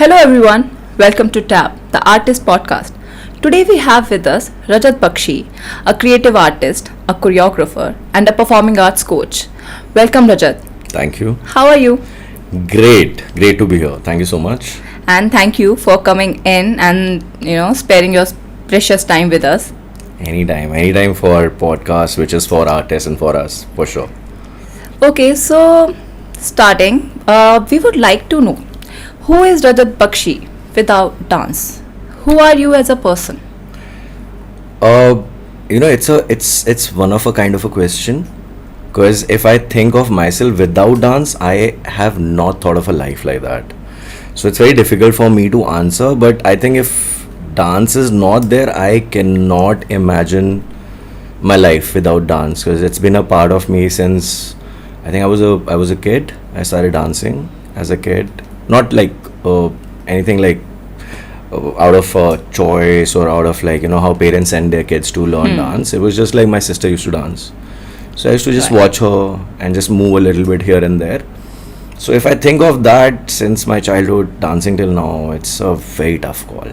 Hello everyone, welcome to TAB, the Artist Podcast. Today we have with us Rajat Bakshi, a creative artist, a choreographer, and a performing arts coach. Welcome Rajat. Thank you. How are you? Great to be here. Thank you so much. And thank you for coming in and sparing your precious time with us. Anytime for podcast, which is for artists and for us, for sure. Okay, so starting, we would like to know who is Rajat Bakshi without dance? Who are you as a person? It's one of a kind of a question, because if I think of myself without dance, I have not thought of a life like that. So it's very difficult for me to answer. But I think if dance is not there, I cannot imagine my life without dance, because it's been a part of me since I think I was a kid. I started dancing as a kid, not like anything like out of choice or out of like how parents send their kids to learn dance. It was just like my sister used to dance, so I used to just watch her and just move a little bit here and there. So if I think of that since my childhood dancing till now, it's a very tough call.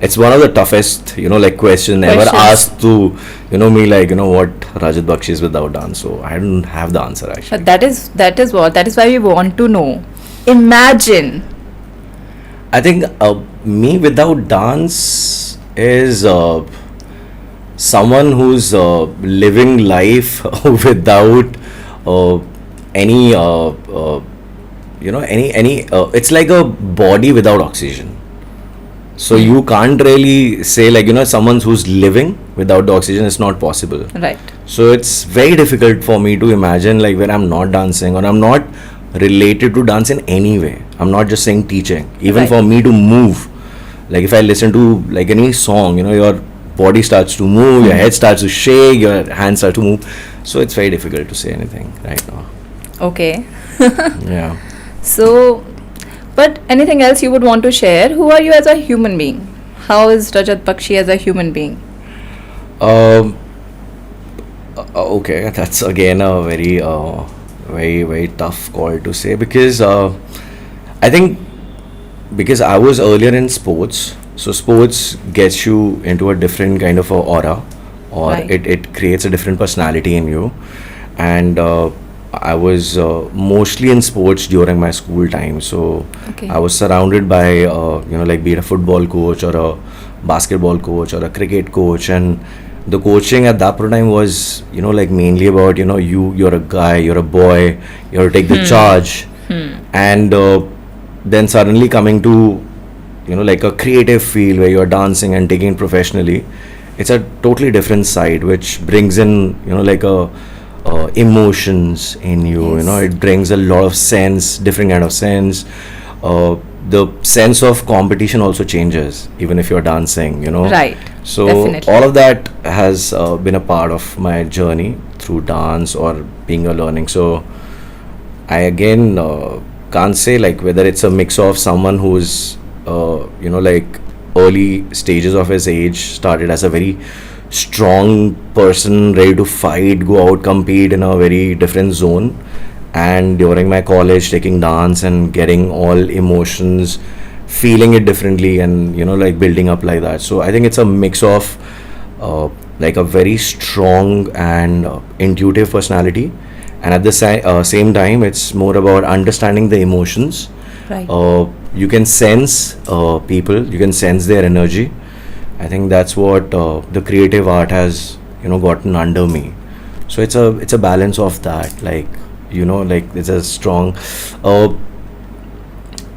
It's one of the toughest like question ever asked to me, like what Rajat Bakshi is without dance. So I don't have the answer actually. That is why we want to know. Imagine. I think me without dance is someone who's living life without any any it's like a body without oxygen. So you can't really say like someone who's living without the oxygen is not possible. Right. So it's very difficult for me to imagine like when I'm not dancing or I'm not related to dance in any way. I'm not just saying teaching. Even for me to move, like if I listen to like any song, your body starts to move, your head starts to shake, your hands start to move. So it's very difficult to say anything right now. Okay. Yeah. So, but anything else you would want to share? Who are you as a human being? How is Rajat Bakshi as a human being? Okay, that's again a very tough call to say, because I think because I was earlier in sports, so sports gets you into a different kind of a aura, or it creates a different personality in you. And I was mostly in sports during my school time, so I was surrounded by like be it a football coach or a basketball coach or a cricket coach, and the coaching at that time was like mainly about you're a guy, you're a boy, you have to take the charge. And then suddenly coming to like a creative field where you're dancing and taking it professionally, it's a totally different side which brings in like a emotions in you. It brings a lot of sense, different kind of sense. The sense of competition also changes even if you're dancing. Right. So definitely. all of that has been a part of my journey through dance or being a learning. So I again can't say like whether it's a mix of someone who's like early stages of his age started as a very strong person ready to fight, go out, compete in a very different zone, and during my college taking dance and getting all emotions, feeling it differently, and like building up like that. So I think it's a mix of like a very strong and intuitive personality, and at the same time it's more about understanding the emotions. Right. You can sense people, you can sense their energy. I think that's what the creative art has gotten under me. So it's a balance of that, like like it's a strong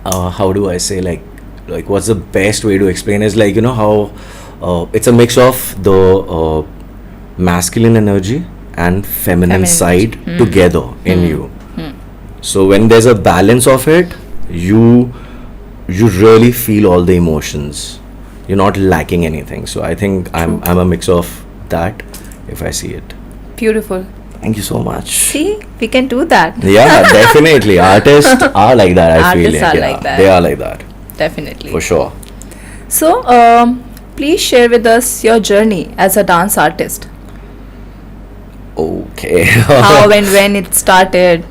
how do I say, like what's the best way to explain is like how it's a mix of the masculine energy and feminine side together in you. So when there's a balance of it, you really feel all the emotions. You're not lacking anything. So I think I'm a mix of that, if I see it. Beautiful. Thank you so much. See, we can do that. Yeah, definitely. Artists are like that, I feel. Artists are like that. They are like that. Definitely. For sure. So, please share with us your journey as a dance artist. Okay. How and when it started.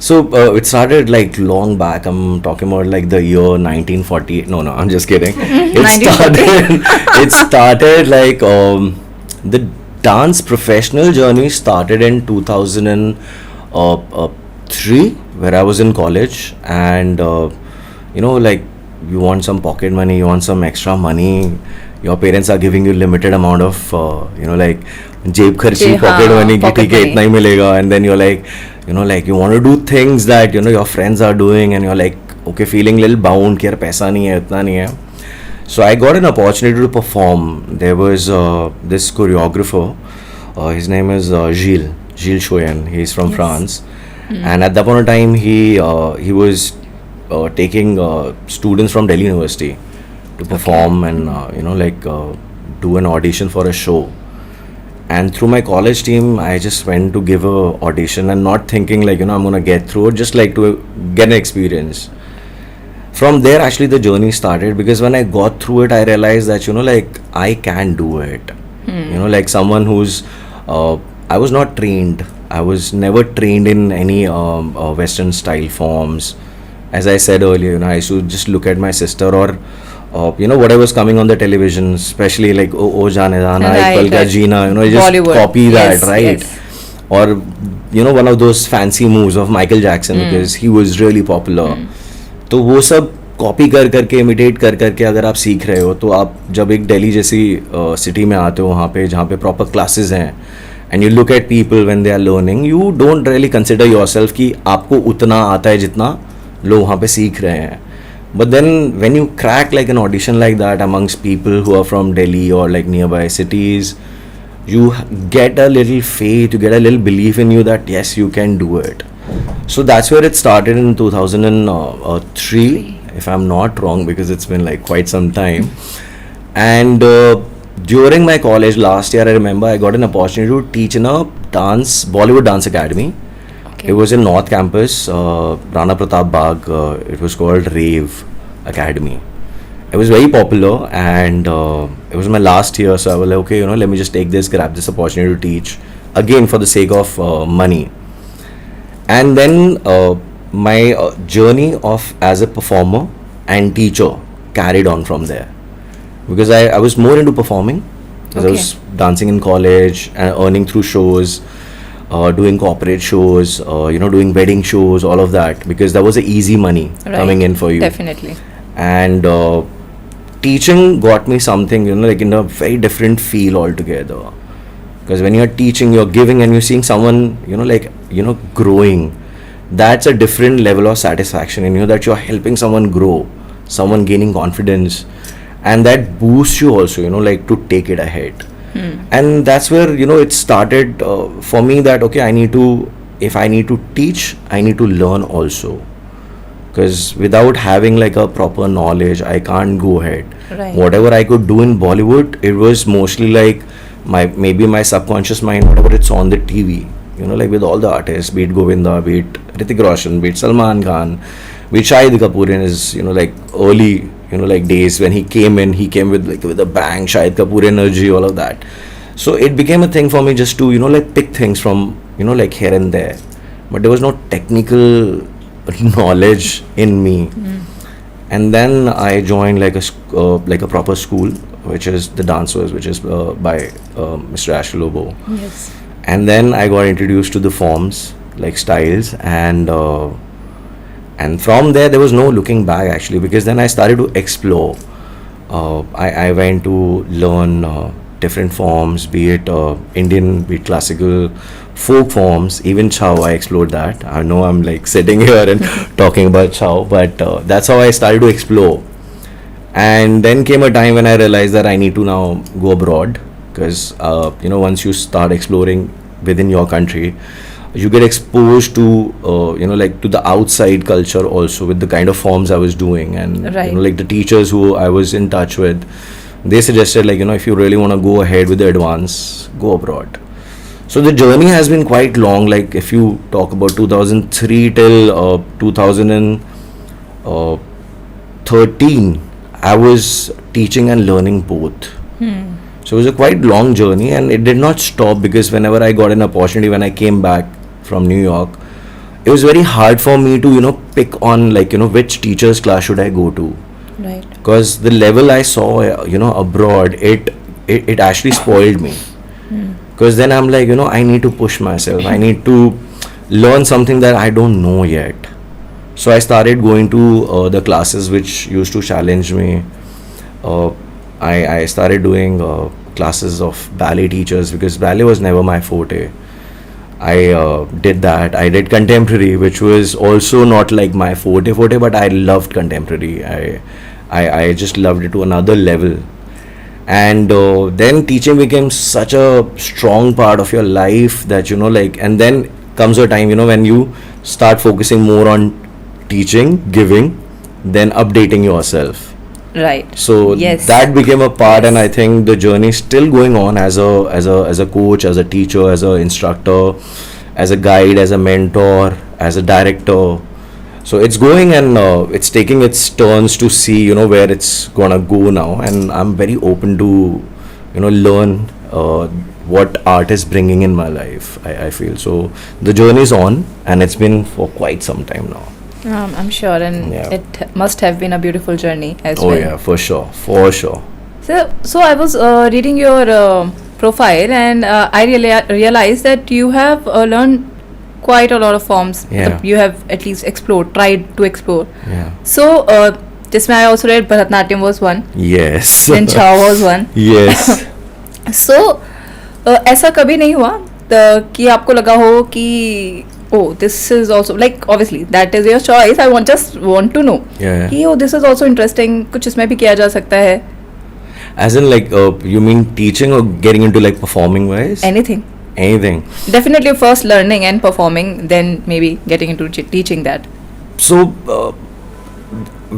So it started like long back. I'm talking about like the year 1948. No, I'm just kidding. It 1940. started. It started like the dance professional journey started in 2003, where I was in college, and like you want some pocket money, you want some extra money. Your parents are giving you limited amount of like जेब खर्ची जी, pocket हाँ, money की pocket ठीक है money. इतना ही मिलेगा, and then you're like like you want to do things that your friends are doing, and you're like okay, feeling little bound कि यार पैसा नहीं है, इतना नहीं है. So I got an opportunity to perform. There was this choreographer. His name is Gilles Choyen. He's from France, and at that point of time, he was taking students from Delhi University to perform and do an audition for a show. And through my college team, I just went to give a audition and not thinking like I'm gonna get through it, just like to get an experience. From there actually the journey started, because when I got through it I realized that like I can do it. Like someone who's I was not trained, I was never trained in any western style forms. As I said earlier, I used to just look at my sister or whatever's coming on the television, especially like oh Jaane Jana, Right, Ikbal Ka right. Jeena, you just Bollywood. copy that, Yes, right? yes. Or one of those fancy moves of Michael Jackson, because he was really popular. तो वो सब copy कर करके imitate कर करके अगर आप सीख रहे हो, तो आप जब एक दिल्ली जैसी सिटी में आते हो वहाँ पे जहाँ पे प्रॉपर क्लासेस हैं, and you look at people when they are learning, you don't really consider yourself कि आपको उतना आता है जितना लोग वहाँ पे सीख रहे हैं. But then when you crack like an audition like that amongst people who are from Delhi or like nearby cities, you get a little faith, you get a little belief in you that yes, you can do it. So that's where it started in 2003, if I'm not wrong, because it's been like quite some time. And during my college last year, I remember I got an opportunity to teach in a Bollywood dance academy. Okay. It was in North Campus, Rana Pratap Bagh. It was called Rave Academy. It was very popular, and it was my last year, so I was like, okay, let me just grab this opportunity to teach again for the sake of money. And then my journey of as a performer and teacher carried on from there, because I was more into performing, because I Okay. was dancing in college and earning through shows. Doing corporate shows, doing wedding shows, all of that, because that was the easy money Right. coming in for you. Definitely. And teaching got me something, like in a very different feel altogether. Because when you're teaching, you're giving, and you're seeing someone, growing. That's a different level of satisfaction in you, that you're helping someone grow, someone gaining confidence, and that boosts you also, like to take it ahead. And that's where it started for me, that okay, if I need to teach, I need to learn also, because without having like a proper knowledge, I can't go ahead. Right. Whatever I could do in Bollywood, it was mostly like maybe my subconscious mind, whatever it's on the TV, like with all the artists, be it Govinda, be it Hrithik Roshan, be it Salman Khan, be it Shahid Kapoor in his like early like days when he came with a bang, Shahid Kapoor energy, all of that. So it became a thing for me just to like pick things from like here and there, but there was no technical knowledge in me. And then I joined like a proper school, which is the Dancers, which is by Mr. Ash Lobo. Yes. And then I got introduced to the forms like styles, and from there was no looking back actually, because then I started to explore. I went to learn different forms, be it Indian, be it classical, folk forms, even Chow. I explored that. I know I'm like sitting here and talking about Chow, but that's how I started to explore. And then came a time when I realized that I need to now go abroad, because once you start exploring within your country, you get exposed to like to the outside culture also, with the kind of forms I was doing. And Right. like the teachers who I was in touch with, they suggested like if you really want to go ahead with the advance, go abroad. So the journey has been quite long. Like if you talk about 2003 till 2013, I was teaching and learning both. So it was a quite long journey, and it did not stop, because whenever I got an opportunity, when I came back from New York, it was very hard for me to pick on, like, which teacher's class should I go to, Right. because the level I saw abroad, it actually spoiled me, because then I'm like, I need to push myself, I need to learn something that I don't know yet. So I started going to the classes which used to challenge me. I started doing classes of ballet teachers, because ballet was never my forte. I did that. I did contemporary, which was also not like my forte, but I loved contemporary. I just loved it to another level. And then teaching became such a strong part of your life that, like, and then comes a time, when you start focusing more on teaching, giving, then updating yourself. Right. So Yes. that became a part, and Yes. I think the journey is still going on as a coach, as a teacher, as a instructor, as a guide, as a mentor, as a director. So it's going, and it's taking its turns to see where it's gonna go now, and I'm very open to learn what art is bringing in my life. I feel so the journey is on, and it's been for quite some time now. I'm sure, and Yeah. it must have been a beautiful journey as Oh well. yeah, for sure. So I was reading your profile, and I realized that you have learned quite a lot of forms. Yeah. You have at least tried to explore. Yeah. So, जिसमें I also read Bharatnatyam was one, Yes. then Chow was one. Yes. So, ऐसा कभी नहीं हुआ कि आपको लगा हो कि oh, this is also like obviously that is your choice. I just want to know Yeah. कि oh, this is also interesting. कुछ इसमें भी किया जा सकता है. As in, like, you mean teaching or getting into, like, performing wise? Anything. Anything. Definitely first learning and performing, then maybe getting into teaching that. So,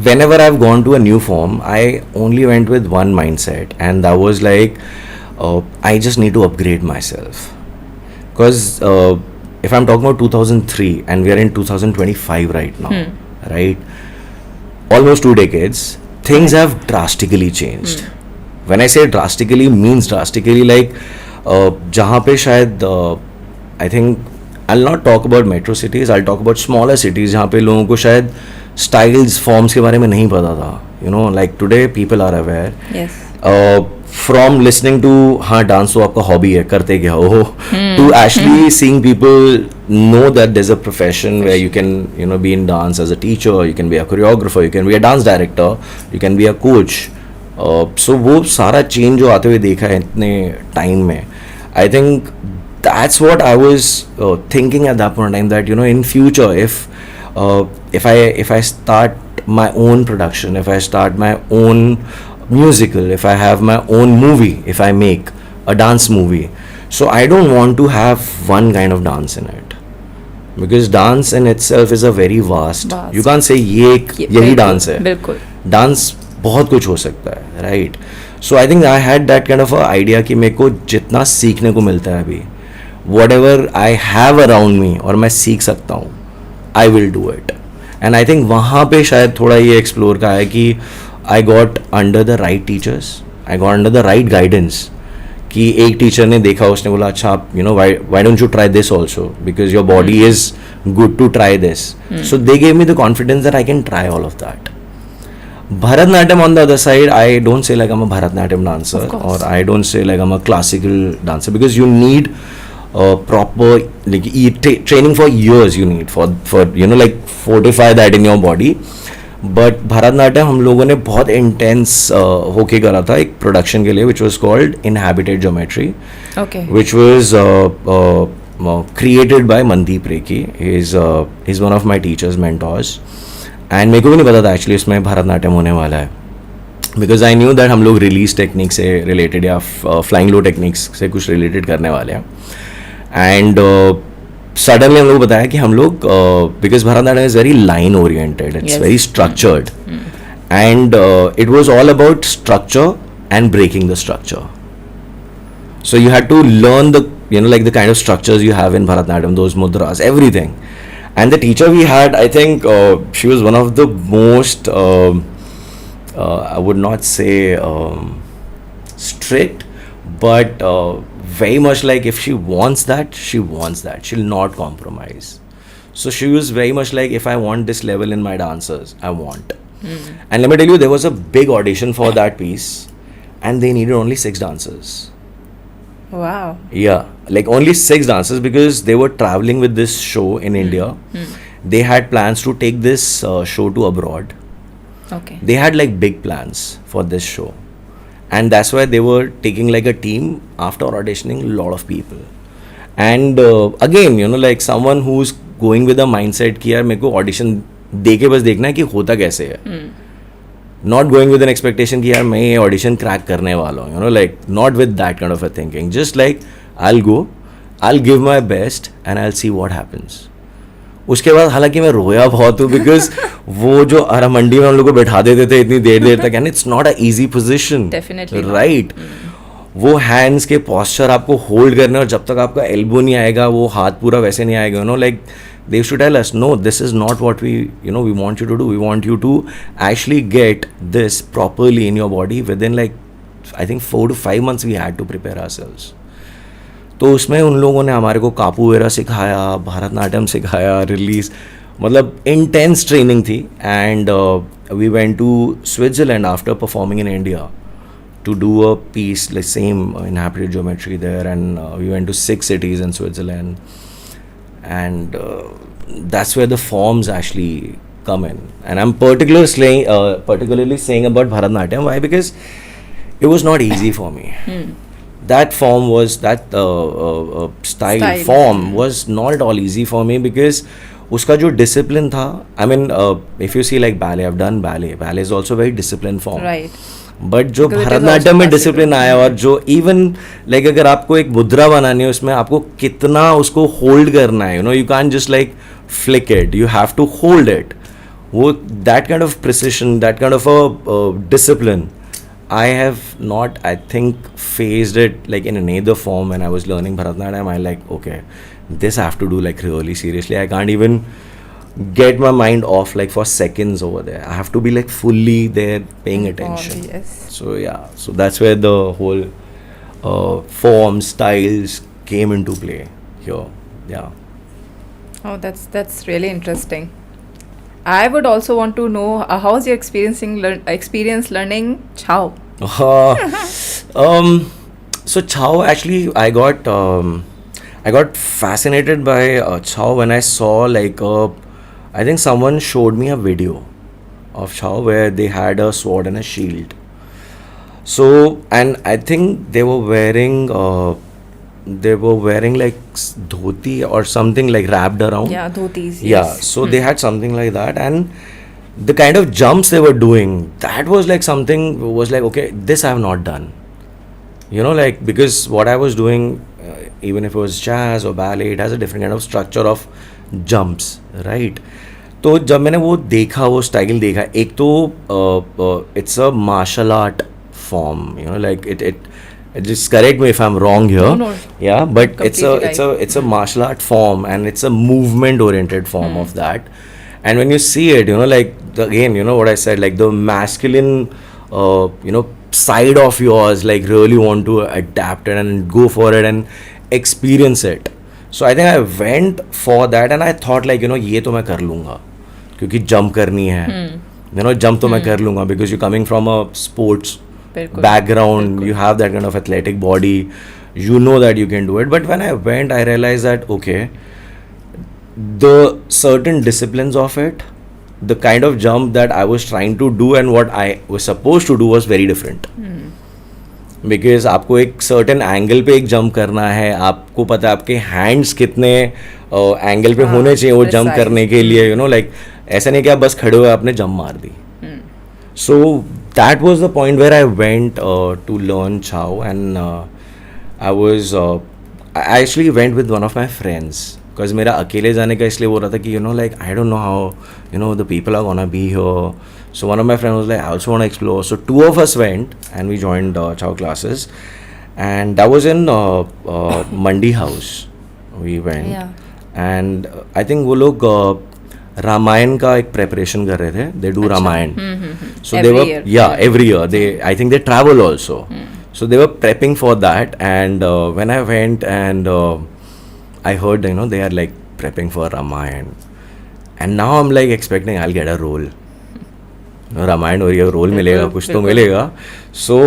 whenever I've gone to a new form, I only went with one mindset, and that was like, I just need to upgrade myself. Because if I'm talking about 2003 and we are in 2025 right now, right? Almost 2 decades, things have drastically changed. When I say drastically, means drastically, like, जहाँ पे शायद I think I'll not talk about metro cities, I'll talk about smaller cities जहाँ पे लोगों को शायद styles, forms के बारे में नहीं पता था. Like today people are aware. Yes. From listening to हाँ dance तो आपका hobby है, करते क्या हो, to actually seeing people know that there's a profession where you can be in dance as a teacher, you can be a choreographer, you can be a dance director, you can be a coach. So वो सारा change जो आते हुए देखा है इतने time में, I think that's what I was thinking at that point in time, that in future if I start my own production, if I start my own musical, if I have my own movie, if I make a dance movie, so I don't want to have one kind of dance in it, because dance in itself is a very vast. You can't say ये यही dance है. बिल्कुल. Dance बहुत कुछ हो सकता है, right? So I think I had that kind of a idea कि मेरे को जितना सीखने को मिलता है अभी, whatever I have around me और मैं सीख सकता हूँ, I will do it. And I think वहाँ पे शायद थोड़ा ये explore का है कि I got under the right teachers, I got under the right guidance. कि एक टीचर ने देखा, उसने बोला अच्छा आप why don't you try this also, because your body is good to try this. So they gave me the confidence that I can try all of that. Bharatnatyam on the other side, I don't say like I'm a Bharatnatyam dancer, or I don't say like I'm a classical dancer, because you need proper like training for years. You need for like fortify that in your body. But Bharatanatyam हम लोगों ने बहुत intense होके करा था एक production के लिए, which was called inhabited geometry, which was created by Mandeep Rekhi. Is one of my teachers, mentors. And मेरे को भी नहीं पता था एक्चुअली इसमें भरतनाट्यम होने वाला है, बिकॉज आई न्यू दैट हम लोग रिलीज टेक्निक से रिलेटेड या फ्लाइंग लो टेक्निक्स से कुछ रिलेटेड करने वाले हैं. एंड सडनली हम लोग बताया कि हम लोग because Bharatanatyam is very line oriented, it's very structured, and it was all about structure and breaking the structure. So you had to learn the like the kind of structures you have in Bharatanatyam, those mudras, everything. And the teacher we had, I think she was one of the most I would not say strict, but very much like if she wants that, she wants that. She'll not compromise. So she was very much like, if I want this level in my dancers, I want. And let me tell you, there was a big audition for that piece, and they needed only 6 dancers. Wow. Yeah, like only 6 dancers, because they were traveling with this show in India. They had plans to take this show to abroad. Okay. They had like big plans for this show, and that's why they were taking like a team after auditioning a lot of people. And again, you know, like someone who's going with a mindset कि यार मेरे को audition दे के बस देखना है कि होता कैसे है, not going with an expectation कि यार मैं ये audition crack करने वाला हूँ, you know, like not with that kind of a thinking, just like I'll go, I'll give my best and I'll see what happens. उसके बाद हालांकि मैं रोया बहुत हूँ, बिकॉज वो जो अरा मंडी में हम लोग को बैठा देते थे इतनी देर तक, and it's not a easy position, Definitely not. Right. वो हैंड्स के पोस्चर आपको होल्ड करने, और जब तक आपका एल्बो नहीं आएगा वो हाथ पूरा वैसे नहीं आएगा, you know, like they should tell us, no, this is not what we want you to do. We want you to actually get this properly in your body within like I think 4 to 5 months we had to prepare ourselves. तो उसमें उन लोगों ने हमारे को कापूवेरा सिखाया, भारतनाट्यम सिखाया, release, मतलब इंटेंस ट्रेनिंग थी. And we went to Switzerland after performing in India to do a piece like same inhabited geometry there, and we went to 6 cities in Switzerland, and that's where the forms actually come in. And I'm particularly saying about Bharatanatyam, why? Because it was not easy for me. That form was that style form was not at all easy for me, because उसका जो discipline था, I mean if you see like ballet, I've done ballet is also very disciplined form, Right. But जो भरतनाट्यम में discipline आया, और जो even like अगर आपको एक मुद्रा बनानी है उसमें आपको कितना उसको होल्ड करना है, you know, you can just like flick it, you have to hold it. वो that kind of precision, that kind of a discipline, I have not, I think, faced it like in another form. When I was learning Bharatanatyam, I like, okay, this I have to do like really seriously. I can't even get my mind off like for seconds over there. I have to be like fully there paying attention. Yes. So yeah, so that's where the whole form styles came into play here. Yeah. Oh, that's really interesting. I would also want to know how's your experience learning Chao? So Chao, actually, I got fascinated by Chao when I saw like I think someone showed me a video of Chao where they had a sword and a shield. So, and I think they were wearing like dhoti or something like wrapped around. Yeah, dhotis. Yeah, Yes. so they had something like that, and the kind of jumps they were doing, that was like something was like, okay, this I have not done. You know, like, because what I was doing, even if it was jazz or ballet, it has a different kind of structure of jumps, right? तो जब मैंने वो देखा, वो style देखा, एक तो it's a martial art form, you know, like it just correct me if I'm wrong here. No. Yeah, but Completely it's a martial art form, and it's a movement oriented form of that. And when you see it, you know, like again, you know what I said, like the masculine you know, side of yours, like really want to adapt it and go for it and experience it. So I think I went for that, and I thought like, you know, ये तो मैं कर लूँगा क्योंकि jump करनी है, you know, jump तो मैं कर लूँगा, because you're coming from a sports बिल्कुल. background, you have that kind of athletic body, you know that you can do it. But when I went, I realized that okay, the certain disciplines of it, the kind of jump that I was trying to do and what I was supposed to do was very different. Because आपको एक certain angle पे एक jump करना है, आपको पता है आपके hands कितने angle पे होने चाहिए वो jump precise. करने के लिए, you know, like ऐसा नहीं कि आप बस खड़े हुए आपने jump मार दी. So that was the point where I went to learn Chao, and I actually went with one of my friends, because मेरा अकेले जाने का इसलिए हो रहा था कि, you know, like I don't know how, you know, the people are gonna be here. So one of my friends was like, I also want to explore. So 2 of us went and we joined Chao classes, and that was in Mandi House. We went, Yeah. and I think वो लोग रामायण का एक preparation कर रहे थे. They do Ramayan. So they Every were, year. yeah, every year. I think they travel also. So they were prepping for that, and when I went and I heard, you know, they are like prepping for Ramayana, and now I'm like expecting I'll get a role. Ramayan हो रही है, role मिलेगा, कुछ तो मिलेगा. So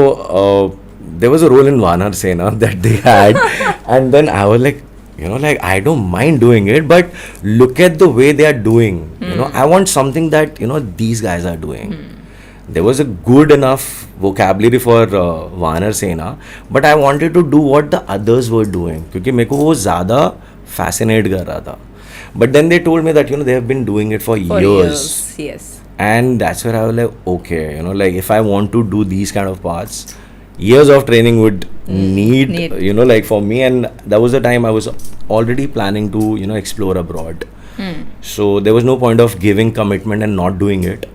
there was a role in Vanar Sena that they had, and then I was like, you know, like I don't mind doing it, but look at the way they are doing. You know, I want something that, you know, these guys are doing. There was a good enough vocabulary for Vanar Sena, but I wanted to do what the others were doing, क्योंकि मेरे को वो ज़्यादा fascinate कर रहा था. But then they told me that, you know, they have been doing it for years. Yes. And that's where I was like, okay, you know, like if I want to do these kind of parts, years of training would need, you know, like for me. And that was the time I was already planning to, you know, explore abroad. So there was no point of giving commitment and not doing it.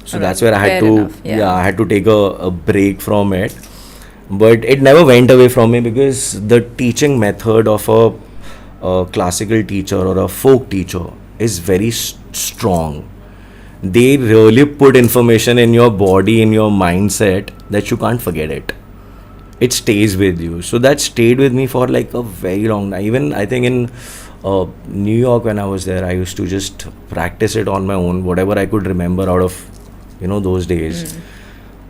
So that's where I had to, I had to take a break from it. But it never went away from me, because the teaching method of a classical teacher or a folk teacher is very strong. They really put information in your body, in your mindset, that you can't forget it. It stays with you. So that stayed with me for like a very long time. Even I think in New York, when I was there, I used to just practice it on my own, whatever I could remember out of, you know, those days.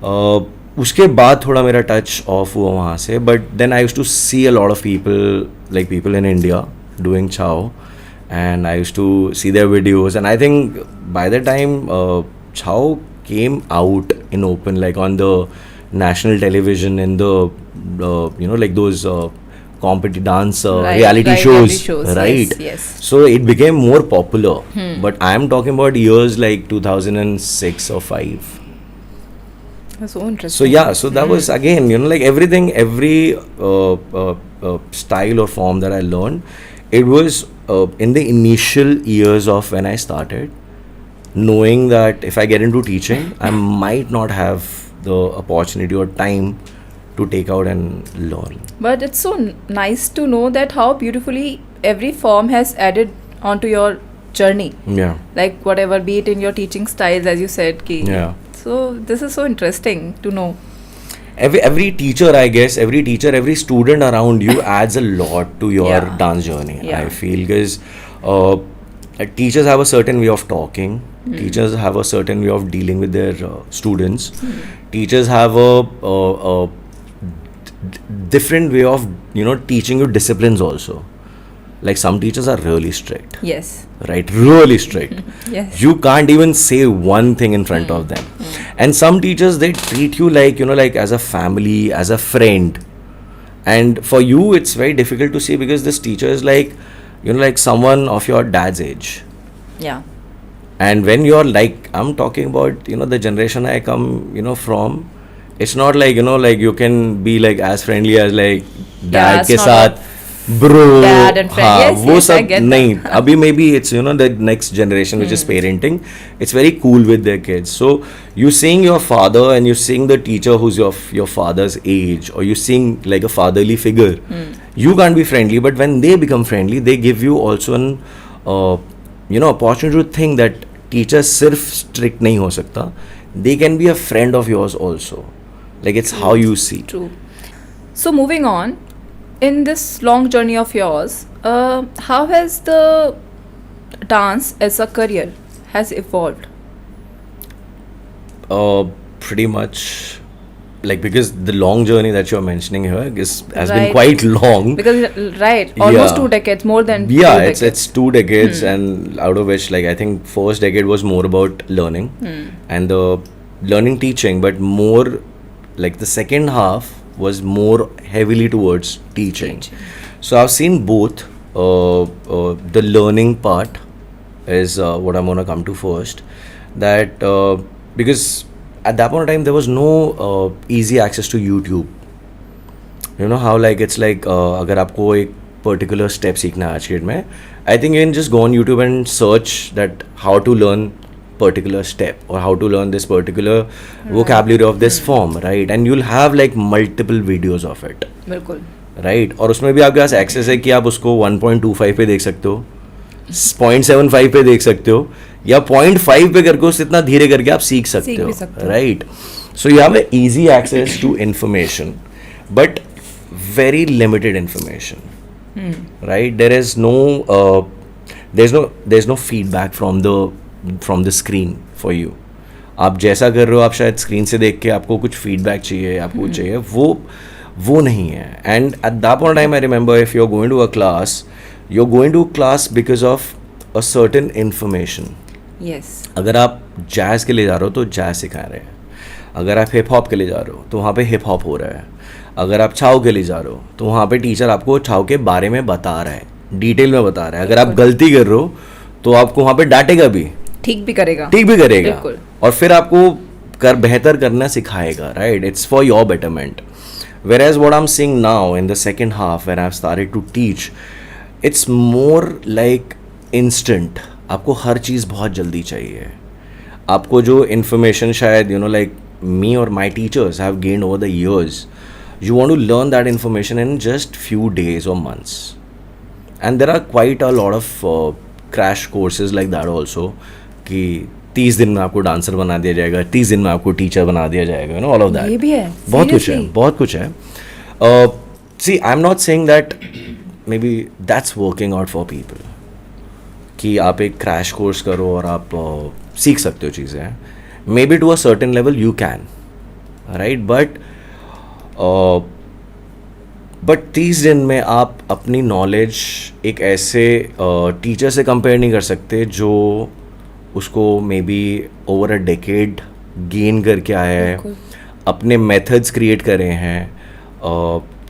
उसके बाद थोड़ा मेरा touch of हुआ वहाँ से. But then I used to see a lot of people, like people in India doing Chhau, and I used to see their videos, and I think by the time Chao came out in open, like on the national television, in the you know, like those dance reality shows, right? Yes. So it became more popular. But I am talking about years like 2006 or 5. That's so interesting. So yeah, so that was again, you know, like everything, every style or form that I learned, it was in the initial years of when I started, knowing that if I get into teaching, I might not have the opportunity or time to take out and learn. But it's so nice to know that how beautifully every form has added onto your journey. Yeah. Like whatever, be it in your teaching styles, as you said, ki. Yeah. So this is so interesting to know. Every teacher, I guess, every teacher, every student around you adds a lot to your dance journey. Yeah. I feel, because teachers have a certain way of talking. Teachers have a certain way of dealing with their students. Teachers have a different way of, you know, teaching you disciplines also. Like some teachers are really strict. Yes. Right, really strict. Yes. You can't even say one thing in front of them. And some teachers, they treat you like, you know, like as a family, as a friend. And for you, it's very difficult to see, because this teacher is like, you know, like someone of your dad's age. Yeah. And when you're like, I'm talking about, you know, the generation I come, you know, from, it's not like, you know, like you can be like as friendly as like dad ke saath, bro, dad and friend. Yes, वो yes, I सब get नहीं. अभी maybe it's, you know, the next generation which is parenting. It's very cool with their kids. So you seeing your father and you seeing the teacher who's your father's age, or you seeing like a fatherly figure, you can't be friendly. But when they become friendly, they give you also an you know, opportunity to think that teacher सिर्फ strict नहीं हो सकता. They can be a friend of yours also. Like it's how you see. True. So moving on, in this long journey of yours, how has the dance as a career has evolved? Pretty much, like, because the long journey that you're mentioning here has been Right. quite long. Because almost Yeah. 2 decades, more than 2 Yeah, decades. it's 2 decades, and out of which, like, I think first decade was more about learning and the learning teaching, but more like the second half was more heavily towards teaching. So I've seen both. The learning part is what I'm gonna come to first. That because at that point of time there was no easy access to YouTube. You know how like it's like अगर आपको एक particular step सीखना है आज के date में, I think you can just go on YouTube and search that how to learn particular step or how to learn this particular vocabulary of this form, right? And you'll have like multiple videos of it. बिल्कुल. Right और उसमें भी आपके पास access है कि आप उसको 1.25 पे देख सकते हो, 0.75 पे देख सकते हो, या 0.5 पे करके उससे इतना धीरे करके आप सीख सकते हो, right? So you have easy access to information but very limited information, right? There is no there is no feedback from the screen for you. आप जैसा कर रहे हो, आप शायद स्क्रीन से देख के आपको कुछ फीडबैक चाहिए, आपको कुछ चाहिए, वो नहीं है. And at that point time I remember, if you are going to a class, you are going to class because of a certain information. Yes. अगर आप जैज़ के लिए जा रहे हो तो जैज़ सिखा रहे हैं. अगर आप हिप हॉप के लिए जा रहे हो तो वहाँ पे हिप हॉप हो रहा है. अगर आप छाव के लिए जा रहे हो तो वहाँ पे टीचर आपको छाव के बारे में बता रहा है, डिटेल में बता रहा है. अगर आप गलती कर रहे हो तो आपको वहाँ पे डांटेगा भी, ठीक भी करेगा. बिल्कुल. और फिर आपको बेहतर करना सिखाएगा. Right, it's for your betterment. Whereas what I'm seeing now in the second half when I've started to teach, it's more like instant. आपको हर चीज़ बहुत जल्दी चाहिए. आपको जो information शायद like me or my teachers have gained over the years, you want to learn that information in just few days or months. And there are quite a lot of crash courses like that also, कि 30 दिन में आपको dancer बना दिया जाएगा, 30 दिन में आपको टीचर बना दिया जाएगा, ऑल ऑफ दैट. ये भी है. बहुत कुछ है, बहुत कुछ है. See, I am not saying that maybe that's working out for people, कि आप एक क्रैश कोर्स करो और आप सीख सकते हो चीज़ें. Maybe to a certain level you can, right, but 30 दिन में आप अपनी नॉलेज एक ऐसे टीचर से कंपेयर नहीं कर सकते जो उसको may be over a decade gain करके आया है, अपने मेथड्स क्रिएट करे हैं,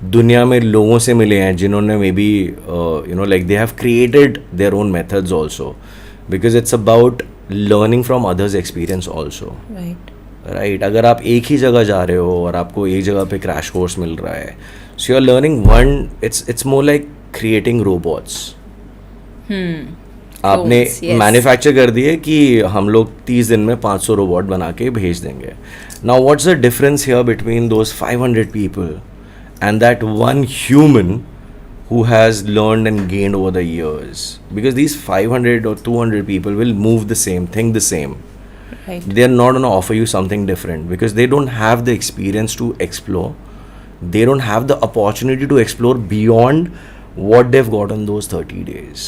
दुनिया में लोगों से मिले हैं जिन्होंने may be like they have created their own methods also, because it's about learning from others experience also. Right. अगर आप एक ही जगह जा रहे हो और आपको एक जगह पे क्रैश कोर्स मिल रहा है, so you are learning one, it's more like creating robots. आपने मैन्युफैक्चर कर दिए कि हम लोग 30 दिन में 500 रोबोट बना के भेज देंगे. Now what's the difference here between those 500 people and that one human who has learned and gained over the years? Because these 500 or 200 people will move the same, think the same. Right. They are not going to offer you something different because they don't have the experience to explore. They don't have the opportunity to explore beyond what they've got on those 30 days.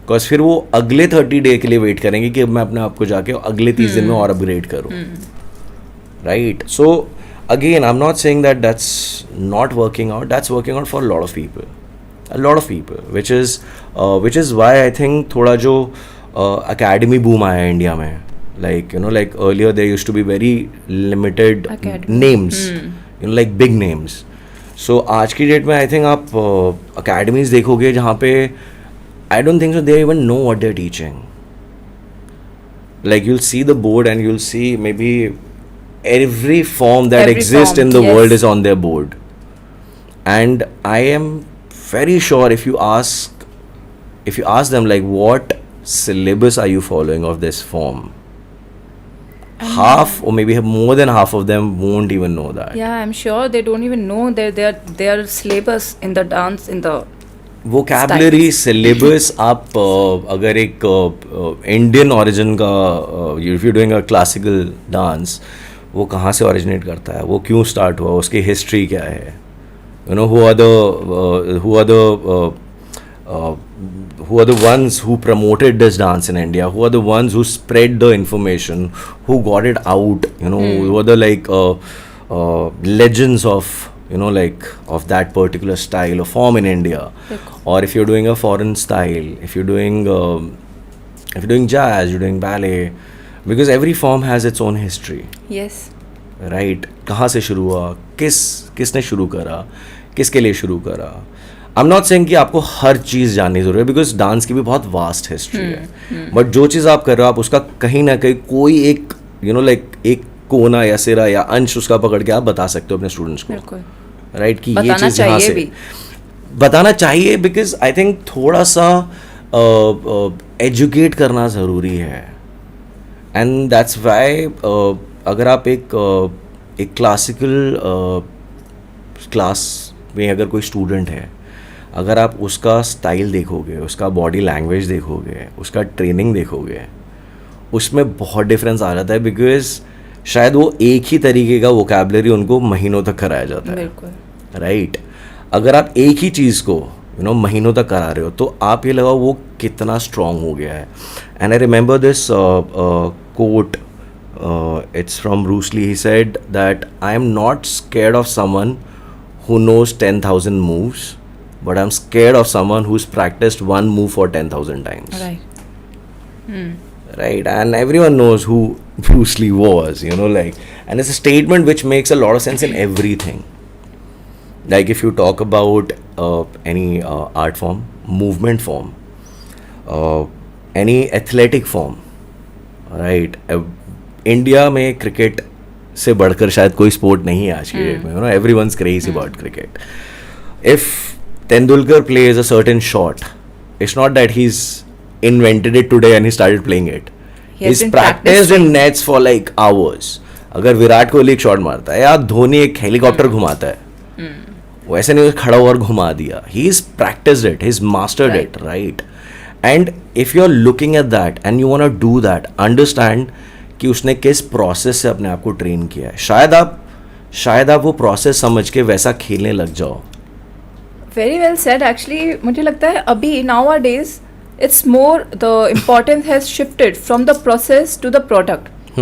Because फिर वो अगले 30 day के लिए wait करेंगे कि अब मैं अपने आप को जाके अगले 30 दिन में और अपग्रेड करूँ. Right? So again, I'm not saying that that's not working out. That's working out for a lot of people. A lot of people, which is why I think थोड़ा जो academy boom आया India में, like like earlier there used to be very limited names, like big names. So आज की date में I think आप academies देखोगे जहाँ पे I don't think so they even know what they're teaching. Like you'll see the board and you'll see maybe every form that exists in the world is on their board. And I am very sure if you ask them like what syllabus are you following of this form, half or maybe more than half of them won't even know that. Yeah, I'm sure they don't even know their syllabus in the dance, in the vocabulary syllabus. आप अगर एक Indian origin का if you're doing a classical dance, वो कहाँ से originate करता है, वो क्यों start हुआ, उसकी history क्या है, who are the ones who promoted this dance in India, who are the ones who spread the information, who got it out, who are the like legends of like of that particular style or form in India. Or if you're doing a foreign style, if you're doing jazz, you're doing ballet, because every form has its own history. Yes. Right, कहाँ से शुरू हुआ, किसने शुरू करा, किसके लिए शुरू करा. आई एम नॉट सेइंग कि आपको हर चीज़ जाननी ज़रूरी है, बिकॉज डांस की भी बहुत वास्ट हिस्ट्री है. बट जो चीज़ आप कर रहे हो, आप उसका कहीं ना कहीं कोई एक लाइक एक कोना या सिरा या अंश उसका पकड़ के आप बता सकते हो अपने स्टूडेंट्स को. राइट, कि ये चीज़ यहाँ से बताना चाहिए, बिकॉज आई थिंक थोड़ा सा एजुकेट करना ज़रूरी है. एंड दैट्स वाई अगर आप एक क्लासिकल क्लास में अगर कोई स्टूडेंट है, अगर आप उसका स्टाइल देखोगे, उसका बॉडी लैंग्वेज देखोगे, उसका ट्रेनिंग देखोगे, उसमें बहुत डिफरेंस आ जाता है. बिकॉज शायद वो एक ही तरीके का वोकैबुलरी उनको महीनों तक कराया जाता है. राइट. अगर आप एक ही चीज़ को महीनों तक करा रहे हो, तो आप ये लगाओ वो कितना स्ट्रांग हो गया है. And I remember this quote, it's from Bruce Lee. He said that I am not scared of someone who knows 10,000 moves, but I'm scared of someone who's practiced one move for 10,000 times. Right. Right, and everyone knows who Bruce Lee was, and it's a statement which makes a lot of sense in everything. Like if you talk about any art form, movement form, any athletic form, right? India में cricket से बढ़कर शायद कोई sport नहीं है आज की date में. Everyone's crazy about cricket. If Tendulkar plays a certain shot, it's not that he is invented it today and he started playing it. He is practised in nets for like ours. अगर विराट कोहली एक shot मारता है या धोनी एक helicopter घुमाता है, वैसे नहीं खड़ा हुआ और घुमा दिया. He is practised it, he is mastered it, right? And if you are looking at that and you want to do that, understand कि उसने किस प्रोसेस से अपने आप को ट्रेन किया है. शायद आप वो प्रोसेस समझ के वैसा खेलने लग जाओ. Very well said. एक्चुअली मुझे लगता है अभी nowadays it's more the importance has shifted from the process to the product.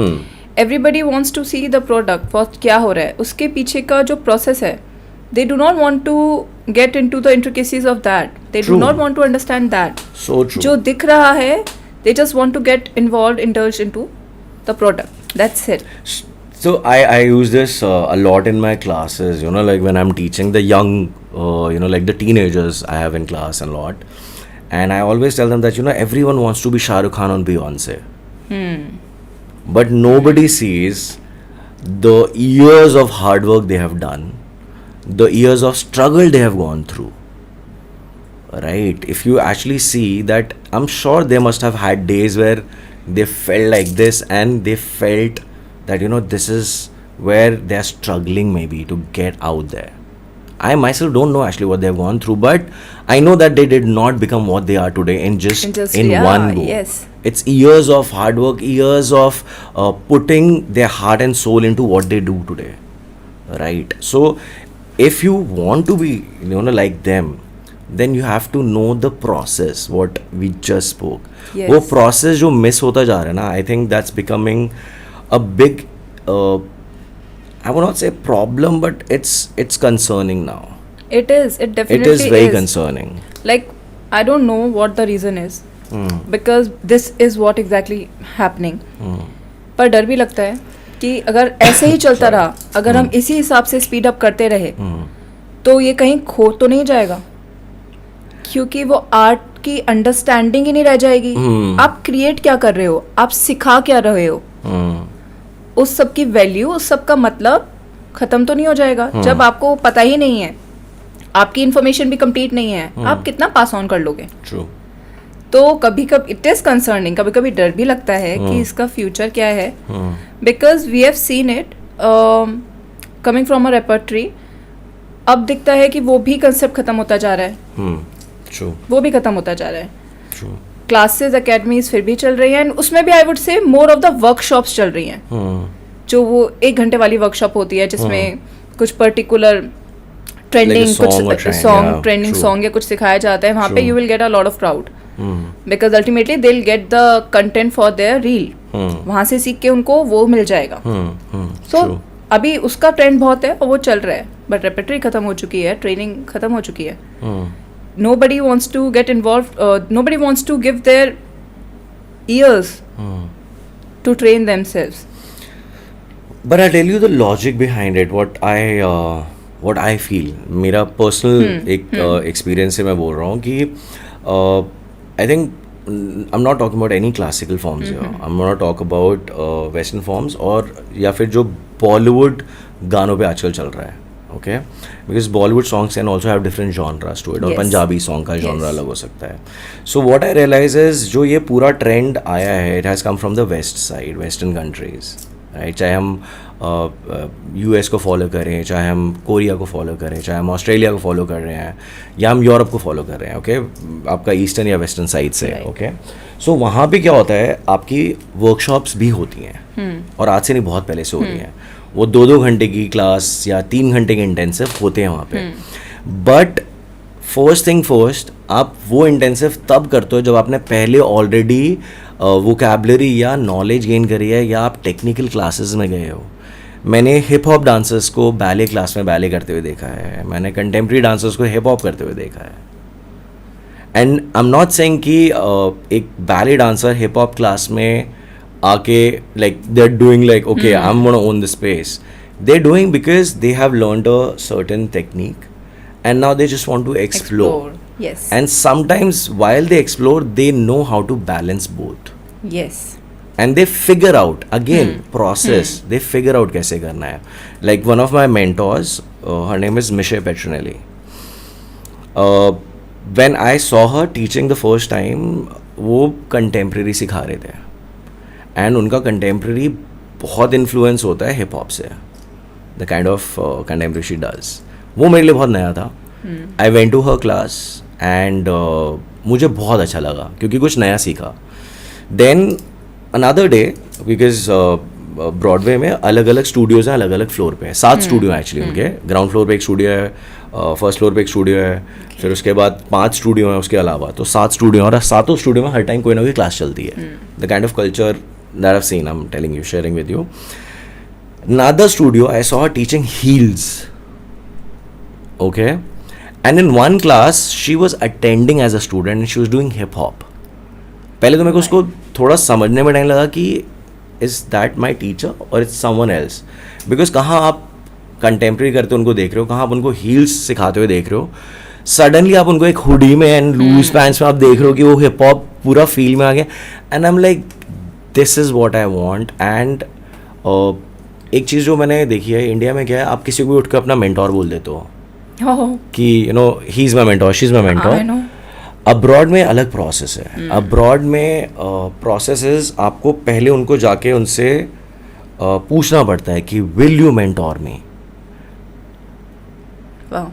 Everybody wants to see the product what क्या हो रहा है, उसके पीछे का जो प्रोसेस है. They do not want to get into the intricacies of that. They do not want to understand that. So true. जो दिख रहा है, they just want to get involved, indulge into the product. That's it. So I use this a lot in my classes, like when I'm teaching the young, like the teenagers I have in class a lot. And I always tell them that, everyone wants to be Shah Rukh Khan or Beyonce. But nobody sees the years of hard work they have done, the years of struggle they have gone through. Right? If you actually see that, I'm sure they must have had days where they felt like this and they felt that, this is where they're struggling maybe to get out there. I myself don't know actually what they've gone through, but I know that they did not become what they are today in one go. Yes. It's years of hard work, years of putting their heart and soul into what they do today. Right? So, if you want to be, like them, then you have to know the process, what we just spoke. Yes. वो process जो miss होता जा रहा है ना, I think that's becoming a big, I would not say problem, but it's concerning now. It is. It definitely is. It is very concerning. Like, I don't know what the reason is. Because this is what exactly happening. पर डर भी लगता है कि अगर ऐसे ही चलता रहा, अगर हम इसी हिसाब से स्पीड अप करते रहे, तो ये कहीं खो तो नहीं जाएगा. क्योंकि वो आर्ट की अंडरस्टैंडिंग ही नहीं रह जाएगी. आप क्रिएट क्या कर रहे हो, आप सिखा क्या रहे हो, उस सब की वैल्यू, उस सब का मतलब खत्म तो नहीं हो जाएगा. जब आपको पता ही नहीं है, आपकी इन्फॉर्मेशन भी कंप्लीट नहीं है, आप कितना पास ऑन कर लोगे. True. तो कभी कभी इट इज कंसर्निंग, कभी कभी डर भी लगता है कि इसका फ्यूचर क्या है. Because we have seen it coming from a repertory. अब दिखता है कि वो भी कंसेप्ट खत्म होता जा रहा है. True. वो भी खत्म होता जा रहा है. True. क्लासेस अकेडमीज फिर भी चल रही हैं, एंड उसमें भी आई वुड से मोर ऑफ द वर्कशॉप्स चल रही हैं. जो वो 1 घंटे वाली वर्कशॉप होती है जिसमें कुछ पर्टिकुलर ट्रेंडिंग, कुछ सॉन्ग, ट्रेंडिंग सॉन्ग या कुछ सिखाया जाता है. वहाँ पे you will get a lot of crowd, because ultimately they will get the content for their reel. वहाँ से सीख के उनको वो मिल जाएगा. सो अभी उसका ट्रेंड बहुत है और वो चल रहा है. बट रेपेटरी खत्म हो चुकी है, ट्रेनिंग खत्म हो चुकी है. Nobody wants to get involved. Nobody wants to give their ears to train themselves. But I'll tell you the logic behind it. What I feel. मेरा personal एक experience से मैं बोल रहा हूँ कि I think I'm not talking about any classical forms here. I'm gonna talk about Western forms और या फिर जो Bollywood गानों पे आजकल चल रहा है. Okay, because Bollywood songs can also have different genres to it. और पंजाबी song का genre अलग हो सकता है. So what I realize is जो ये पूरा trend आया है, it has come from the west side, western countries, right? चाहे हम US को फॉलो करें, चाहे हम कोरिया को फॉलो करें, चाहे हम ऑस्ट्रेलिया को फॉलो कर रहे हैं, या हम यूरोप को फॉलो कर रहे हैं. ओके, आपका ईस्टर्न या वेस्टर्न साइड से. ओके, सो वहाँ पे क्या होता है, आपकी वर्कशॉप्स भी होती हैं और आज से नहीं, बहुत पहले से हो रही हैं. वो 2-2 घंटे की क्लास या 3 घंटे के इंटेंसिव होते हैं वहाँ पे. बट फर्स्ट थिंग फर्स्ट, आप वो इंटेंसिव तब करते हो जब आपने पहले ऑलरेडी वोकैबलरी या नॉलेज गेन करी है या आप टेक्निकल क्लासेस में गए हो. मैंने हिप हॉप डांसर्स को बैले क्लास में बैले करते हुए देखा है, मैंने कंटेम्प्रेरी डांसर्स को हिप हॉप करते हुए देखा है. And I am not saying कि एक ballet dancer hip hop class में आके like they are doing like okay I am gonna own the space. They are doing because they have learned a certain technique and now they just want to explore. Yes. And sometimes while they explore they know how to balance both, Yes. and they figure out again process. They figure out कैसे करना है. Like one of my mentors, her name is Michelle Petronelli. When I saw her teaching the first time, वो contemporary सिखा रहे थे and उनका contemporary बहुत influence होता है hip hop से, the kind of contemporary she does. वो मेरे लिए बहुत नया था. I went to her class and मुझे बहुत अच्छा लगा क्योंकि कुछ नया सीखा. Then another day, because Broadway में अलग अलग स्टूडियोज़ हैं, अलग अलग फ्लोर पे 7 स्टूडियो हैं एक्चुअली उनके. ग्राउंड फ्लोर पे एक स्टूडियो है, फर्स्ट फ्लोर पे एक स्टूडियो है, फिर उसके बाद 5 स्टूडियो हैं उसके अलावा. तो 7 स्टूडियो, और 7 स्टूडियो में हर टाइम कोई ना कोई क्लास चलती है. The kind of culture that I have seen, I am telling you, sharing with you. Another studio I saw her teaching heels. Okay, and in one class she was attending as a student and she was doing hip hop. पहले तो मेरे को उसको थोड़ा समझने में time लगा कि is that my teacher or it's someone else, because कहाँ आप कंटेम्प्रेरी करते उनको देख रहे हो, कहाँ आप उनको हील्स सिखाते हुए देख रहे हो, सडनली आप उनको एक हुडी में एंड लूज पैंट्स में आप देख रहे हो कि वो हिप हॉप पूरा फील में आ गया. And I am like this is what I want. And एक चीज़ जो मैंने देखी है इंडिया में क्या है, आप किसी को भी उठ कर अपना मेंटोर बोल देते हो कि you no he is my mentor, she is my mentor. Abroad में अलग प्रोसेस है. अब्रॉड में प्रोसेस इज आपको पहले उनको जाके उनसे पूछना पड़ता है कि will you mentor me.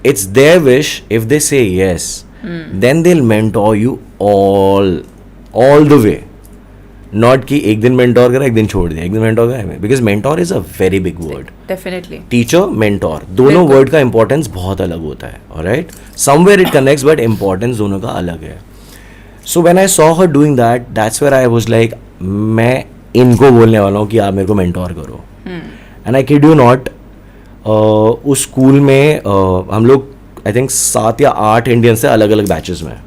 It's their wish. If they say yes then they will mentor you all the way. Not कि एक दिन मेंटोर करा, एक दिन छोड़ दिया, एक दिन मेंटोर करा, because mentor is a very big word. Definitely. Teacher, mentor, दोनों वर्ड का इंपॉर्टेंस बहुत अलग होता है. Alright, somewhere it connects but importance दोनों का अलग है. So when I saw her doing that, that's where I was like मैं इनको बोलने वाला हूँ कि आप मेरे को मेंटोर करो. And I kid you not, उस स्कूल में हम लोग आई थिंक 7 या 8 इंडियंस थे अलग अलग बैचेस में.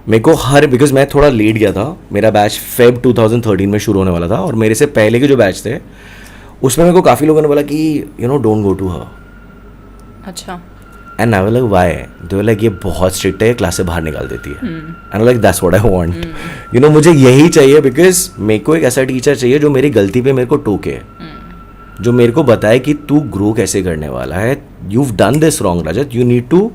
मेरे को बिकॉज मैं थोड़ा लेट गया था, मेरा बैच फेब 2013 में शुरू होने वाला था, और मेरे से पहले के जो बैच थे उसमें मेरे को काफ़ी लोगों ने बोला कि you know don't go to her. अच्छा. And I was like why? They were like ये बहुत स्ट्रिक्ट है, क्लास से बाहर निकाल देती है. And like that's what I want. You know मुझे यही चाहिए, बिकॉज मेरे को एक ऐसा टीचर चाहिए जो मेरी गलती पे मेरे को टोके, जो मेरे को बताए कि तू ग्रो कैसे करने वाला है. you've done this wrong, Rajat. You need to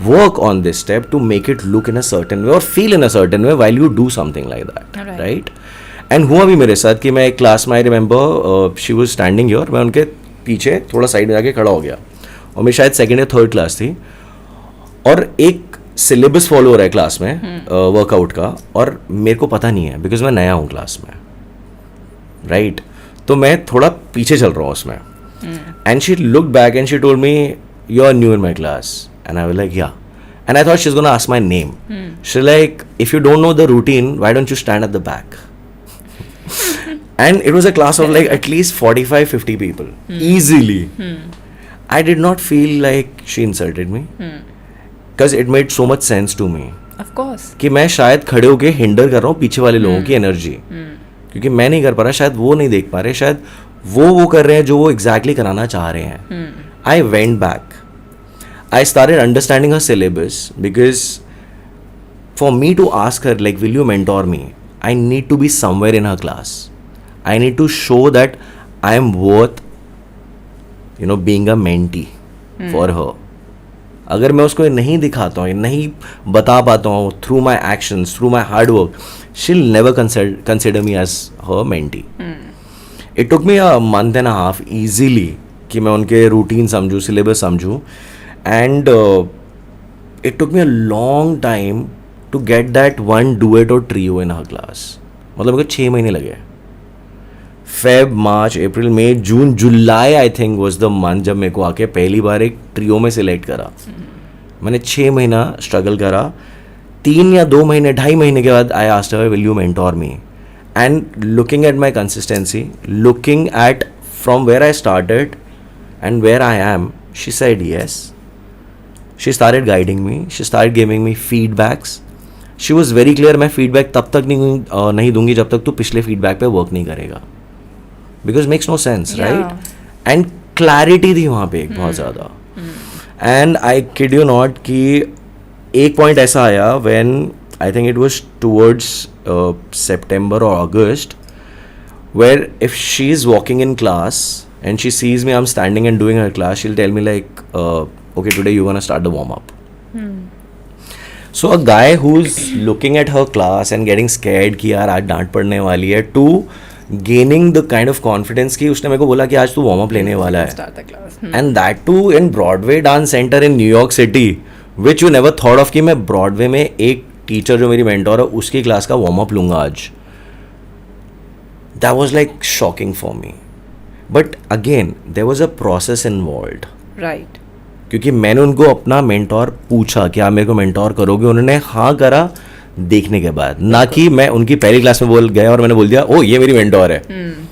work on this step to make it look in a certain way or feel in a certain way while you do something like that. Right? And हुआ भी मेरे साथ कि मैं एक class में, I remember she was standing here, मैं उनके पीछे थोड़ा साइड में जाके खड़ा हो गया, और मेरी शायद सेकंड या थर्ड क्लास थी, और एक सिलेबस फॉलो हो रहा है क्लास में वर्कआउट का, और मेरे को पता नहीं है बिकॉज मैं नया हूँ क्लास में. राइट? तो मैं थोड़ा पीछे चल रहा हूँ उसमें. And she look back and she told me you are new in my class. And I was like, yeah. And I thought she's going to ask my name. She's like, if you don't know the routine, why don't you stand at the back? And it was a class of like at least 45-50 people. Easily. I did not feel like she insulted me. Because it made so much sense to me. Of course. कि मैं शायद खड़े होके hinder कर रहा हूँ पीछे वाले लोगों की एनर्जी. क्योंकि मैं नहीं कर पा रहा, शायद वो नहीं देख पा रहे, शायद वो कर रहे हैं जो वो exactly कराना चाह रहे हैं. I went back. I started understanding her syllabus, because for me to ask her like will you mentor me, I need to be somewhere in her class. I need to show that I am worth being a mentee for her. अगर मैं उसको नहीं दिखाता हूँ, नहीं बता पाता हूँ through my actions, through my hard work, she'll never consider me as her mentee. It took me a month and a half easily कि मैं उनके रूटीन समझूँ, सिलेबस समझूँ. And it took me a long time to get that one duet or trio in her class. मतलब मेरे को 6 महीने लगे. Feb, March, April, May, June, July I think was the month जब मेरे को आके पहली बार एक ट्रियो में सिलेक्ट करा. मैंने 6 महीना स्ट्रगल करा. 3 या 2 महीने 2.5 महीने के बाद I asked her will you mentor me. And looking at my consistency, looking at from where I started and where I am, she said yes. She started guiding me. She started giving me feedbacks. She was very clear, मैं feedback तब तक नहीं दूंगी जब तक तू पिछले feedback पे work नहीं करेगा. Because makes no sense, right? And clarity थी वहाँ पे एक बहुत ज़्यादा. And I kid you not कि एक point ऐसा आया when I think it was towards September or August, where if she is walking in class and she sees me, I'm standing and doing her class, she'll tell me like, okay, today you're gonna start the warm-up. So a guy who's looking at her class and getting scared कि यार आज डांट पड़ने वाली है, to gaining the kind of confidence कि उसने मेरे को बोला कि आज तू warm-up लेने वाला है. Start the class. And that too in Broadway Dance Center in New York City, which you never thought of कि मैं Broadway में एक टीचर जो मेरी मेंटोर है उसकी क्लास का warm-up लूँगा आज. That was like shocking for me. But again, there was a process involved. Right. क्योंकि मैंने उनको अपना मेंटोर पूछा कि आप मेरे को मेंटोर करोगे, उन्होंने हाँ करा देखने के बाद, ना कि मैं उनकी पहली क्लास में बोल गया और मैंने बोल दिया ओ ये मेरी मेंटोर है,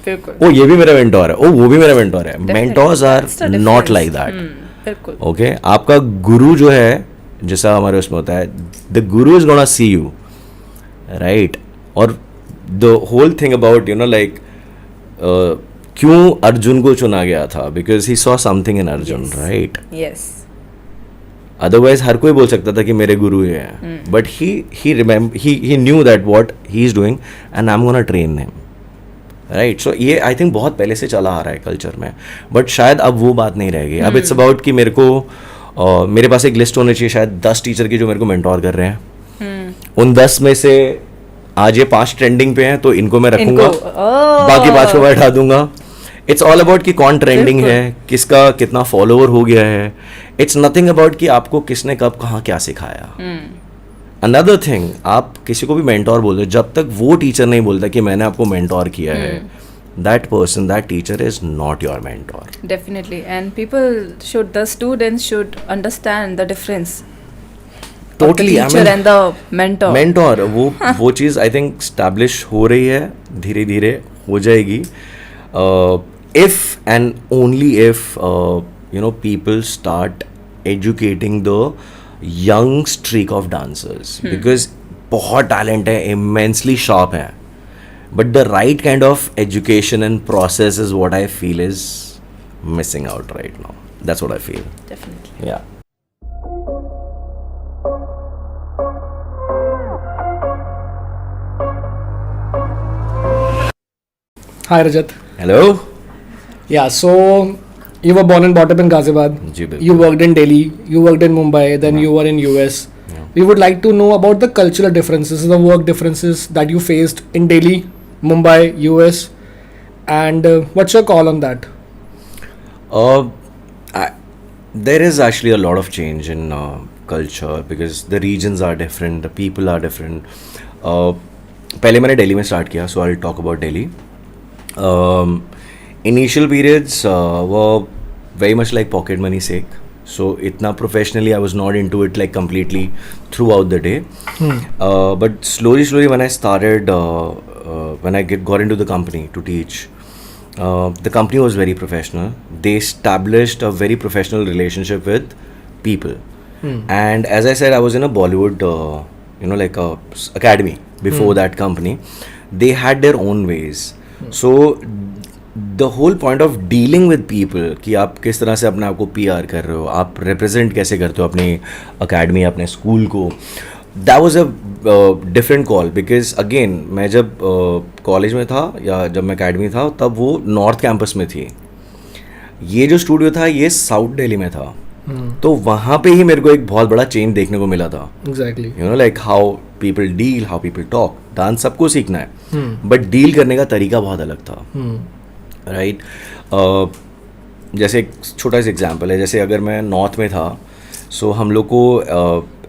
बिल्कुल. ओ ये भी मेरा मेंटोर है, ओ वो भी मेरा मेंटोर है. Mentors are not like that. बिल्कुल. ओके, आपका गुरु जो है जैसा हमारे उसमें होता है, the guru is gonna see you, right. और the whole thing about you know like क्यों अर्जुन को चुना गया था, because he saw something in Arjun, right. Yes. Otherwise हर कोई बोल सकता था कि मेरे गुरु ये हैं, but he knew that what he is doing and I am gonna train him, right. So ये आई थिंक बहुत पहले से चला आ रहा है कल्चर में, बट शायद अब वो बात नहीं रहेगी. अब इट्स अबाउट कि मेरे को मेरे पास एक लिस्ट होनी चाहिए शायद 10 टीचर की जो मेरे को मेंटोर कर रहे हैं. उन 10 में से आज ये 5 ट्रेंडिंग पे हैं तो इनको मैं रखूंगा, बाकी 5 को बैठा दूंगा. इट्स ऑल अबाउट कि कौन ट्रेंडिंग है, किसका कितना फॉलोवर हो गया है. इट्स नथिंग अबाउट कि आपको किसने कब कहाँ क्या सिखाया. अनदर थिंग, आप किसी को भी मेंटोर बोल दो, जब तक वो टीचर नहीं बोलता कि मैंने आपको मेंटोर किया है, that person, that teacher is not your mentor. Definitely. And people should, the students should understand the difference. Totally. The teacher and the mentor. Mentor, वो चीज़ I think establish हो रही है, धीरे धीरे हो जाएगी. If and only if you know people start educating the young streak of dancers, because बहुत talent है, immensely sharp है. But the right kind of education and process is what I feel is missing out right now. That's what I feel. Definitely. Yeah. Hi Rajat. Hello. Yeah, so you were born and brought up in Ghaziabad. जी बिल्कुल. You worked in Delhi, you worked in Mumbai, then you were in US. We would like to know about the cultural differences, the work differences that you faced in Delhi, Mumbai, US, and what's your call on that? There is actually a lot of change in culture because the regions are different, the people are different. पहले मैंने दिल्ली में start किया, so I'll talk about Delhi. Initial periods were very much like pocket money sake. So itna professionally I was not into it like completely throughout the day. But slowly when I started, when I got into the company to teach, the company was very professional. They established a very professional relationship with people. And as I said, I was in a Bollywood, like a academy before that company. They had their own ways. So the whole point of dealing with people कि आप किस तरह से अपने आप को PR कर रहे हो, आप represent कैसे करते हो अपनी academy, अपने school को, that was a different call. Because again मैं जब college में था या जब मैं academy था तब वो North Campus में थी. ये जो studio था ये South Delhi में था. तो वहाँ पे ही मेरे को एक बहुत बड़ा चेंज देखने को मिला था. Exactly. You know like how people deal, how people talk. Dance सबको सीखना है, बट डील करने का तरीका बहुत अलग था, राइट. जैसे एक छोटा सा एग्जांपल है, जैसे अगर मैं नॉर्थ में था, सो हम लोग को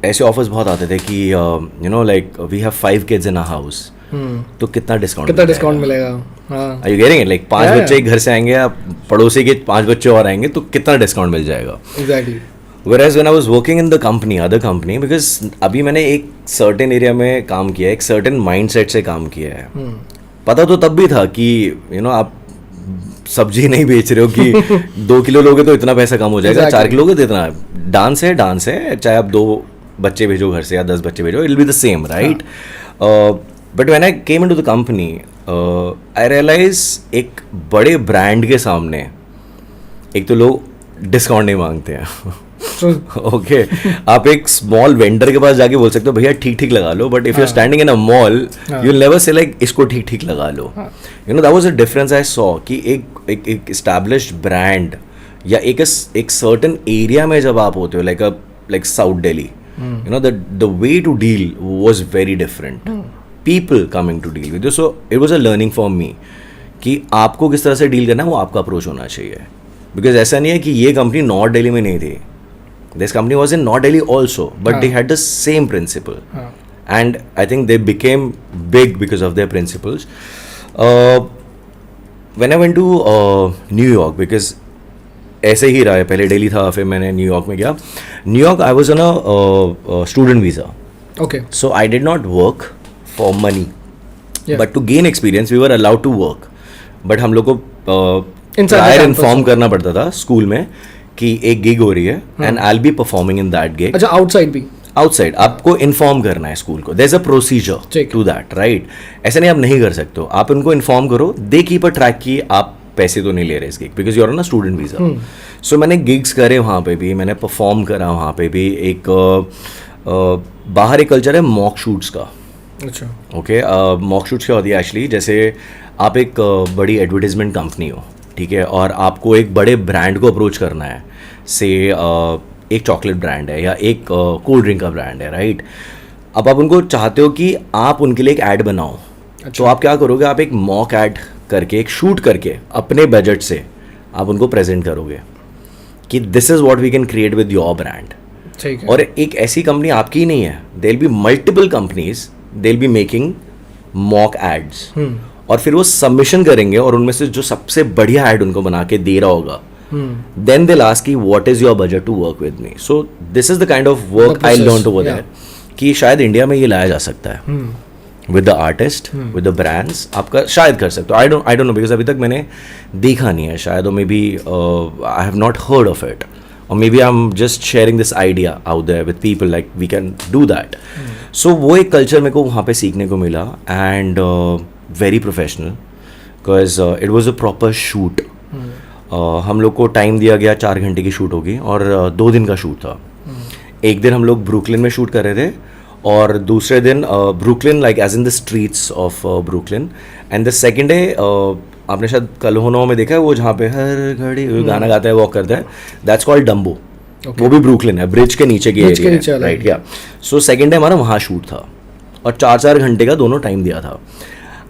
ऐसे ऑफर्स बहुत आते थे कि like we have 5 kids in a house, तो कितना डिस्काउंट मिलेगा. Are you getting it? Like 5 बच्चे घर से आएंगे, आप पड़ोसी के 5 बच्चे और आएंगे तो कितना डिस्काउंट मिल जाएगा. Exactly. Whereas when I was working in the company, other company, because अभी मैंने एक certain area में काम किया है, एक certain mindset से काम किया है. पता तो तब भी था कि आप सब्जी नहीं बेच रहे हो कि 2 किलो लोगे तो इतना पैसा कम हो जाएगा, 4 किलो लोगे तो इतना. डांस है, चाहे आप 2 बच्चे भेजो घर से या 10 बच्चे भेजो, it will be the same, right? But when I came into the company, I realize एक बड़े ब्रांड के सामने एक तो लोग डिस्काउंट नहीं मांगते हैं. ओके आप एक स्मॉल वेंडर के पास जाके बोल सकते हो भैया ठीक ठीक लगा लो, but if you are standing in a mall you will never say like इसको ठीक ठीक लगा लो. That was a difference I saw कि एक एस्टैब्लिश्ड ब्रांड या एक सर्टेन एरिया में जब आप होते हो like south Delhi, the way to deal was very different. People coming to deal with you, so it was a learning for me कि आपको किस तरह से डील करना है, वो आपका अप्रोच होना चाहिए. बिकॉज ऐसा नहीं है कि ये कंपनी नॉर्थ दिल्ली में नहीं थी. This company was in north Delhi also, but they had the same principle, and I think they became big because of their principles. When I went to New York, ऐसे ही रहा है, पहले दिल्ली था फिर मैंने न्यूयॉर्क में गया. New York I was on a student visa, Okay. so I did not work for money, but to gain experience we were allowed to work. But हम लोग को prior inform करना पड़ता था स्कूल में कि एक गिग हो रही है and I'll be performing in that gig. अच्छा, outside भी? Outside आपको इन्फॉर्म करना है स्कूल को. there's a procedure to that, right? ऐसे नहीं आप नहीं कर सकते हो, आप उनको इन्फॉर्म करो, दे कीप अ ट्रैक की आप पैसे तो नहीं ले रहे इस gig, because you are on a student visa. So मैंने गिग्स करे वहाँ पे भी, मैंने परफॉर्म करा वहाँ पे भी. एक बाहर एक कल्चर है मॉक शूट्स का. अच्छा. ओके मॉक शूट्स क्या होती है एक्चुअली, जैसे आप एक बड़ी एडवर्टीजमेंट कंपनी हो, ठीक है, और आपको एक बड़े ब्रांड को अप्रोच करना है, से एक चॉकलेट ब्रांड है या एक कोल्ड ड्रिंक का ब्रांड है, राइट? अब आप उनको चाहते हो कि आप उनके लिए एक ऐड बनाओ. तो आप क्या करोगे, आप एक मॉक ऐड करके, एक शूट करके अपने बजट से आप उनको प्रेजेंट करोगे कि this is what we can create with your brand. ठीक है. और एक ऐसी कंपनी आपकी ही नहीं है, there will be multiple companies, they will be making mock ads, और फिर वो सबमिशन करेंगे और उनमें से जो सबसे बढ़िया ऐड उनको बना के दे रहा होगा, देन दे आस्क कि what is your budget to work with me. So this is the kind of work I learn over there कि शायद इंडिया में ये लाया जा सकता है with the artist, with the brands. आपका शायद कर सकते हो, आई डोंट नो, बिकॉज अभी तक मैंने देखा नहीं है शायद, और maybe I have not heard of it, or maybe I'm just sharing this idea out there with people, like we can do that. So वो एक कल्चर मेरे को वहाँ पे सीखने को मिला, and very professional, because it was a proper shoot. हम लोग को टाइम दिया गया, 4 घंटे की शूट होगी और 2 दिन का शूट था. एक दिन हम लोग ब्रुकलिन में शूट कर रहे थे और दूसरे दिन Brooklyn like as in the streets of Brooklyn, and the second day आपने शायद कल्होनो में देखा है वो जहाँ पे हर घड़ी गाना गाता है, वॉक करता है, दैट्स कॉल्ड डम्बो. वो भी ब्रुकलिन है, ब्रिज के नीचे की एरिया, राइट? या सो सेकेंड डे हमारा वहाँ शूट था और 4-4 घंटे का दोनों टाइम दिया था.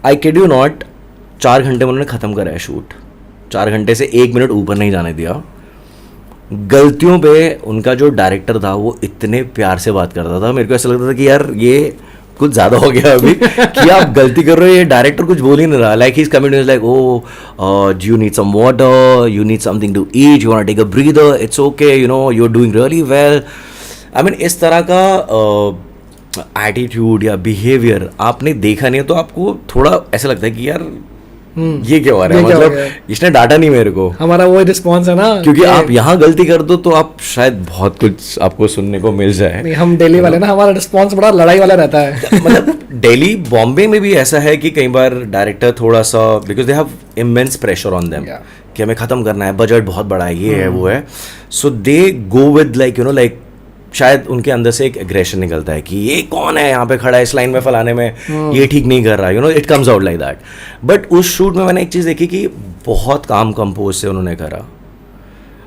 आई किड यू नॉट, 4 घंटे में उन्होंने ख़त्म करा है शूट. 4 घंटे से 1 मिनट ऊपर नहीं जाने दिया. गलतियों पे उनका जो डायरेक्टर था वो इतने प्यार से बात करता था, मेरे को ऐसा लगता था कि यार ये कुछ ज़्यादा हो गया अभी कि आप गलती कर रहे हो, ये डायरेक्टर कुछ बोल ही नहीं रहा. Like he is coming like, oh do you need some water, you need something to eat, you want to take a breather, it's okay, you know you are doing really well. I mean इस तरह का attitude या behaviour आपने देखा नहीं है, तो आपको थोड़ा ऐसा लगता है कि यार ये क्या हो रहा है, मतलब इसने डांटा नहीं मेरे को. हमारा वो रिस्पॉन्स है ना, क्योंकि आप यहाँ गलती कर दो तो आप शायद बहुत कुछ आपको सुनने को मिल जाए. नहीं, हम दिल्ली वाले ना, हमारा रिस्पॉन्स बड़ा लड़ाई वाला रहता है. मतलब दिल्ली, बॉम्बे में भी ऐसा है कि कई बार डायरेक्टर थोड़ा सा, because they have immense pressure on them कि हमें ख़त्म करना है, बजट बहुत बड़ा है, ये है वो है. So they go with like you know like, शायद उनके अंदर से एक एग्रेशन निकलता है कि ये कौन है यहाँ पे खड़ा है इस लाइन में फलाने में, ये ठीक नहीं कर रहा, you no it comes out like that. But उस शूट में मैंने एक चीज़ देखी कि बहुत काम कंपोज से उन्होंने करा.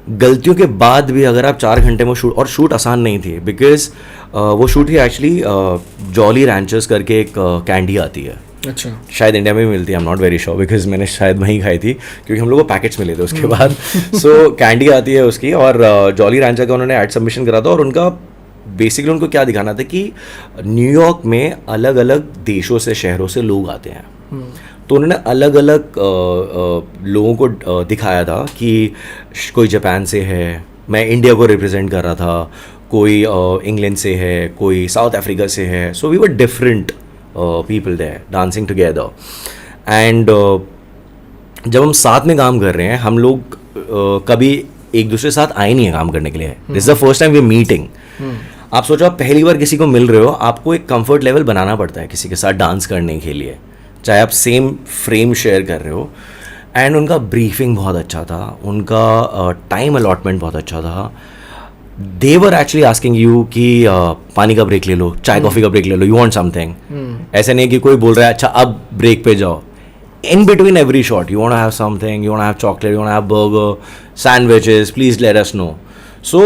गलतियों के बाद भी अगर आप 4 घंटे में शूट, और शूट आसान नहीं थी, बिकॉज वो शूट ही एक्चुअली जॉली रैंचर्स करके एक कैंडी आती है. अच्छा. शायद इंडिया में भी मिलती है, आई am not very sure, because मैंने शायद वहीं खाई थी क्योंकि हम लोग को पैकेट्स मिले थे उसके बाद. सो कैंडी आती है उसकी, और जॉली रैंचर का उन्होंने एड सबमिशन करा था, और उनका बेसिकली उनको क्या दिखाना था कि न्यूयॉर्क में अलग अलग देशों से, शहरों से लोग आते हैं. तो उन्होंने अलग अलग लोगों को दिखाया था कि कोई जापान से है, मैं इंडिया को रिप्रेजेंट कर रहा था, कोई इंग्लैंड से है, कोई साउथ अफ्रीका से है. So we were different people there dancing together. And जब हम साथ में काम कर रहे हैं, हम लोग कभी एक दूसरे के साथ आए नहीं है काम करने के लिए. This is the first time we meeting. आप सोचो, आप पहली बार किसी को मिल रहे हो, आपको एक कंफर्ट लेवल बनाना पड़ता है किसी के साथ डांस करने के लिए, चाहे आप सेम फ्रेम शेयर कर रहे हो. एंड उनका ब्रीफिंग बहुत अच्छा था, उनका टाइम अलॉटमेंट बहुत अच्छा था. दे वर एक्चुअली आस्किंग यू कि पानी का ब्रेक ले लो, चाय कॉफ़ी का ब्रेक ले लो, यू वांट समथिंग. ऐसे नहीं कि कोई बोल रहा है अच्छा अब ब्रेक पे जाओ. In between every shot, you want to have something, you want to have chocolate, you want to have burger, sandwiches, please let us know. So,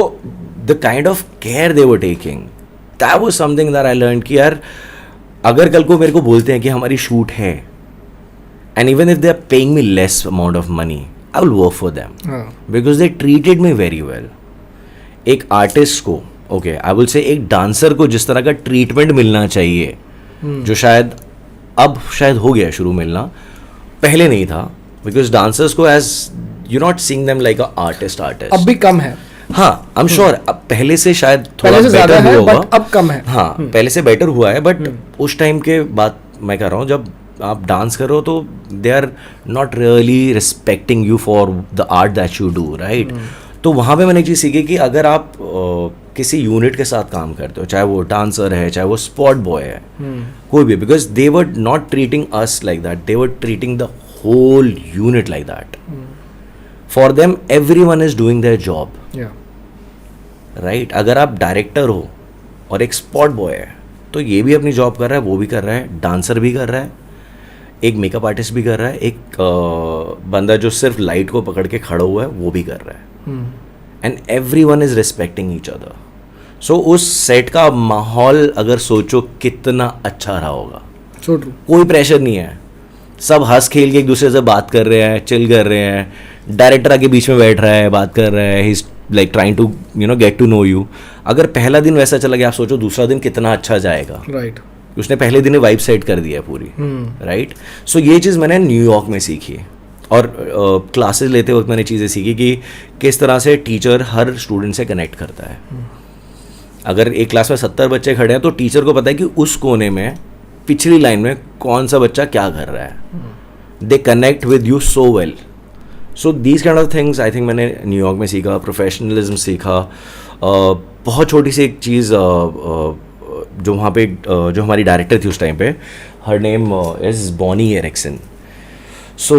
the kind of care they were taking, that was something that I learned कि यार अगर कल को मेरे को बोलते हैं कि हमारी शूट है, and even if they are paying me less amount of money, I will work for them. Because they treated me very well. एक आर्टिस्ट को, okay, I will say एक डांसर को जिस तरह का ट्रीटमेंट मिलना चाहिए, जो शायद अब शायद हो गया शुरू मिलना, पहले नहीं था. बिकॉज डांसर्स को as you not seeing them like a artist. अब भी कम है. हाँ, आई एम श्योर अब पहले से शायद थोड़ा पहले से ज्यादा बेटर है, हुआ होगा. but अब कम है. हाँ, पहले से बेटर हुआ है. बट उस टाइम के बात मैं कर रहा हूँ, जब आप डांस करो तो they are not really respecting you for the art that you do, right. तो वहाँ पे मैंने एक चीज़ सीखी कि अगर आप किसी यूनिट के साथ काम करते हो, चाहे वो डांसर है, चाहे वो स्पॉट बॉय है, कोई भी, because they were not treating us like that, they were treating the whole unit like that. For them everyone is doing their job, right. अगर आप डायरेक्टर हो और एक स्पॉट बॉय है, तो ये भी अपनी जॉब कर रहा है, वो भी कर रहा है, डांसर भी कर रहा है, एक मेकअप आर्टिस्ट भी कर रहा है, एक बंदा जो सिर्फ लाइट को पकड़ के खड़ा हुआ है वो भी कर रहा है. And everyone is respecting each other. So उस सेट का माहौल अगर सोचो कितना अच्छा रहा होगा. So true. कोई प्रेशर नहीं है, सब हंस खेल के एक दूसरे से बात कर रहे हैं, चिल कर रहे हैं. डायरेक्टर आके बीच में बैठ रहा है, बात कर रहा है, he is like trying to get to know you. अगर पहला दिन वैसा चला गया, आप सोचो दूसरा दिन कितना अच्छा जाएगा. Right. उसने पहले दिन वाइब सेट कर दिया पूरी, राइट. सो ये चीज़ मैंने न्यूयॉर्क में सीखी. और क्लासेस लेते वक्त मैंने चीज़ें सीखी कि किस तरह से टीचर हर स्टूडेंट से कनेक्ट करता है. अगर एक क्लास में 70 बच्चे खड़े हैं, तो टीचर को पता है कि उस कोने में पिछली लाइन में कौन सा बच्चा क्या कर रहा है. They connect with you so well. So these kind of things I think मैंने न्यूयॉर्क में सीखा. प्रोफेशनलिज्म सीखा. बहुत छोटी सी एक चीज़ जो वहाँ पे जो हमारी डायरेक्टर थी उस टाइम पे, her name is Bonnie Erickson. So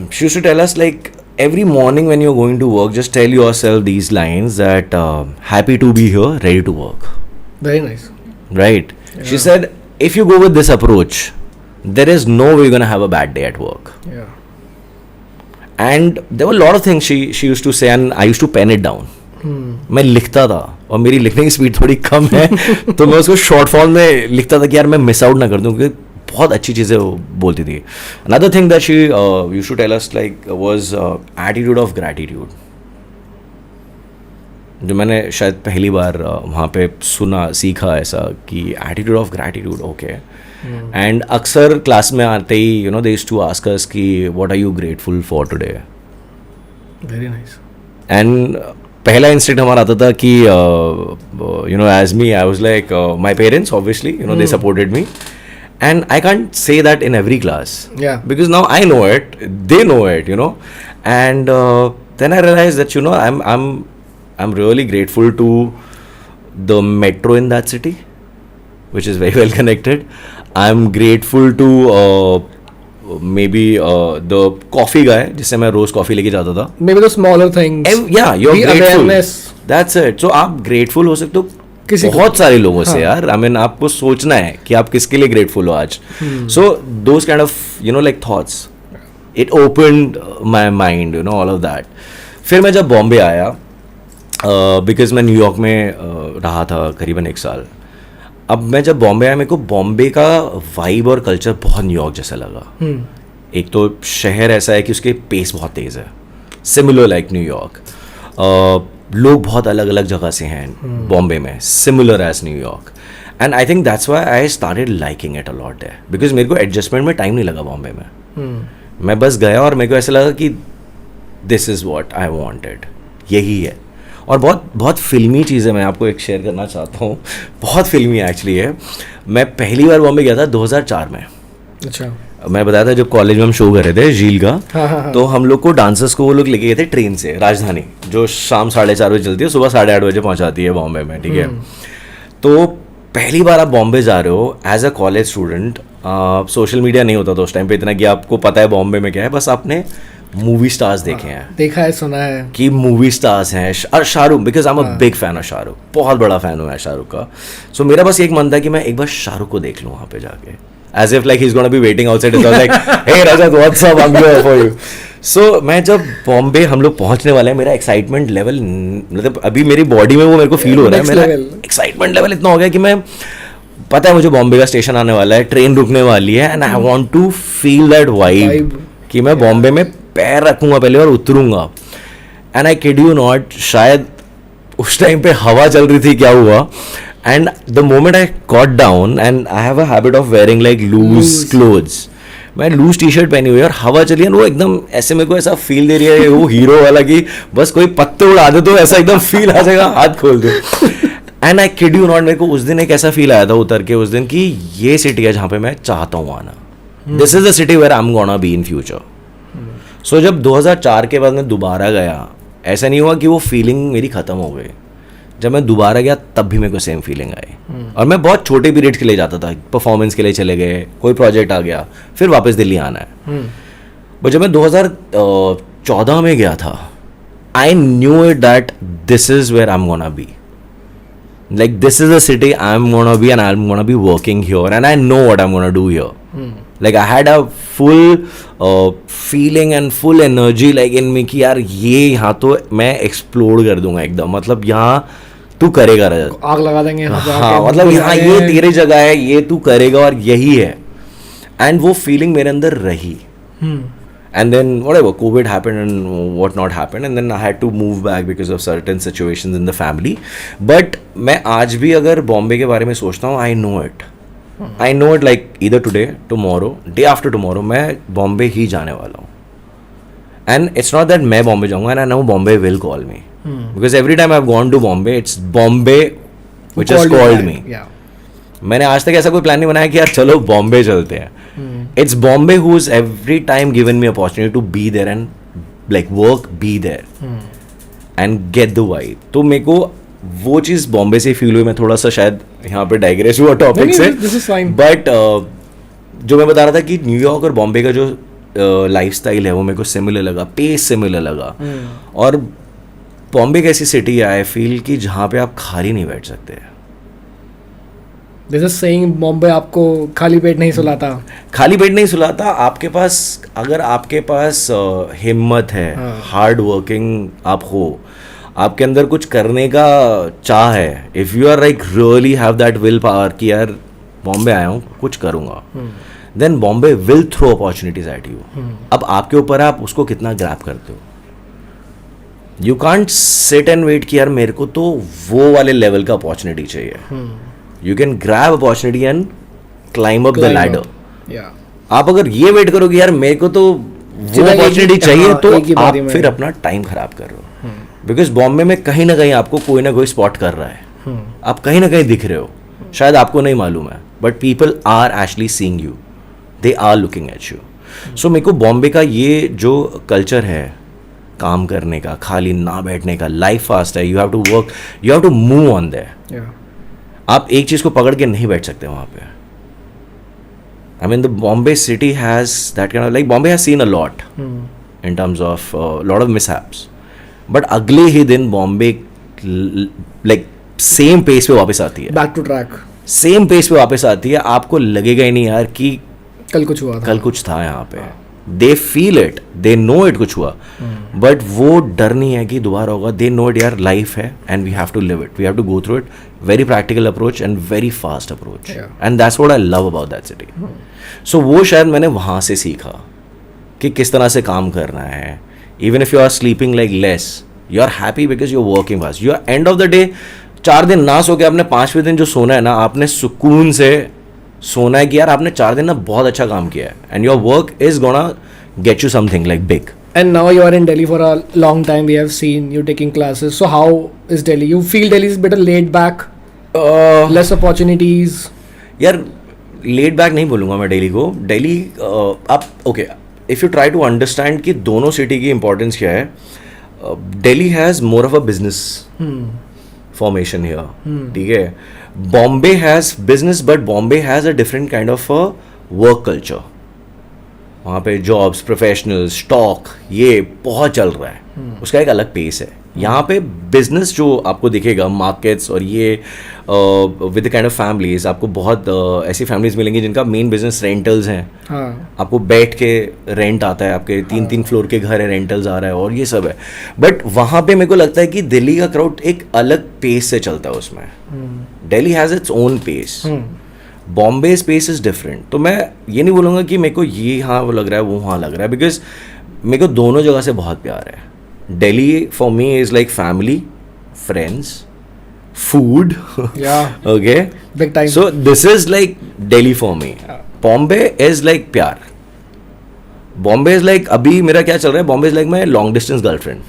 she used to tell us like every morning when you're going to work, just tell yourself these lines that happy to be here, ready to work. Very nice. Right. Yeah. She said if you go with this approach, there is no way you're gonna have a bad day at work. Yeah. And there were a lot of things she used to say, and I used to pen it down. मैं लिखता था, और मेरी लिखने की speed थोड़ी कम है, तो मैं उसको शॉर्ट फॉर्म में लिखता था कि यार मैं मिस आउट ना कर दूँ, क्योंकि बहुत अच्छी चीज़ें वो बोलती थी. Another thing that she used to tell us like was attitude of gratitude, जो मैंने शायद पहली बार वहाँ पे सुना, सीखा ऐसा कि attitude of gratitude. Okay. And अक्सर क्लास में आते ही they used to ask us कि what are you grateful for today. Very nice. And पहला इंस्टेंट हमारा आता था कि as me I was like my parents obviously they supported me. And I can't say that in every class. Yeah. Because now I know it, they know it, And then I realized that I'm really grateful to the metro in that city, which is very well connected. I'm grateful to maybe the coffee guy, जिससे मैं रोज coffee लेके जाता था. Maybe the smaller things. Yeah, you're The grateful. awareness. That's it. So आप grateful हो सकते हो किसी बहुत सारे लोगों से. यार आई मीन आपको सोचना है कि आप किसके लिए ग्रेटफुल हो आज. So those kind of like thoughts, it opened my mind all of that. फिर मैं जब बॉम्बे आया, बिकॉज मैं न्यूयॉर्क में रहा था करीबन 1 साल. अब मैं जब बॉम्बे आया, मेरे को बॉम्बे का वाइब और कल्चर बहुत न्यूयॉर्क जैसा लगा. एक तो शहर ऐसा है कि उसके पेस बहुत तेज़ है, सिमिलर लाइक न्यूयॉर्क. लोग बहुत अलग अलग जगह से हैं बॉम्बे में, similar as New York. And I think that's why I started liking it a lot है, बिकॉज मेरे को एडजस्टमेंट में टाइम नहीं लगा बॉम्बे में. मैं बस गया और मेरे को ऐसा लगा कि this is what I wanted, यही है. और बहुत बहुत फिल्मी चीज़ है, मैं आपको एक शेयर करना चाहता हूँ, बहुत फिल्मी एक्चुअली है। मैं पहली बार बॉम्बे गया था 2004 में। अच्छा, मैं बताया था जब कॉलेज में हम शो कर रहे थे झील का, हाँ. तो हम लोग को डांसर्स को वो लोग लेके गए थे ट्रेन से राजधानी, जो शाम 4:30 बजे चलती है, सुबह 8:30 बजे पहुंचाती है बॉम्बे में, ठीक है। तो पहली बार आप बॉम्बे जा रहे हो as a college student, social media नहीं होता था उस टाइम पे इतना कि आपको पता है बॉम्बे में क्या है, बस आपने मूवी स्टार्स देखे हैं, देखा है, सुना है कि मूवी स्टार्स हैं। और Shahrukh, because I am a big fan of Shahrukh, बहुत बड़ा फैन हूँ मैं शाहरुख का। सो मेरा बस एक मन था कि मैं एक बार शाहरुख को देख लूँ वहाँ पे जाके, as if like he is gonna be waiting outside, like hey Rajat what's up, I am here for you. So मैं जब बॉम्बे हम लोग पहुंचने वाले हैं, मेरा एक्साइटमेंट लेवल, मतलब अभी मेरी बॉडी में वो मेरे को फील हो रहा है, मेरा एक्साइटमेंट लेवल इतना हो गया कि मैं, पता है मुझे बॉम्बे का स्टेशन आने वाला है, ट्रेन रुकने वाली है, and I want to feel that vibe कि मैं बॉम्बे में पैर रखूंगा पहले और उतरूंगा। And I kid you not, शायद उस टाइम पे हवा चल रही थी, क्या हुआ, and the moment I got down, and I have a habit of wearing like loose clothes, मैं लूज टी शर्ट पहनी हुई और हवा चली है, वो एकदम ऐसे मेरे को ऐसा फील दे रही है वो हीरो वाला कि बस कोई पत्ते उड़ा दे तो ऐसा एकदम फील आ जाएगा, हाथ खोल दो। And I kid you not, मेरे को उस दिन एक ऐसा फील आया था उतर के उस दिन कि ये सिटी है जहाँ पे मैं चाहता हूँ आना, this is the city where I am gonna be in future. So जब 2004 के बाद मैं दोबारा गया, ऐसा नहीं हुआ कि वो फीलिंग मेरी ख़त्म हो गई, जब मैं दोबारा गया तब भी मेरे को सेम फीलिंग आई। और मैं बहुत छोटे पीरियड के लिए जाता था, परफॉर्मेंस के लिए चले गए, कोई प्रोजेक्ट आ गया, फिर वापस दिल्ली आना है। बट जब मैं 2014 में गया था, I knew it that this is where I am gonna be, like this is the city I'm gonna be, and I'm gonna be working here, and I know what I'm gonna do here. Like I had a full feeling and full energy like in me कि यार ये यहाँ तो मैं explore कर दूंगा एकदम, मतलब यहाँ तू करेगा रजत, आग लगा देंगे। हाँ, मतलब यहाँ ये तेरी जगह है, ये तू करेगा और यही है। एंड वो फीलिंग मेरे अंदर रही। And then whatever, COVID happened and what not happened, and then I had to move back because of certain situations in the family. But मैं आज भी अगर बॉम्बे के बारे में सोचता हूँ, I know it like either today, tomorrow, day after tomorrow, मैं बॉम्बे ही जाने वाला हूँ। And it's not that मैं बॉम्बे जाऊँगा, and I know Bombay will call me. Because every time I've gone to Bombay, it's Bombay which has called me. Yeah. मैंने आज तक ऐसा कोई प्लान नहीं बनाया कि यार चलो बॉम्बे चलते हैं। It's Bombay who's every time given me opportunity to be there and like work, be there and get the vibe. तो मेरे को वो चीज़ बॉम्बे से फील हुई। मैं थोड़ा सा शायद यहाँ पे डाइग्रेस हुआ टॉपिक से, बट जो मैं बता रहा था कि न्यूयॉर्क और बॉम्बे का जो लाइफस्टाइल है वो मेरे को सिमिलर लगा, पेस सिमिलर लगा। और बॉम्बे एक ऐसी सिटी है आई फील कि जहाँ पे आप खाली नहीं बैठ सकते। This is saying बॉम्बे आपको खाली पेट नहीं सुलाता। खाली पेट नहीं सुलाता। आपके पास अगर आपके पास हिम्मत है, हार्ड वर्किंग आप हो, आपके अंदर कुछ करने का चाह है, if you are like really have that willpower कि यार बॉम्बे आया हूँ कुछ करूँगा, then Bombay will throw opportunities at you. अब आपके ऊपर आप उसको कितना ग्रैब करते हो। You can't sit and wait कि यार मेरे को तो वो वाले लेवल का अपॉर्चुनिटी चाहिए। You can grab opportunity and climb up the ladder. Yeah. आप अगर ये वेट करोगे यार मेरे को तो वो अपॉर्चुनिटी चाहिए, तो आप फिर अपना टाइम खराब कर रहे हो। बिकॉज बॉम्बे में कहीं ना कहीं आपको कोई ना कोई स्पॉट कर रहा है, आप कहीं ना कहीं दिख रहे हो, शायद आपको नहीं मालूम है, but people are actually seeing you, they are looking at you. So मेरे को बॉम्बे का ये जो कल्चर है काम करने का, खाली ना बैठने का, लाइफ फास्ट है, you have to work, you have to move on there. आप एक चीज़ को पकड़ के नहीं बैठ सकते वहाँ पे। I mean the Bombay city has that kind of like Bombay has seen a lot in terms of lot of mishaps, but अगले ही दिन बॉम्बे लाइक सेम पेस पे वापस आती है, back to track, same pace पे वापस आती है। आपको लगेगा ही नहीं यार कि कल कुछ हुआ था, कल कुछ था यहाँ पे। They feel it, they know it कुछ हुआ, बट वो डर नहीं है कि दोबारा होगा। दे नो इट यार लाइफ है and we have to live it, we have to go through it. Very practical approach and very fast approach, and that's what I love about that city. So वो शायद मैंने वहाँ से सीखा कि किस तरह से काम करना है। Even if you are sleeping like less, you are happy because you are working fast. You are end of the day 4 दिन ना सो के आपने 5वें दिन जो सोना है ना, आपने सुकून से सोना है कि यार आपने 4 दिन ना बहुत अच्छा काम किया है, and your work is gonna get you something like big. And now you are in Delhi for a long time. We have seen you taking classes. So how is Delhi? You feel Delhi is better laid back, less opportunities? यार laid back नहीं बोलूँगा मैं दिल्ली को. दिल्ली आप okay, if you try to understand कि दोनों city की importance क्या है, Delhi has more of a business formation here. ठीक है, Bombay has business but Bombay has a different kind of a work culture. वहाँ पे जॉब्स, प्रोफेशनल्स, स्टॉक, ये बहुत चल रहा है. उसका एक अलग पेस है. यहाँ पे बिजनेस जो आपको दिखेगा, मार्केट्स और ये विद काइंड ऑफ फैमिलीज, आपको बहुत ऐसी फैमिलीज मिलेंगी जिनका मेन बिजनेस रेंटल्स हैं. हाँ. आपको बैठ के रेंट आता है, आपके 3-3 फ्लोर के घर है, रेंटल्स आ रहा है और ये सब है. बट वहाँ पे मेरे को लगता है कि दिल्ली का क्राउड एक अलग पेस से चलता है उसमें. Delhi has its own pace. Bombay space is different. तो मैं ये नहीं बोलूँगा कि मेरे को ये हाँ वो लग रहा है, वो वहाँ लग रहा है, बिकॉज मेरे को दोनों जगह से बहुत प्यार है. Delhi for me is like family, friends, food. Yeah. Okay. Big time. So this is like Delhi for me. Bombay is like प्यार. Bombay is like अभी मेरा क्या चल रहा है, Bombay is like my long distance girlfriend.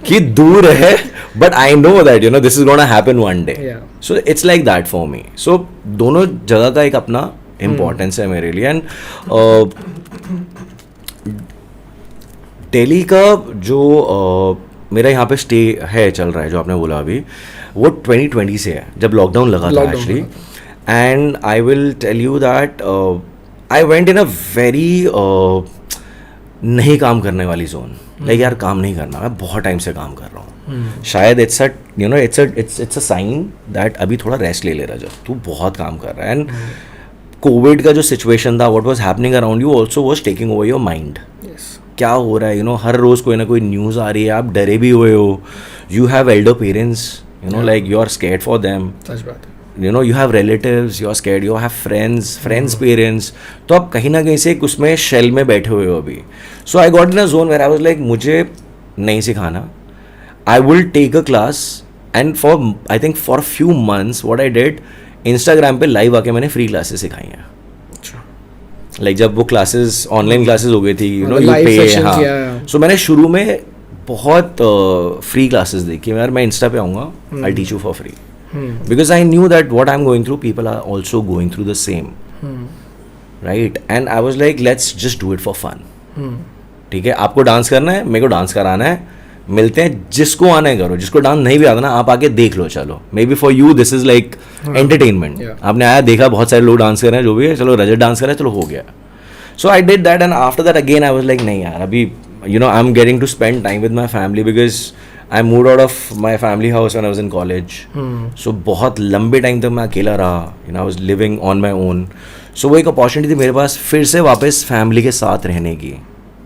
कि दूर है, but I know that you know this is gonna happen one day. Yeah. So it's like that for me. So दोनों जगह का एक अपना importance है मेरे लिए. And दिल्ली का जो मेरा यहाँ पे स्टे है चल रहा है, जो आपने बोला अभी, वो 2020 से है, जब लॉकडाउन लगा था actually. And I will tell you that I went in a very नहीं काम करने वाली जोन. लाइक यार काम नहीं करना, मैं बहुत टाइम से काम कर रहा हूँ. शायद it's a you know it's a sign that अभी थोड़ा रेस्ट ले रहा, जब तू बहुत काम कर रहा है. एंड कोविड का जो सिचुएशन था, what was happening around you also was taking over your mind. क्या हो रहा है, यू नो, हर रोज़ कोई ना कोई न्यूज़ आ रही है, आप डरे भी हुए हो. You have elder parents, you know, like you are scared for them. सच बात है. You know, you have relatives, you are scared, you have friends parents. तो आप कहीं ना कहीं से उसमें शेल में बैठे हुए हो अभी. So I got in a zone where I was like, मुझे नहीं सिखाना, I will take a class. And for I think for few months what I did, Instagram पे लाइव आके मैंने फ्री क्लासेस सिखाई हैं. लाइक जब वो क्लासेस ऑनलाइन क्लासेस हो गई थी, यू नो, यू पे. हाँ, सो मैंने शुरू में बहुत फ्री क्लासेस देखी. मैं इंस्टा पे आऊँगा, I teach you for free, because I knew that what I am going through people are also going through the same, right. And I was like let's just do it for fun. ठीक है, आपको dance करना है, मेरे को dance कराना है, मिलते हैं, जिसको आना है करो, जिसको डांस नहीं भी आता ना आप आके देख लो. चलो, may be for you this is like entertainment. आपने आया, देखा बहुत सारे लोग डांस कर रहे हैं, जो भी है, चलो रजत डांस कर रहा है, चलो हो गया. So I did that. And after that again I was like नहीं यार, अभी you know I am getting to spend time with my family, because I moved out of my family house when I was in college. So बहुत लंबे time तक मैं अकेला रहा, you know, I was living on my own. So वो एक opportunity थी मेरे पास फिर से वापस फैमिली के साथ रहने की,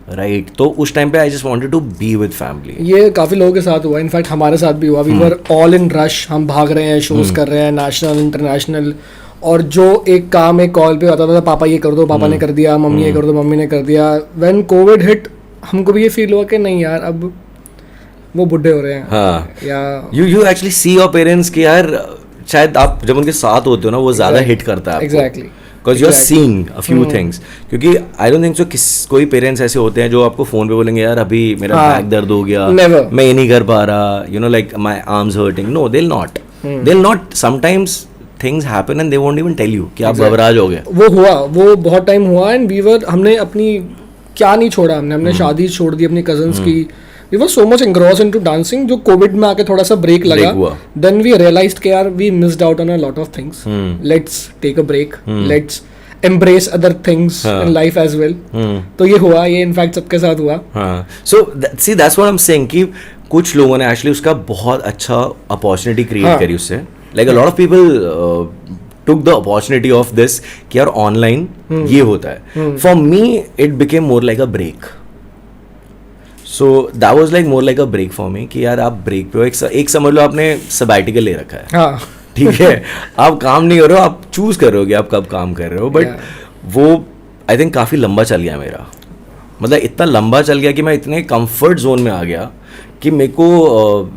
राइट. तो उस टाइम पे I just wanted to be with family. ये काफ़ी लोगों के साथ हुआ, इनफैक्ट हमारे साथ भी हुआ. We were all in rush, हम भाग रहे हैं, शोज कर रहे हैं, नेशनल इंटरनेशनल, और जो एक काम एक कॉल पे आता था, पापा ये कर दो, पापा ने कर दिया, मम्मी ये कर दो, मम्मी ने कर दिया. व्हेन कोविड हिट, हमको भी ये फील हुआ कि नहीं यार, अब वो बुढ़े हो रहे हैं. हाँ, या you actually see your parents कि यार शायद आप जब उनके साथ होते हो ना, वो ज़्यादा हिट करता है. Exactly. Because you are seeing a few things. क्योंकि आई डोंट थिंक सो कोई पेरेंट्स ऐसे होते हैं जो आपको फोन पे बोलेंगे यार अभी मेरा बैक दर्द हो गया, मैं ये नहीं कर पा रहा, you know, like my arms hurting. No, they will not. Sometimes things happen and they won't even tell you कि आप घबराहट हो गए. वो हुआ, वो बहुत टाइम हुआ. एंड हमने अपनी क्या नहीं छोड़ा, हमने शादी छोड़ दी अपनी कजन्स की. We were so much engrossed into dancing, जो कोविड में आके थोड़ा सा ब्रेक लगा. Then we realized कि यार we missed out on a lot of things. Let's take a break. Let's embrace other things in life as well. तो ये हुआ, ये इनफैक्ट सबके साथ हुआ. So see, that's what I'm saying कि कुछ लोगों ने एक्चुअली उसका बहुत अच्छा अपॉर्चुनिटी क्रिएट करी उससे. Like a lot of people took the opportunity of this कि यार ऑनलाइन ये होता है. For me it became more like a break. So that was like more like a break for me कि यार आप ब्रेक पे हो. एक समझ लो आपने सबैटिकल ले रखा है. हाँ. ठीक है, आप काम नहीं कर रहे हो, आप चूज कर रहे हो कि आप कब काम कर रहे हो. बट वो आई थिंक काफ़ी लंबा चल गया मेरा. मतलब इतना लंबा चल गया कि मैं इतने कंफर्ट जोन में आ गया कि मेरे को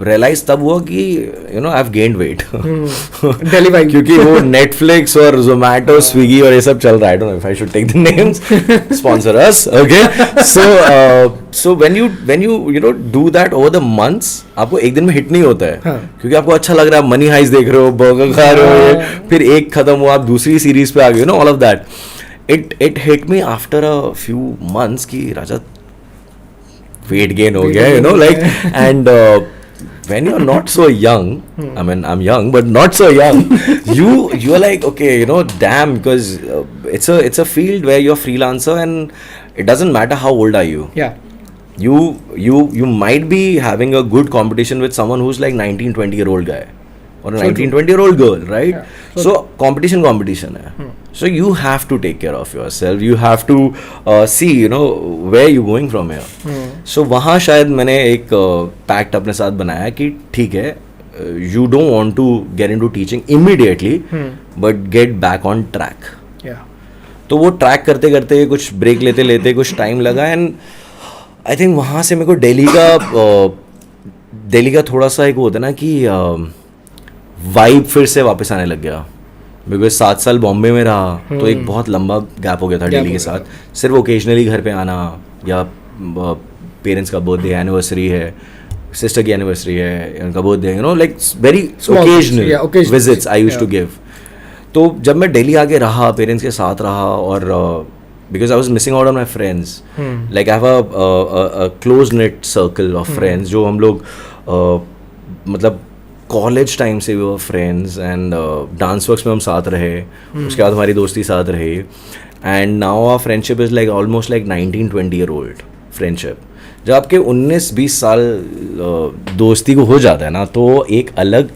रियलाइज तब हुआ कि you know I have gained wait Delhi vibe. क्योंकि वो नेटफ्लिक्स और जोमेटो स्विगी और ये सब चल रहा है. I don't know if I should take the names, sponsor us. Okay, so when you know do that over the months, आपको एक दिन में हिट नहीं होता है. हाँ. क्योंकि आपको अच्छा लग रहा है, मनी हाइस्ट देख रहे हो, बर्गर खा रहे हो, फिर एक खत्म हुआ, आप दूसरी सीरीज पे आ गए, know all of that. It hit me after a few months कि राजा weight gain हो गया, you know, like, and when you're not so young, I mean, I'm young, but not so young, you're like, okay, you know, damn, because it's a field where you're freelancer and it doesn't matter how old are you. Yeah. You might be having a good competition with someone who's like 19-20-year-old guy or a 19-20-year-old girl, right? Yeah. So competition hai. So you have to take care of yourself. You have to see, you know, where you going from here. So वहाँ शायद मैंने एक pact अपने साथ बनाया कि ठीक है, you don't want to get into teaching immediately, but get back on track. Yeah. तो वो ट्रैक करते करते कुछ ब्रेक लेते लेते कुछ टाइम लगा, एंड आई थिंक वहाँ से मेरे को दिल्ली का थोड़ा सा एक होता है ना कि वाइब फिर से वापस आने लग गया. बिकॉज 7 साल बॉम्बे में रहा तो एक बहुत लंबा गैप हो गया था दिल्ली के साथ. सिर्फ ओकेजनली घर पे आना, या पेरेंट्स का बर्थडे एनिवर्सरी है, सिस्टर की एनिवर्सरी है, उनका birthday, you know, like very occasional visits I used to give. तो जब मैं दिल्ली आके रहा, पेरेंट्स के साथ रहा, और because I was missing out on my friends, like I have a close net circle of friends जो हम लोग मतलब कॉलेज टाइम से we were friends, and dance works में हम साथ रहे, उसके बाद हमारी दोस्ती साथ रही, and now our friendship is like almost like 19-20-year-old friendship. जब आपके 19-20 साल दोस्ती को हो जाता है ना, तो एक अलग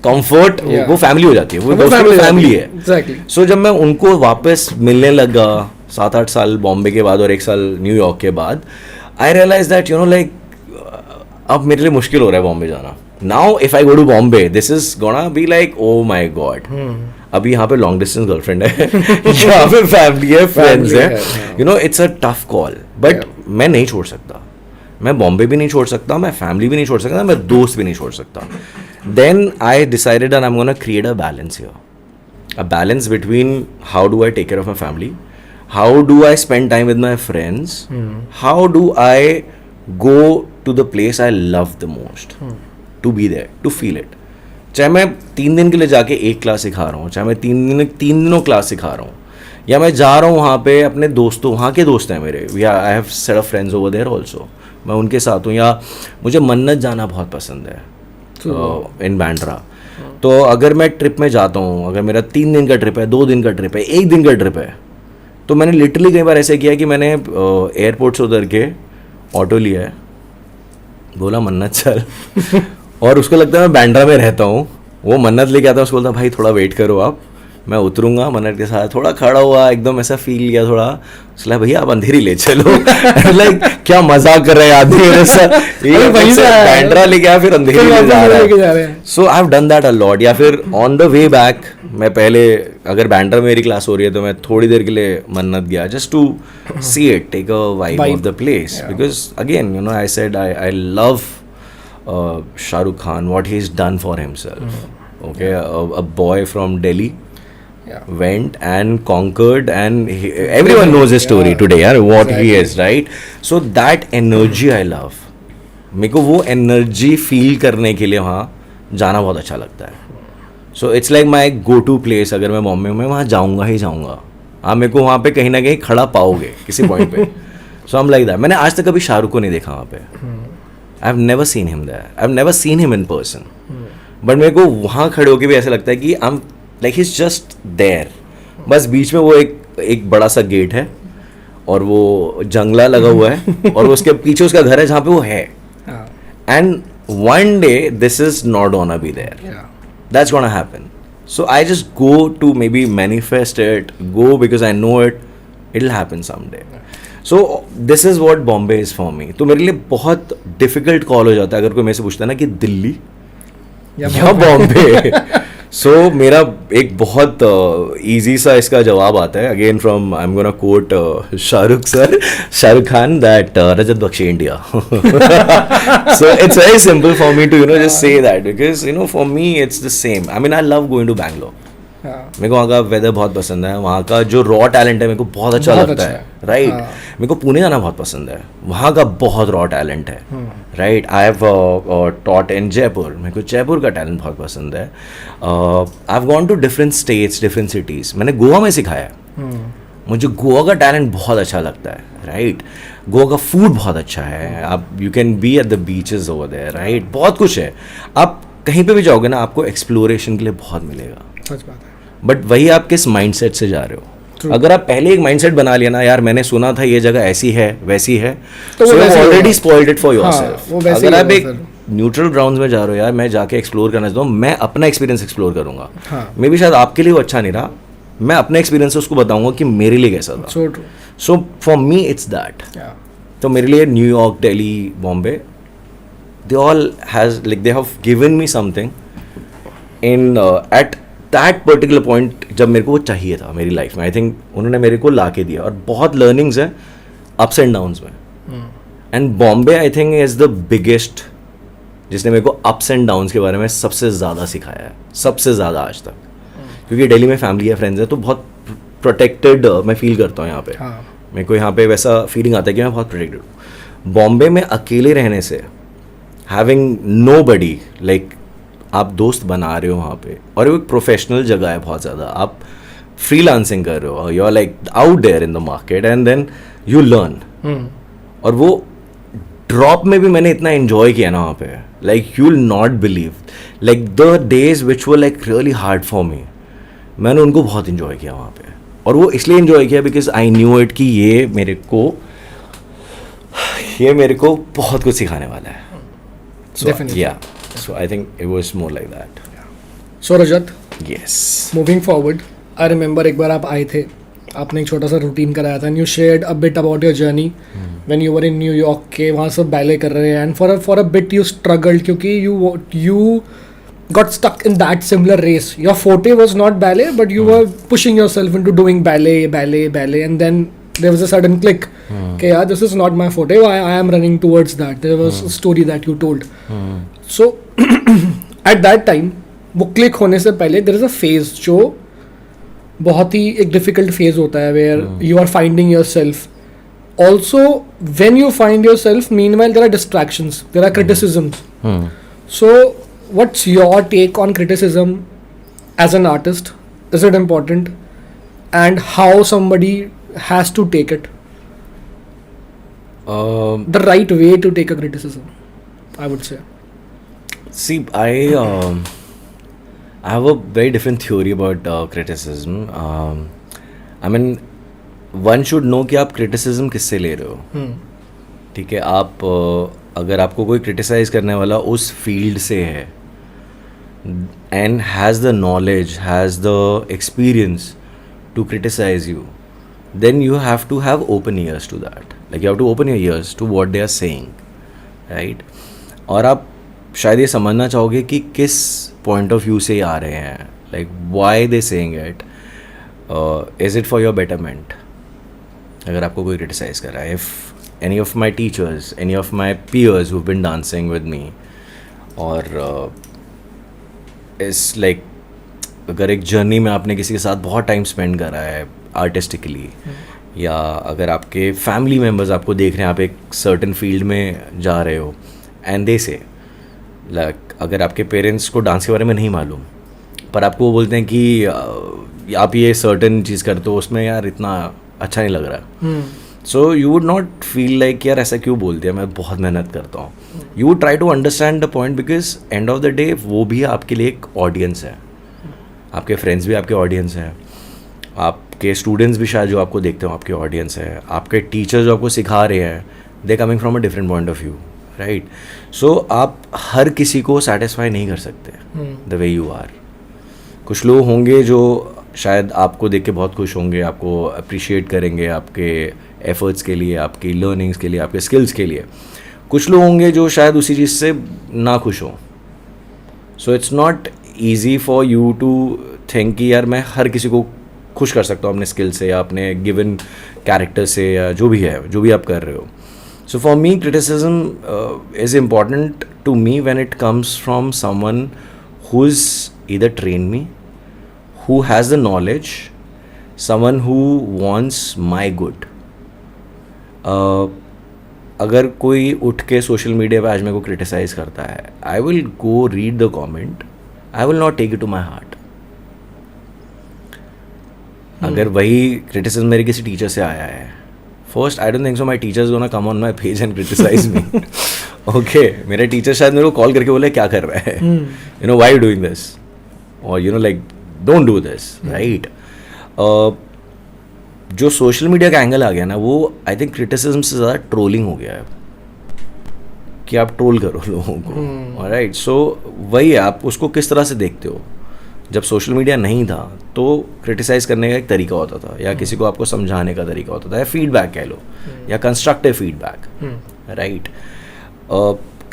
कंफर्ट, वो फैमिली हो जाती है, वो दोस्तों की फैमिली है. Exactly. सो जब मैं उनको वापस मिलने लगा 7-8 साल बॉम्बे के बाद और 1 साल न्यूयॉर्क के बाद, I realise that you know like अब मेरे लिए मुश्किल हो रहा है बॉम्बे जाना. Now, if I go to Bombay, this is gonna be like, oh my god. अभी यहाँ पे लॉन्ग डिस्टेंस गर्लफ्रेंड है, यहाँ पे फैमिली है, फ्रेंड्स है, you know, it's a tough call. But मैं नहीं छोड़ सकता, मैं बॉम्बे भी नहीं छोड़ सकता, मैं फैमिली भी नहीं छोड़ सकता, मैं दोस्त भी नहीं छोड़ सकता. Then I decided and I am gonna create a balance here, a balance between how do I take care of my family, how do I spend time with my friends, how do I go to the place I love the most, to be there, to feel it. चाहे मैं 3 दिन के लिए जाके एक class सिखा रहा हूँ, चाहे मैं 3 दिनों क्लास सिखा रहा हूँ, या मैं जा रहा हूँ वहाँ पे अपने दोस्तों, वहाँ के दोस्त हैं मेरे, या I have set of friends over there also, मैं उनके साथ हूँ. या मुझे मन्नत जाना बहुत पसंद है इन बांद्रा. तो अगर मैं ट्रिप में जाता हूँ, अगर मेरा 3 दिन का ट्रिप है, 2 दिन का ट्रिप है, 1 दिन का ट्रिप है, तो मैंने लिटरली कई बार ऐसे किया कि मैंने एयरपोर्ट से उतर के ऑटो लिया है, बोला मन्नत चल और उसको लगता है मैं बांद्रा में रहता हूँ, वो मन्नत लेके आता है, उसको बोलता भाई थोड़ा वेट करो आप, मैं उतरूंगा. मन्नत के साथ थोड़ा खड़ा हुआ, एकदम ऐसा फील किया थोड़ा, उसने भैया आप अंधेरी ले चलो. लाइक क्या मजाक कर रहे हैं आदमी मेरे साथ, बांद्रा लेके आया फिर अंधेरी ले जा रहा है. So I have done that a lot. या फिर ऑन द वे बैक मैं पहले अगर बांद्रा में मेरी क्लास हो रही है तो मैं थोड़ी देर के लिए मन्नत गया, just to see it, take a vibe of the place. Because again you know I said I love Shahrukh Khan, what he's done for himself. Okay, a boy from Delhi went and conquered, and everyone knows his story today, what he is, right? So that energy I love. मेरे को वो energy feel करने के लिए वहाँ जाना बहुत अच्छा लगता है. So it's like my go to place. अगर मैं बॉम्बे में वहाँ जाऊँगा ही जाऊँगा, आप मेरे को वहाँ पे कहीं ना कहीं खड़ा पाओगे किसी पॉइंट पे. सो I'm like that. मैंने आज तक कभी शाहरुख को नहीं देखा वहाँ पे. I've never seen him there. I've never seen him in person. But मेरे को वहाँ खड़े होके भी ऐसा लगता है कि I'm like he's just there. बस बीच में वो एक बड़ा सा गेट है और वो जंगला लगा हुआ है और उसके पीछे उसका घर है जहाँ पे वो है. And one day this is not gonna be there. That's gonna happen. So I just go to maybe manifest it, go because I know it'll happen someday. So this is what Bombay is for me. तो मेरे लिए बहुत difficult call हो जाता है अगर कोई मेरे से पूछता है ना कि दिल्ली या बॉम्बे. सो मेरा एक बहुत इजी सा इसका जवाब आता है again from I am gonna quote Shahrukh Khan that Rajat Bakshi India. So it's very simple for me to just say that because for me it's the same. I mean I love going to Bangalore. मेरे को वहाँ का weather बहुत पसंद है, वहाँ का जो रॉ टैलेंट है मेरे को बहुत अच्छा लगता है, राइट. मेरे को पुणे जाना बहुत पसंद है, वहाँ का बहुत रॉ टैलेंट है, right. I have taught in Jaipur, मेरे को जयपुर का टैलेंट बहुत पसंद है. I have gone to different states, different cities. मैंने गोवा में सिखाया है, मुझे गोवा का टैलेंट बहुत अच्छा लगता है, राइट. गोवा का फूड बहुत अच्छा है, आप you can be at the beaches over there, right. बहुत कुछ है, आप कहीं पे भी जाओगे ना आपको एक्सप्लोरेशन के लिए बहुत मिलेगा. सच बात है. बट वही आप किस माइंडसेट से जा रहे हो. अगर आप पहले एक माइंडसेट बना लिया ना, यार मैंने सुना था ये जगह ऐसी है वैसी है, तो so you already spoiled it for yourself. अगर आप एक न्यूट्रल ग्राउंड्स में जा रहे हो, यार मैं जाके एक्सप्लोर करना चाहता हूँ, मैं अपना एक्सपीरियंस एक्सप्लोर करूंगा. मे बी शायद आपके लिए वो अच्छा नहीं रहा, मैं अपने एक्सपीरियंस से उसको बताऊंगा कि मेरे लिए कैसा था. So for me it's that. तो मेरे लिए New York, Delhi, Bombay, they all has like they have given me something in at that particular point जब मेरे को वो चाहिए था मेरी लाइफ में. आई थिंक उन्होंने मेरे को ला के दिया, और बहुत लर्निंग्स हैं अप्स एंड डाउन्स में. And Bombay I think is the biggest, जिसने मेरे को अप्स एंड डाउन्स के बारे में सबसे ज़्यादा सिखाया है, सबसे ज़्यादा आज तक. क्योंकि दिल्ली में फैमिली है, फ्रेंड्स है, तो बहुत प्रोटेक्टेड मैं फील करता हूँ यहाँ पे. मेरे को यहाँ पे वैसा फीलिंग आता है कि मैं बहुत प्रोटेक्टेड हूँ. बॉम्बे में अकेले रहने से, हैविंग नो बडी, लाइक आप दोस्त बना रहे हो वहाँ पे, और वो एक प्रोफेशनल जगह है बहुत ज़्यादा. आप फ्रीलांसिंग कर रहे हो, you are like out there in the market and then you learn. और वो ड्रॉप में भी मैंने इतना एंजॉय किया ना वहाँ पे, like you will not believe, like the days which were like really hard for me, मैंने उनको बहुत इन्जॉय किया वहाँ पे. और वो इसलिए इन्जॉय किया बिकॉज आई न्यू इट कि ये मेरे को बहुत कुछ सिखाने वाला है. So I think it was more like that. So Rajat, yes. Moving forward, I remember एक बार आप आए थे, आपने एक छोटा सा रूटीन कराया था, and you shared a bit about your journey when you were in New York के वहाँ सब बैले कर रहे हैं, and for a bit you struggled क्योंकि you got stuck in that similar race. Your forte was not ballet, but you were pushing yourself into doing ballet, and then there was a sudden click. Okay, yeah, this is not my forte. I am running towards that. There was a story that you told. So at that time, वो click होने से पहले there is a phase जो बहुत ही एक difficult phase होता है where you are finding yourself. Also, when you find yourself, meanwhile there are distractions, there are criticisms. So what's your take on criticism as an artist? Is it important? And how somebody has to take it? The right way to take a criticism, I would say. See, I have a very different theory about criticism. I mean, one should know कि आप criticism किससे ले रहे हो. ठीक है, आप अगर आपको कोई criticize करने वाला उस field से है and has the knowledge, has the experience to criticize you, then you have to have open ears to that. Like you have to open your ears to what they are saying, right? और आप शायद ये समझना चाहोगे कि किस point of view से आ रहे हैं, like why they saying it, is it for your betterment. अगर आपको कोई क्रिटिसाइज कर रहा है, if any of my teachers, any of my peers who been dancing with me, और इस लाइक अगर एक जर्नी में आपने किसी के साथ बहुत टाइम स्पेंड करा है आर्टिस्टिकली, या अगर आपके फैमिली मेम्बर्स आपको देख रहे हैं, आप एक सर्टन फील्ड में जा रहे हो, एंड दे से लाइक अगर आपके पेरेंट्स को डांस के बारे में नहीं मालूम, पर आपको वो बोलते हैं कि आप ये सर्टन चीज़ करते हो, उसमें यार इतना अच्छा नहीं लग रहा, so you would not feel like यार ऐसा क्यों बोलते हैं, मैं बहुत मेहनत करता हूँ. You would try to understand the point, because end of the day वो भी आपके लिए एक ऑडियंस है, आपके फ्रेंड्स भी आपके ऑडियंस हैं, आपके स्टूडेंट्स भी शायद जो आपको देखते हो आपके ऑडियंस है, आपके टीचर्स जो आपको सिखा रहे हैं, they coming from a different point of view, right. So आप हर किसी को सेटिस्फाई नहीं कर सकते द वे यू आर. कुछ लोग होंगे जो शायद आपको देख के बहुत खुश होंगे, आपको अप्रिशिएट करेंगे आपके एफर्ट्स के लिए, आपकी लर्निंग्स के लिए, आपके स्किल्स के लिए. कुछ लोग होंगे जो शायद उसी चीज़ से ना खुश हों. So it's not easy for you to think कि यार मैं हर किसी को खुश कर सकता हूँ अपने स्किल से या अपने गिवन कैरेक्टर से या जो भी है, जो भी आप कर रहे हो. So for me, criticism is important to me when it comes from someone who's either trained me, who has the knowledge, someone who wants my good. अगर कोई उठ के सोशल मीडिया पे आज मेरे को क्रिटिसाइज करता है, I will go read the comment, I will not take it to my heart. अगर वही क्रिटिसिज्म मेरे किसी टीचर से आया है, first I don't think so my teachers gonna come on my page and criticise me. Okay, मेरे teacher शायद मेरे को कॉल करके बोले क्या कर रहा है, you know, why you doing this, और you know like don't do this, right. जो सोशल मीडिया का एंगल आ गया ना, वो आई थिंक क्रिटिसिज्म से ज़्यादा ट्रोलिंग हो गया है कि आप ट्रोल करो लोगों को, राइट. सो वही है, आप उसको किस तरह से देखते हो. जब सोशल मीडिया नहीं था तो क्रिटिसाइज़ करने का एक तरीका होता था, या किसी को आपको समझाने का तरीका होता था, या फीडबैक कह लो, या constructive feedback, right.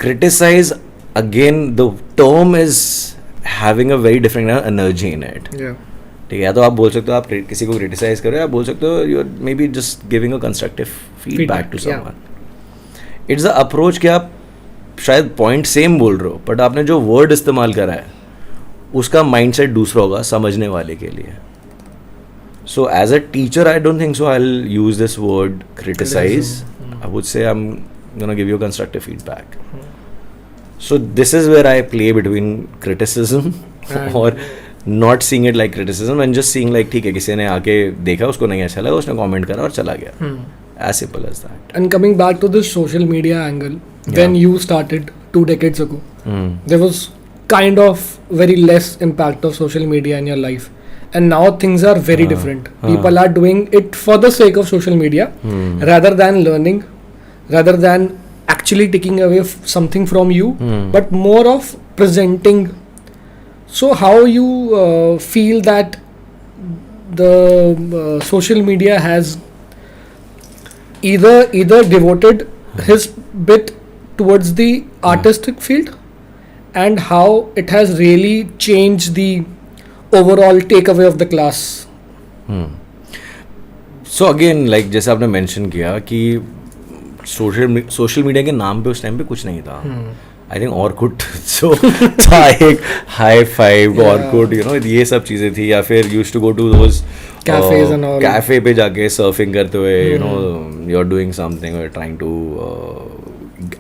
Criticise again, the term is having a very different energy in it. ठीक है, या तो आप बोल सकते हो आप किसी को क्रिटिसाइज करो, या आप बोल सकते हो you are maybe just giving a constructive feedback to someone. It's the approach कि आप शायद पॉइंट सेम बोल रहे हो, बट आपने जो वर्ड इस्तेमाल करा है उसका माइंडसेट दूसरा होगा समझने वाले के लिए. So as a teacher I don't think so I will use this word criticise. I would say I am gonna give you constructive feedback. So this is where I play between criticism और not seeing it like criticism and just seeing like ठीक है, किसी ने आके देखा, उसको नहीं अच्छा लगा, उसने कमेंट करा और चला गया. As simple as that. And coming back to this social media angle, when you started 2 decades ago, there was kind of very less impact of social media in your life, and now things are very different. People are doing it for the sake of social media, rather than learning, rather than actually taking away something from you, but more of presenting. So how you feel that the social media has either devoted his bit towards the artistic field, and how it has really changed the overall takeaway of the class. So again, like जैसे आपने mention किया कि social media के नाम पे उस time पे कुछ नहीं था. आई थिंक ऑर्कुट जो था एक high five Orkut, you know, ये सब चीज़ें थी. या फिर used to go to those Cafes and all. Cafe पे जाके सर्फिंग करते हुए, you know, you are doing something, you are trying to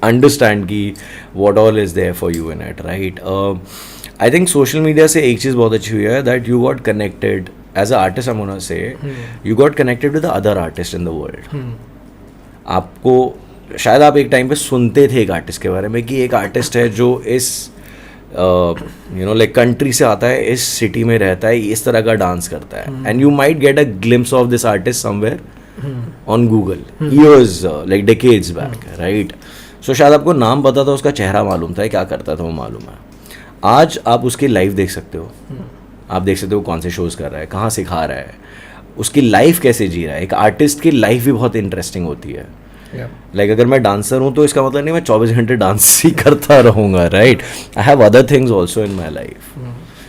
understand कि what all is there for you in it, right. I think social media से एक चीज़ बहुत अच्छी हुई है, that you got connected as a artist. I am gonna say you got connected with the other artist in the world. आपको शायद आप एक टाइम पे सुनते थे एक आर्टिस्ट के बारे में कि एक आर्टिस्ट है जो इस यू नो लाइक कंट्री से आता है, इस सिटी में रहता है, इस तरह का डांस करता है, and you might get a glimpse of this artist somewhere on Google years like decades back, right. So शायद आपको नाम पता था, उसका चेहरा मालूम था, क्या करता था वो मालूम है. आज आप उसकी लाइफ देख सकते हो, आप देख सकते हो कौन से शोज़ कर रहा है, कहाँ सिखा रहा है, उसकी लाइफ कैसे जी रहा है. एक आर्टिस्ट की लाइफ भी बहुत इंटरेस्टिंग होती है. लाइक अगर मैं डांसर हूँ तो इसका मतलब नहीं मैं 24 घंटे डांस ही करता रहूँगा, right. I have other things also in my life.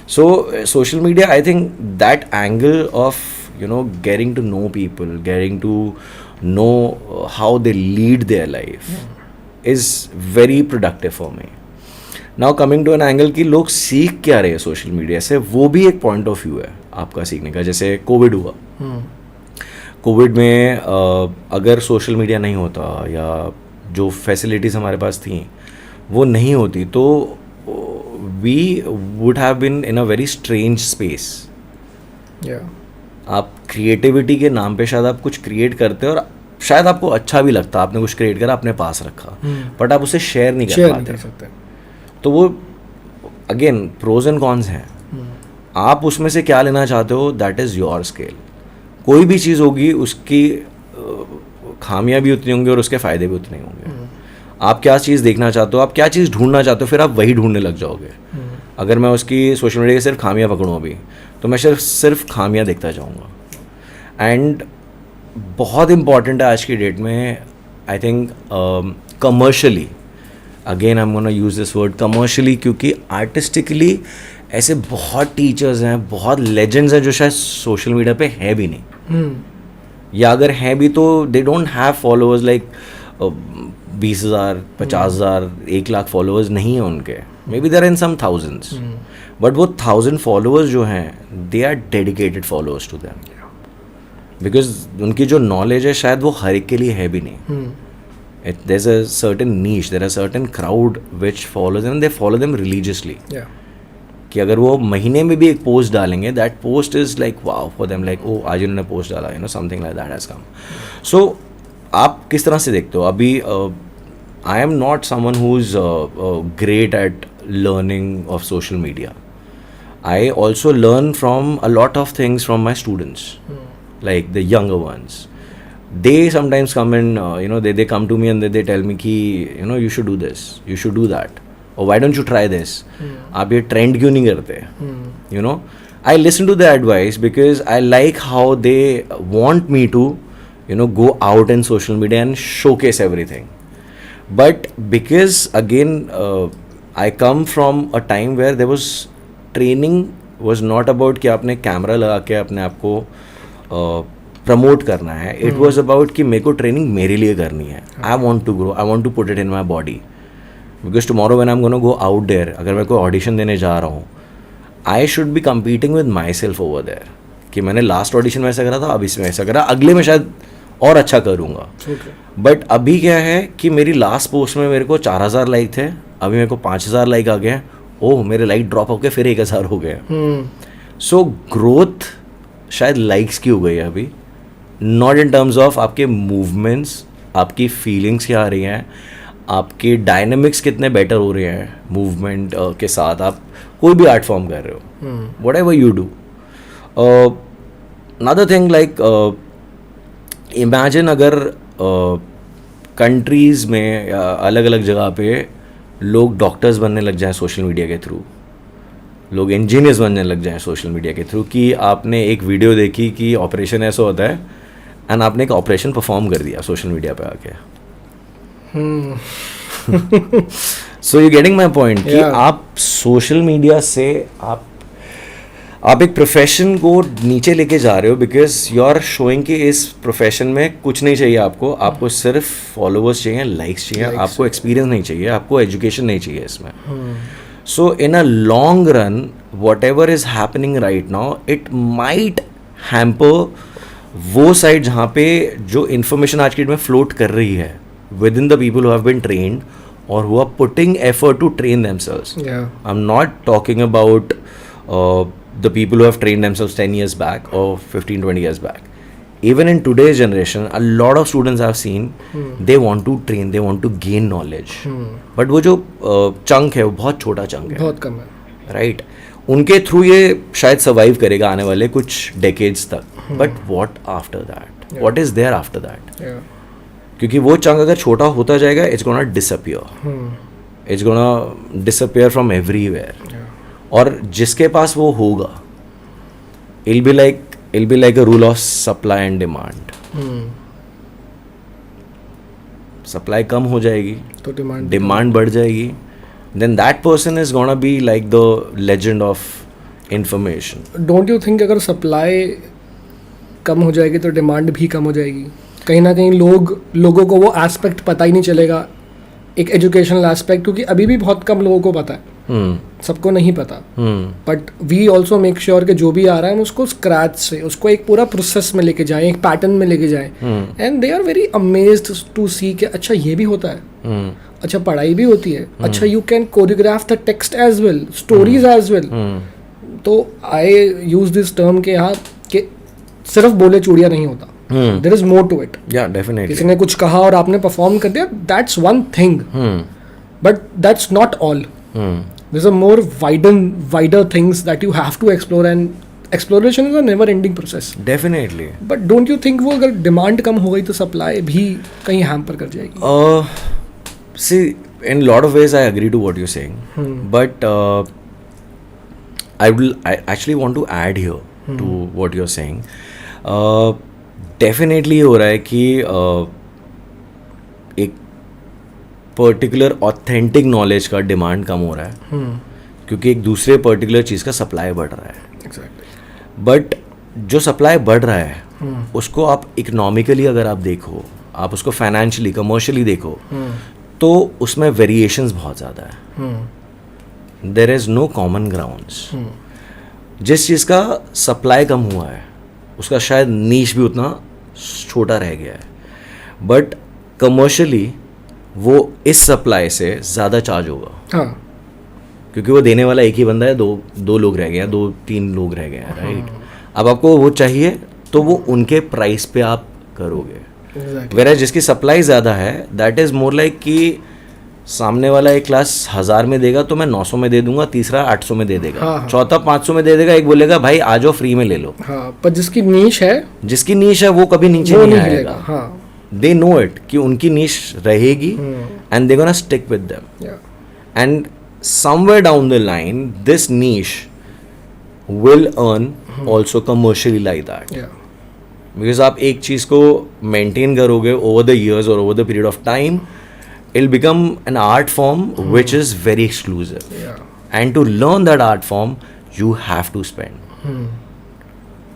So social media, I think that angle of, you know, getting to know people, getting to know how they lead their life is very productive for me. Now coming to an angle कि लोग सीख क्या रहे हैं social media से, वो भी एक पॉइंट ऑफ व्यू है आपका सीखने का. जैसे कोविड हुआ, कोविड में अगर सोशल मीडिया नहीं होता या जो फैसिलिटीज़ हमारे पास थी वो नहीं होती तो we would have been in a very strange space. आप क्रिएटिविटी के नाम पे शायद आप कुछ क्रिएट करते हो और शायद आपको अच्छा भी लगता, आपने कुछ क्रिएट करा, अपने पास रखा, बट आप उसे शेयर नहीं कर पाते. तो वो अगेन प्रोज एंड कॉन्स हैं. आप उसमें से क्या लेना चाहते हो, दैट इज़ योर स्केल. कोई भी चीज़ होगी उसकी खामियां भी उतनी होंगी और उसके फ़ायदे भी उतने होंगे. आप क्या चीज़ देखना चाहते हो, आप क्या चीज़ ढूंढना चाहते हो, फिर आप वही ढूंढने लग जाओगे. अगर मैं उसकी सोशल मीडिया की सिर्फ खामियां पकड़ूँ अभी तो मैं सिर्फ खामियां देखता जाऊँगा. एंड बहुत इम्पॉर्टेंट है आज की डेट में, I think commercially, again I am gonna use this word commercially, क्योंकि आर्टिस्टिकली ऐसे बहुत टीचर्स हैं, बहुत लेजेंड्स हैं जो शायद सोशल मीडिया पे है भी नहीं, या अगर हैं भी तो they don't have followers like 20,000 50,000 1,00,000 followers नहीं है उनके, maybe there in some thousands, but वो 1000 फॉलोअर्स जो हैं they are dedicated followers to them, because उनकी जो नॉलेज है शायद वो हर एक के लिए है भी नहीं. There's a certain niche, there are certain crowd which follows them and they follow them religiously. Yeah. कि अगर वो महीने में भी एक पोस्ट डालेंगे, that post is like wow for them, like oh आज इन्होंने पोस्ट डाला, you know something like that has come. So आप किस तरह से देखते हो अभी? I am not someone who is great at learning of social media. I also learn from a lot of things from my students, like the younger ones. They sometimes come and they come to me and they tell me ki you should do this, you should do that, or why don't you try this? आप ये trend क्यों नहीं करते? I listen to their advice because I like how they want me to go out in social media and showcase everything. But because again I come from a time where there was training was not about कि आपने camera लगा के अपने आप को promote करना है. It was about कि मेरे को ट्रेनिंग मेरे लिए करनी है. I want to grow, I want to put it in my body, because tomorrow when I am gonna go out there, अगर मैं कोई ऑडिशन देने जा रहा हूँ, I should be competing with myself over there, कि मैंने last audition में ऐसा करा था, अब इसमें ऐसा करा, अगले में शायद और अच्छा करूँगा. बट अभी क्या है कि मेरी लास्ट पोस्ट में मेरे को 4,000 लाइक थे, अभी मेरे को 5,000 लाइक आ गए. ओह, मेरे लाइक ड्रॉप होकर फिर 1,000 हो गए. सो ग्रोथ शायद लाइक्स की हो गई है अभी, नॉट इन टर्म्स ऑफ आपके मूवमेंट्स, आपकी फीलिंग्स क्या आ रही हैं, आपके डायनेमिक्स कितने बेटर हो रहे हैं मूवमेंट के साथ. आप कोई भी आर्ट फॉर्म कर रहे हो, what ever you do. Another thing like imagine अगर कंट्रीज़ में अलग अलग जगह पे लोग डॉक्टर्स बनने लग जाएं सोशल मीडिया के थ्रू, लोग इंजीनियर्स बनने लग जाएं सोशल मीडिया के थ्रू, कि आपने एक वीडियो देखी कि ऑपरेशन ऐसा होता है एंड आपने एक ऑपरेशन परफॉर्म कर दिया सोशल मीडिया पे आके. So you getting my point कि आप सोशल मीडिया से आप एक प्रोफेशन को नीचे लेके जा रहे हो, बिकॉज यू आर शोइंग कि इस प्रोफेशन में कुछ नहीं चाहिए आपको सिर्फ फॉलोअर्स चाहिए, लाइक्स चाहिए, आपको एक्सपीरियंस नहीं चाहिए, आपको एजुकेशन नहीं चाहिए इसमें. So in a long run, whatever is happening right now, it might hamper वो साइड जहाँ पे जो इन्फॉर्मेशन आज की डेट में फ्लोट कर रही है within the people who have been trained और who are putting effort to train themselves. I am not talking about the people who have trained themselves 10 years back or 15-20 years back. Even in today's generation, a lot of students I've seen, they want to train, they want to gain knowledge. But वो जो chunk है वो बहुत छोटा chunk है, बहुत कम है, right? उनके थ्रू ये शायद सर्वाइव करेगा आने वाले कुछ decades तक. But what after that? What is there after that? क्योंकि वो chunk अगर छोटा होता जाएगा, it's gonna disappear. It's gonna disappear from everywhere. और जिसके पास वो होगा, it'll be like a rule of supply and demand. Supply कम हो जाएगी तो डिमांड बढ़ जाएगी, then that person is gonna be like the legend of information. Don't you think अगर सप्लाई कम हो जाएगी तो डिमांड भी कम हो जाएगी? कहीं ना कहीं लोगों को वो एस्पेक्ट पता ही नहीं चलेगा, एक एजुकेशनल एस्पेक्ट, क्योंकि अभी भी बहुत कम लोगों को पता है. सबको नहीं पता. But we also make sure कि जो भी आ रहा है हम उसको स्क्रैच से, उसको एक पूरा प्रोसेस में लेके जाएं, एक पैटर्न में लेके जाएं. And they are very amazed to see कि अच्छा ये भी होता है, अच्छा पढ़ाई भी होती है, अच्छा you can choreograph the text as well, stories as well. तो आई यूज दिस टर्म के यहाँ कि सिर्फ बोले चूड़िया नहीं होता, there is more to it. Definitely किसी ने कुछ कहा और आपने परफॉर्म कर दिया, that's one thing, but that's not all. There's a more wider things that you have to explore, and exploration is a never ending process. Definitely. But don't you think वो अगर डिमांड कम हो गई तो supply भी कहीं hamper कर जाएगी? See, in a lot of ways I agree to what you're saying, but I actually want to add here to what you're saying. Definitely हो रहा है कि एक पर्टिकुलर ऑथेंटिक नॉलेज का डिमांड कम हो रहा है, क्योंकि एक दूसरे पर्टिकुलर चीज़ का सप्लाई बढ़ रहा है. एग्जैक्टली. बट जो सप्लाई बढ़ रहा है उसको आप इकोनॉमिकली अगर आप देखो, आप उसको फाइनेंशियली कमर्शियली देखो, तो उसमें वेरिएशंस बहुत ज़्यादा है. There is no common grounds. जिस चीज़ का सप्लाई कम हुआ है उसका शायद नीश भी उतना छोटा रह गया है, बट कमर्शियली वो इस सप्लाई से ज़्यादा चार्ज होगा. हाँ. क्योंकि वो देने वाला एक ही बंदा है, दो लोग रह गए हैं, 2-3 लोग रह गए हैं, राइट. अब आपको वो चाहिए तो वो उनके प्राइस पे आप करोगे. एग्जैक्टली. वेराज जिसकी सप्लाई ज़्यादा है दैट इज़ मोर लाइक कि सामने वाला एक क्लास 1000 में देगा तो मैं 900 में दे दूंगा, तीसरा 800 में दे देगा, हाँ. चौथा 500 में दे देगा, एक बोलेगा भाई आ जाओ फ्री में ले लो. हाँ, पर जिसकी नीश है जिसकी नीश है वो कभी नीचे वो नहीं नहीं आएगा. हिलेगा. हाँ. दे नो इट कि उनकी नीश रहेगी and they gonna stick with them. Yeah. And somewhere down the line, this niche will earn also commercially like that. Yeah. Because आप एक चीज़ को maintain करोगे over the years or over the period of time, it'll become an art form which is very exclusive. Yeah. And to learn that art form, you have to spend.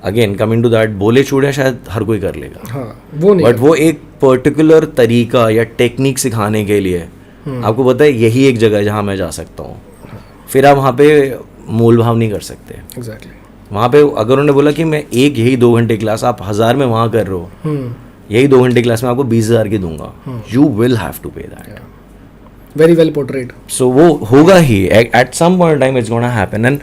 Again, coming to that, बोले चूड़ियाँ शायद हर कोई कर लेगा. हाँ, वो नहीं. But वो एक पर्टिकुलर तरीका या टेक्निक सिखाने के लिए आपको पता है यही एक जगह है जहाँ मैं जा सकता हूँ. फिर आप वहाँ पे मोल भाव नहीं कर सकते. एग्जैक्टली. वहाँ पे अगर उन्होंने बोला कि मैं एक यही 2 घंटे क्लास आप 1000 में वहाँ कर रहे हो, यही 2 घंटे क्लास में आपको 20,000 की दूंगा, you will have to pay that. Very well portrayed. So वो होगा ही at some point time, it's gonna happen. And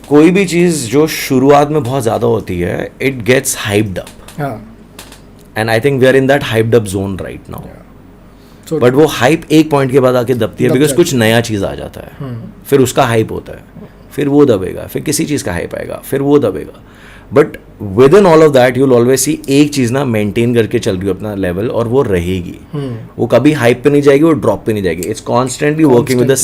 कोई भी चीज़ जो शुरुआत में बहुत ज़्यादा होती है, इट गेट्स हाइप्ड अप. हाँ. And I think we are in that hyped up zone right now. So, बट वो हाइप एक पॉइंट के बाद आके दबती है, दब बिकॉज जाती कुछ नया चीज़ आ जाता है, फिर उसका हाइप होता है, फिर वो दबेगा, फिर किसी चीज़ का हाइप आएगा, फिर वो दबेगा. But within all of that you will always see एक चीज़ ना मेंटेन करके चल रही हो अपना लेवल, और वो रहेगी. वो कभी हाइप पे नहीं जाएगी, वो ड्रॉप पे नहीं जाएगी. It's constantly working with the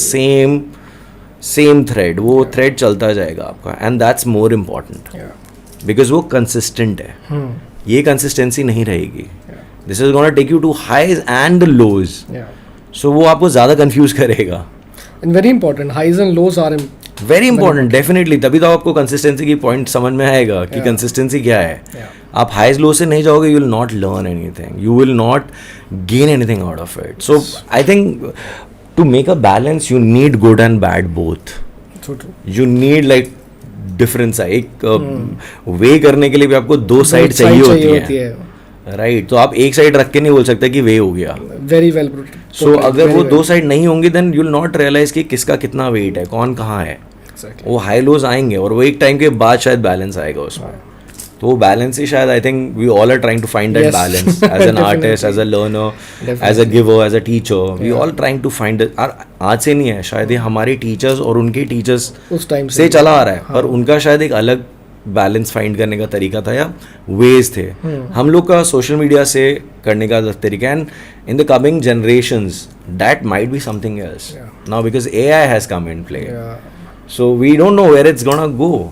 same thread. वो थ्रेड चलता जाएगा आपका, and that's more important because वो कंसिस्टेंट है. ये कंसिस्टेंसी नहीं रहेगी. This is gonna take you to highs and lows. So वो आपको ज़्यादा कंफ्यूज करेगा. And very important, highs and lows are very important. Definitely तभी तो आपको कंसिस्टेंसी की पॉइंट समझ में आएगा कि कंसिस्टेंसी क्या है. आप हाइज लो से नहीं जाओगे, you will not learn anything, you will not gain anything out of it. So I think to make a balance you need good and bad both. You need like difference. एक way करने के लिए भी आपको 2 side चाहिए होती है, right. तो आप एक साइड रख के नहीं बोल सकते कि वे हो गया. Very well. सो अगर वो 2 साइड नहीं होंगी then you will not realise कि किसका कितना वेट है, कौन कहाँ है. वो हाई लोज आएंगे और वो एक टाइम के बाद शायद बैलेंस आएगा उसमें. तो वो बैलेंस ही शायद I think we all are trying to find that balance as an artist, as a learner, as a giver, as a teacher. We all trying to find. आज से नहीं है शायद, ये हमारे टीचर्स और उनके टीचर्स उस टाइम से चला आ रहा है, पर उनका शायद एक अलग बैलेंस फाइंड करने का तरीका था या वेज थे. हम लोग का सोशल मीडिया से करने का तरीका. And in the coming generations that might be something else now because AI has come in play. So we don't know where it's gonna go.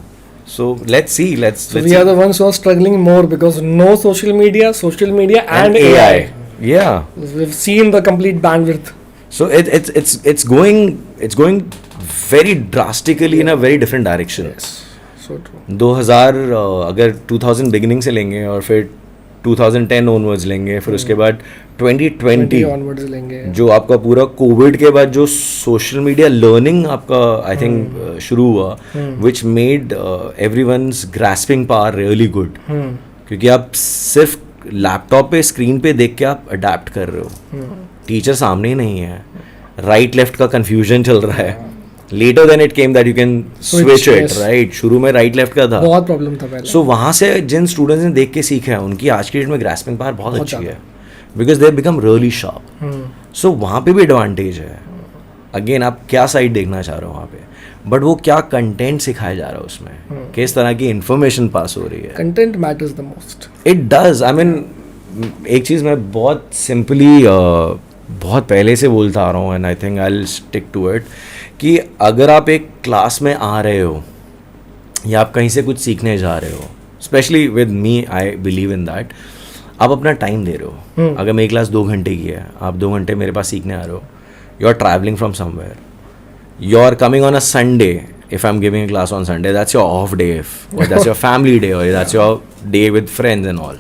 So let's see. Let's we are the ones who are struggling more because no social media and AI. Yeah. We've seen the complete bandwidth. So it's going very drastically in a very different direction. Yes. So true. 2000 अगर 2000 beginning से लेंगे और फिर 2010 onwards लेंगे, फिर उसके बाद 2020 onwards लेंगे, जो आपका पूरा कोविड के बाद जो सोशल मीडिया लर्निंग आपका आई थिंक शुरू हुआ, which made everyone's grasping power really good. क्योंकि आप सिर्फ लैपटॉप पे स्क्रीन पे देख के आप अडेप्ट कर रहे हो. टीचर सामने ही नहीं है, राइट लेफ्ट का कंफ्यूजन चल रहा है. Later then it came that you can switch it, right. शुरू में राइट लेफ्ट का था, बहुत प्रॉब्लम था पहले. सो वहाँ से जिन स्टूडेंट्स ने देख के सीखा है उनकी आज की डेट में ग्रास्पिंग पावर बहुत अच्छी है, because they become really sharp. So वहाँ पे भी एडवांटेज है. अगेन आप क्या साइड देखना चाह रहे हो वहाँ पे, बट वो क्या कंटेंट सिखाया जा रहा है उसमें, किस तरह की इंफॉर्मेशन पास हो रही है. Content matters the most. It does. I mean एक चीज़ मैं बहुत सिंपली बहुत पहले से बोलता आ रहा हूँ, and I think I will stick to it, कि अगर आप एक क्लास में आ रहे हो या आप कहीं से कुछ सीखने जा रहे हो, specially with me I believe in that, आप अपना टाइम दे रहे हो. अगर मेरी क्लास 2 घंटे की है, आप 2 घंटे मेरे पास सीखने आ रहे हो, you are travelling from somewhere, you're coming on a Sunday. If I'm giving a class on Sunday, that's your off day, or that's your family day, or that's your day with friends and all.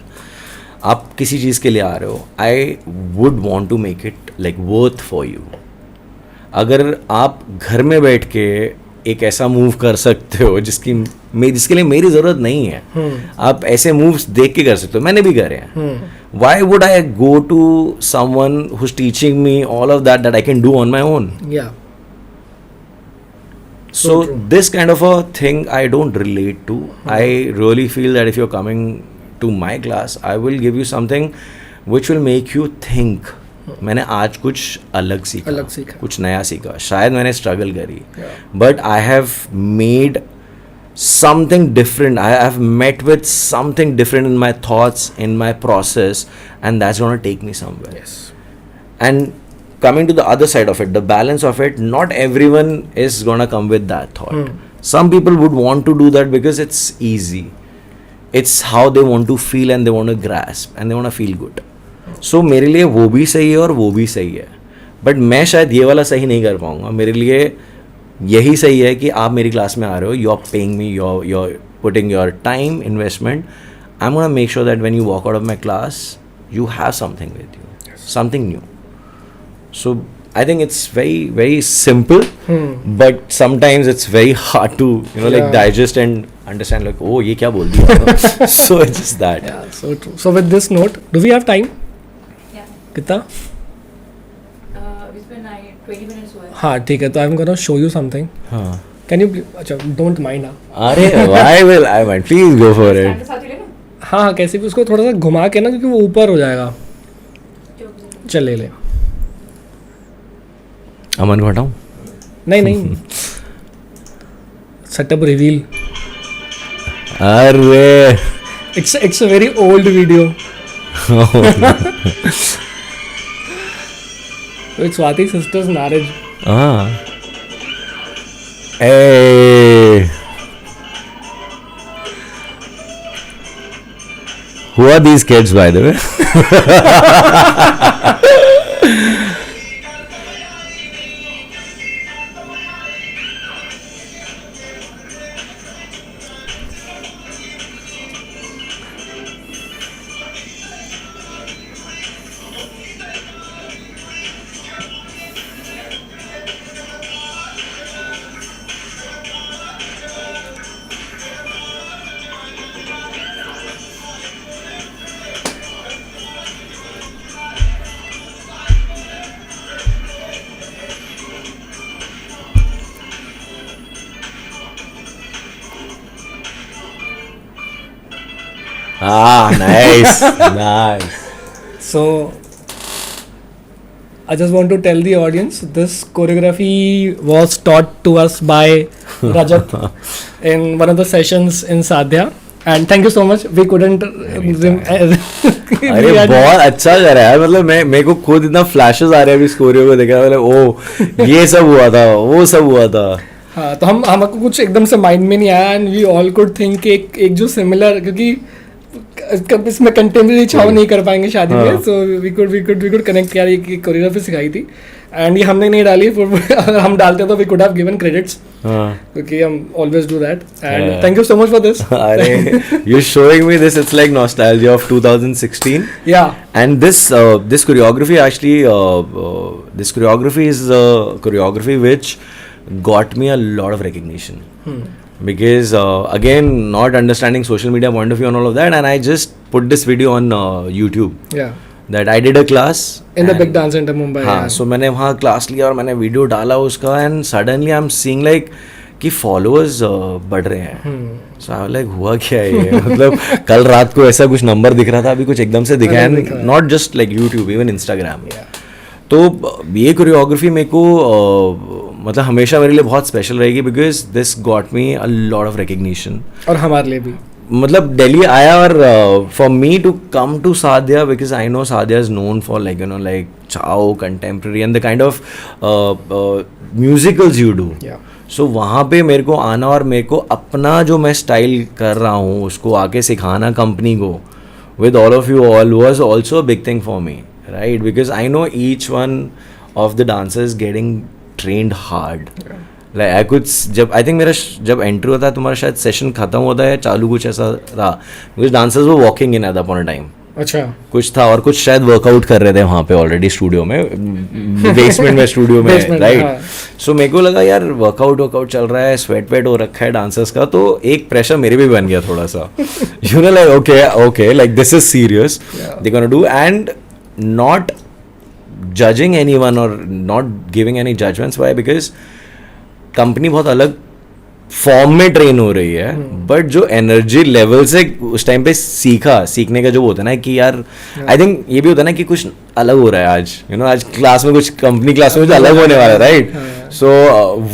आप किसी चीज़ के लिए आ रहे हो, I would want to make it like worth for you. अगर आप घर में बैठ के एक ऐसा मूव कर सकते हो जिसके लिए मेरी ज़रूरत नहीं है, आप ऐसे मूव्स देख के कर सकते हो, मैंने भी करे हैं. Why would I go to someone who's teaching me all of that I can do on my own? Yeah. So this kind of a thing I don't relate to. I really feel that if you're coming to my class, I will give you something which will make you think. मैंने आज कुछ अलग सीखा, कुछ नया सीखा, शायद मैंने स्ट्रगल करी, but I have made something different. I have met with something different in my thoughts, in my process, and that's going to take me somewhere. Yes. And coming to the other side of it, the balance of it, not everyone is going to come with that thought. Some people would want to do that because it's easy. It's how they want to feel and they want to grasp and they want to feel good. So मेरे लिए वो भी सही है और वो भी सही है, बट मैं शायद ये वाला सही नहीं कर पाऊँगा. मेरे लिए यही सही है कि आप मेरी क्लास में आ रहे हो, you are paying me, you are putting your time investment. I am gonna make sure that when you walk out of my class you have something with you, something new. So I think it's very, very simple, but sometimes it's very hard to, like digest and understand, like, oh, ये क्या बोल दिया. So it's just that. Yeah, so true. So with this note, do we have time? Yeah. कितना? It's been 20 minutes हुआ है. हाँ ठीक है, तो I'm gonna show you something. हाँ. Can you अच्छा don't mind हाँ. अरे why will I mind? Please go for it. साथ ही लेना. हाँ कैसे भी उसको थोड़ा सा घुमा के ना, क्योंकि वो ऊपर हो जाएगा. चल ले ले. अमन को हटाऊं? नहीं सेटअप रिवील. अरे it's a very old video. It's Swati sister's marriage. Hey, who are these kids, by the way? Nice. Nice. So I just want to tell the audience, this choreography was taught to us by Rajat in one of the sessions in Sadhya, and thank you so much. We couldn't अरे बहुत अच्छा कर रहा है. मतलब मेरे को खुद इतना फ्लैशेस आ रहे हैं अभी इस कोरियो को देखा. मतलब ओ ये सब हुआ था, वो सब हुआ था. हाँ तो हमको कुछ एकदम से माइंड में नहीं आया, and we all could think एक जो सिमिलर, क्योंकि इसमें कंटेम्प्रेरी छाव नहीं कर पाएंगे शादी में, सो वी कुड कनेक्ट किया. ये कोरियोग्राफी सिखाई थी, एंड ये हमने नहीं डाली. अगर हम डालते तो we could have given credits, क्योंकि हम always do that. And thank you so much for this. अरे you showing me this, it's like nostalgia of 2016. Yeah and this choreography actually this choreography is a choreography which got me a lot of recognition. Because again, not understanding social media point of view and all of that, and I just put this video on YouTube. Yeah. That I did a class in the Big Dance Center Mumbai. हाँ, so मैंने वहाँ class लिया और मैंने video डाला उसका, and suddenly I'm seeing like कि followers बढ़ रहे हैं. So I was like, हुआ क्या है ये? मतलब कल रात को ऐसा कुछ नंबर दिख रहा था, अभी कुछ एकदम से दिखा है. Not just like YouTube, even Instagram. तो ये कोरियोग्राफी मेरे को मतलब हमेशा मेरे लिए बहुत स्पेशल रहेगी, because this got me a lot of recognition. और हमारे लिए भी. मतलब दिल्ली आया और for me to come to Sadhya, because I know Sadhya is known for like like Chhau contemporary and the kind of musicals you do. So वहाँ पे मेरे को आना और मेरे को अपना जो मैं स्टाइल कर रहा हूँ उसको आके सिखाना कंपनी को with all of you all was also a big thing for me, right? Because I know each one of the dancers getting trained hard. Like I could जब I think मेरा जब entry होता है तुम्हारा शायद session खत्म होता है या चालू कुछ ऐसा रहा, because dancers were walking in at that point of time. अच्छा. कुछ था और कुछ शायद वर्कआउट कर रहे थे वहाँ पे ऑलरेडी स्टूडियो में, बेसमेंट में स्टूडियो में, राइट. सो मेरे को लगा यार वर्कआउट चल रहा है, स्वेट वेट हो रखा है डांसर्स का, तो एक प्रेशर मेरे भी बन गया थोड़ा सा. You know like okay like this is serious, they gonna do, and not judging anyone और not giving any judgements. Why? Because company बहुत अलग फॉर्म में ट्रेन हो रही है, बट जो एनर्जी लेवल से उस टाइम पे सीखने का जो होता है ना कि यार आई थिंक ये भी होता है ना कि कुछ अलग हो रहा है आज, यू नो आज क्लास में कुछ कंपनी क्लास में कुछ अलग होने वाला है, राइट. सो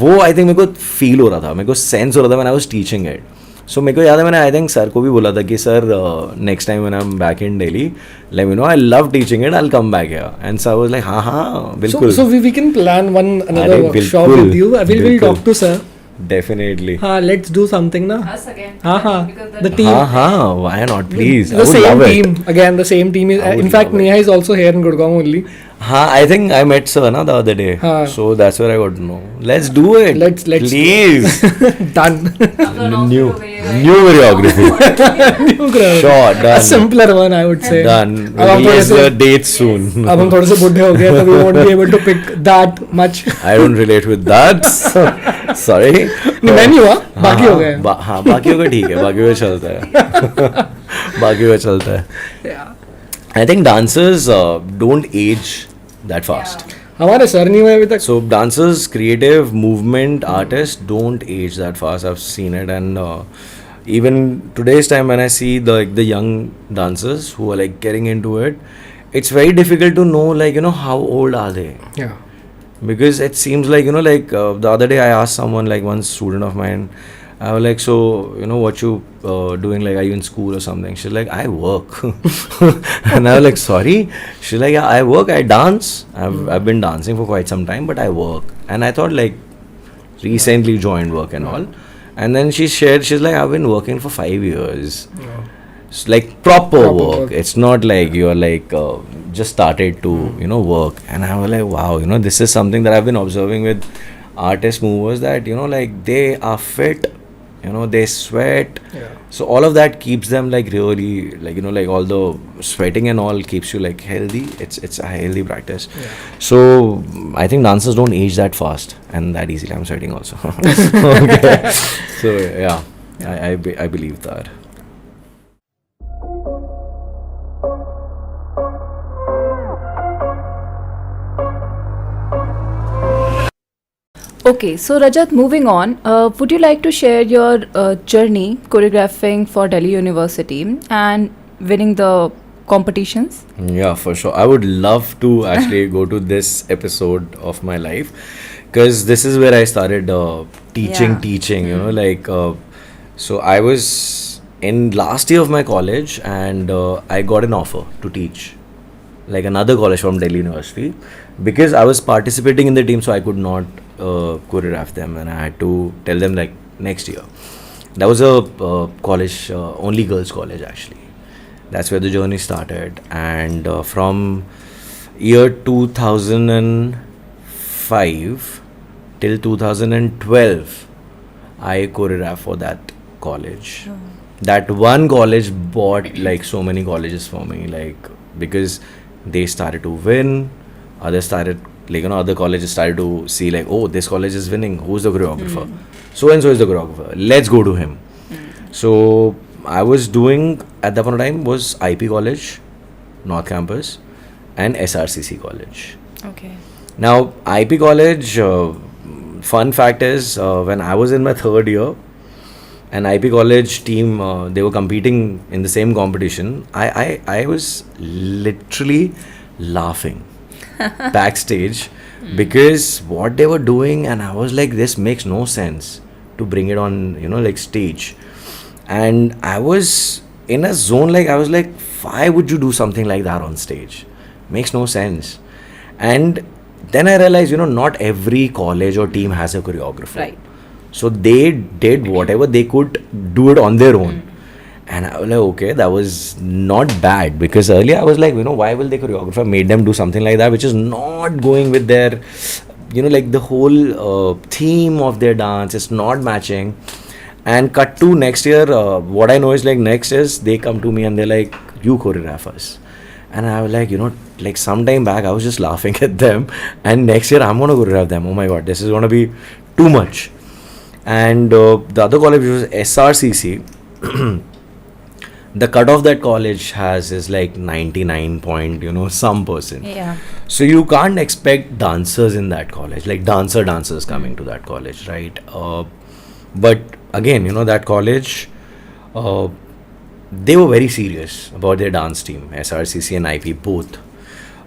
वो आई थिंक मेरे को फील हो रहा था, मेरे को सेंस हो रहा था when I was teaching it. So मेरे को याद है मैंने आई थिंक सर को भी बोला था कि sir next time when I am back in Delhi, let me know, I love teaching it, I will come back here. And sir was like हाँ बिल्कुल. So we can plan one another workshop बिल्कुल, with you. We'll talk to sir. Definitely. हाँ, let's do something ना. Us again. हाँ, Because the team. हाँ, why not? Please, I The would same love team it. again. The same team is. I would In fact, love it. Neha is also here in Gurgaon only. हाँ, I think I met sir na the other day. हाँ. So that's where I got to know. Let's do it. Let's please. Done. New choreography. New crowd. Sure, A done. simpler one, I would say. Done. अब हम Release थोड़े the से date soon. अब हम थोड़े से बुढ़े हो गए, तो we won't be able to pick that much. I don't relate with that. Sorry. मैं नहीं हुआ, बाकी हो गए. हाँ, बाकियों का ठीक है, बाकियों का चलता है. बाकियों का चलता है. Yeah. I think dancers don't age that fast. हमारे सर नहीं हुए अभी तक. So dancers, creative movement artists don't age that fast. I've seen it, and even today's time when I see the young dancers who are like getting into it, it's very difficult to know like how old are they, Yeah. because it seems like like the other day I asked someone, like one student of mine, I was like, so what you doing, like are you in school or something? She's like, I work. And I was like, sorry? She's like, yeah, I work, I dance, I've been dancing for quite some time, but I work. And I thought like recently joined work and all, and then she shared, she's like, I've been working for 5 years. It's like proper work. It's not like you're like just started to work. And I was like, wow, this is something that I've been observing with artist movers, that like they are fit, they sweat. Yeah. So all of that keeps them like really like like all the sweating and all keeps you like healthy. It's a healthy practice. Yeah. So I think dancers don't age that fast and that easily. I'm sweating also. Okay. So yeah, I believe that. Okay, so Rajat, moving on, would you like to share your journey choreographing for Delhi University and winning the competitions? Yeah, for sure. I would love to actually go to this episode of my life, because this is where I started teaching, like, so I was in last year of my college, and I got an offer to teach like another college from Delhi University, because I was participating in the team, so I could not choreograph them, and I had to tell them like next year. That was a college, only girls college actually. That's where the journey started, and from year 2005 till 2012 I choreographed for that college. That one college bought like so many colleges for me, like because they started to win, others started like other colleges started to see like, oh, this college is winning, who's the choreographer? So and so is the choreographer, let's go to him. So I was doing at that point of time was IP College, North Campus, and SRCC College. Okay. Now IP College, fun fact is when I was in my third year, an IP College team, they were competing in the same competition. I was literally laughing backstage because what they were doing, and I was like, this makes no sense to bring it on like stage. And I was in a zone, like I was like, why would you do something like that on stage? Makes no sense. And then I realized not every college or team has a choreographer. Right. So they did whatever they could do it on their own. And I was like, okay, that was not bad, because earlier I was like, why will the choreographer made them do something like that, which is not going with their you know, like the whole theme of their dance is not matching. And cut to next year, what I know is like next is they come to me and they're like, you choreograph us. And I was like, you know, like some time back I was just laughing at them, and next year I'm gonna choreograph them. Oh my god, this is gonna be too much. And the other college, which was SRCC, the cut off that college has is like 99 point, you know, some percent. Yeah. So you can't expect dancers in that college, like dancers coming to that college, right? But again, you know, that college, they were very serious about their dance team, SRCC and IP both.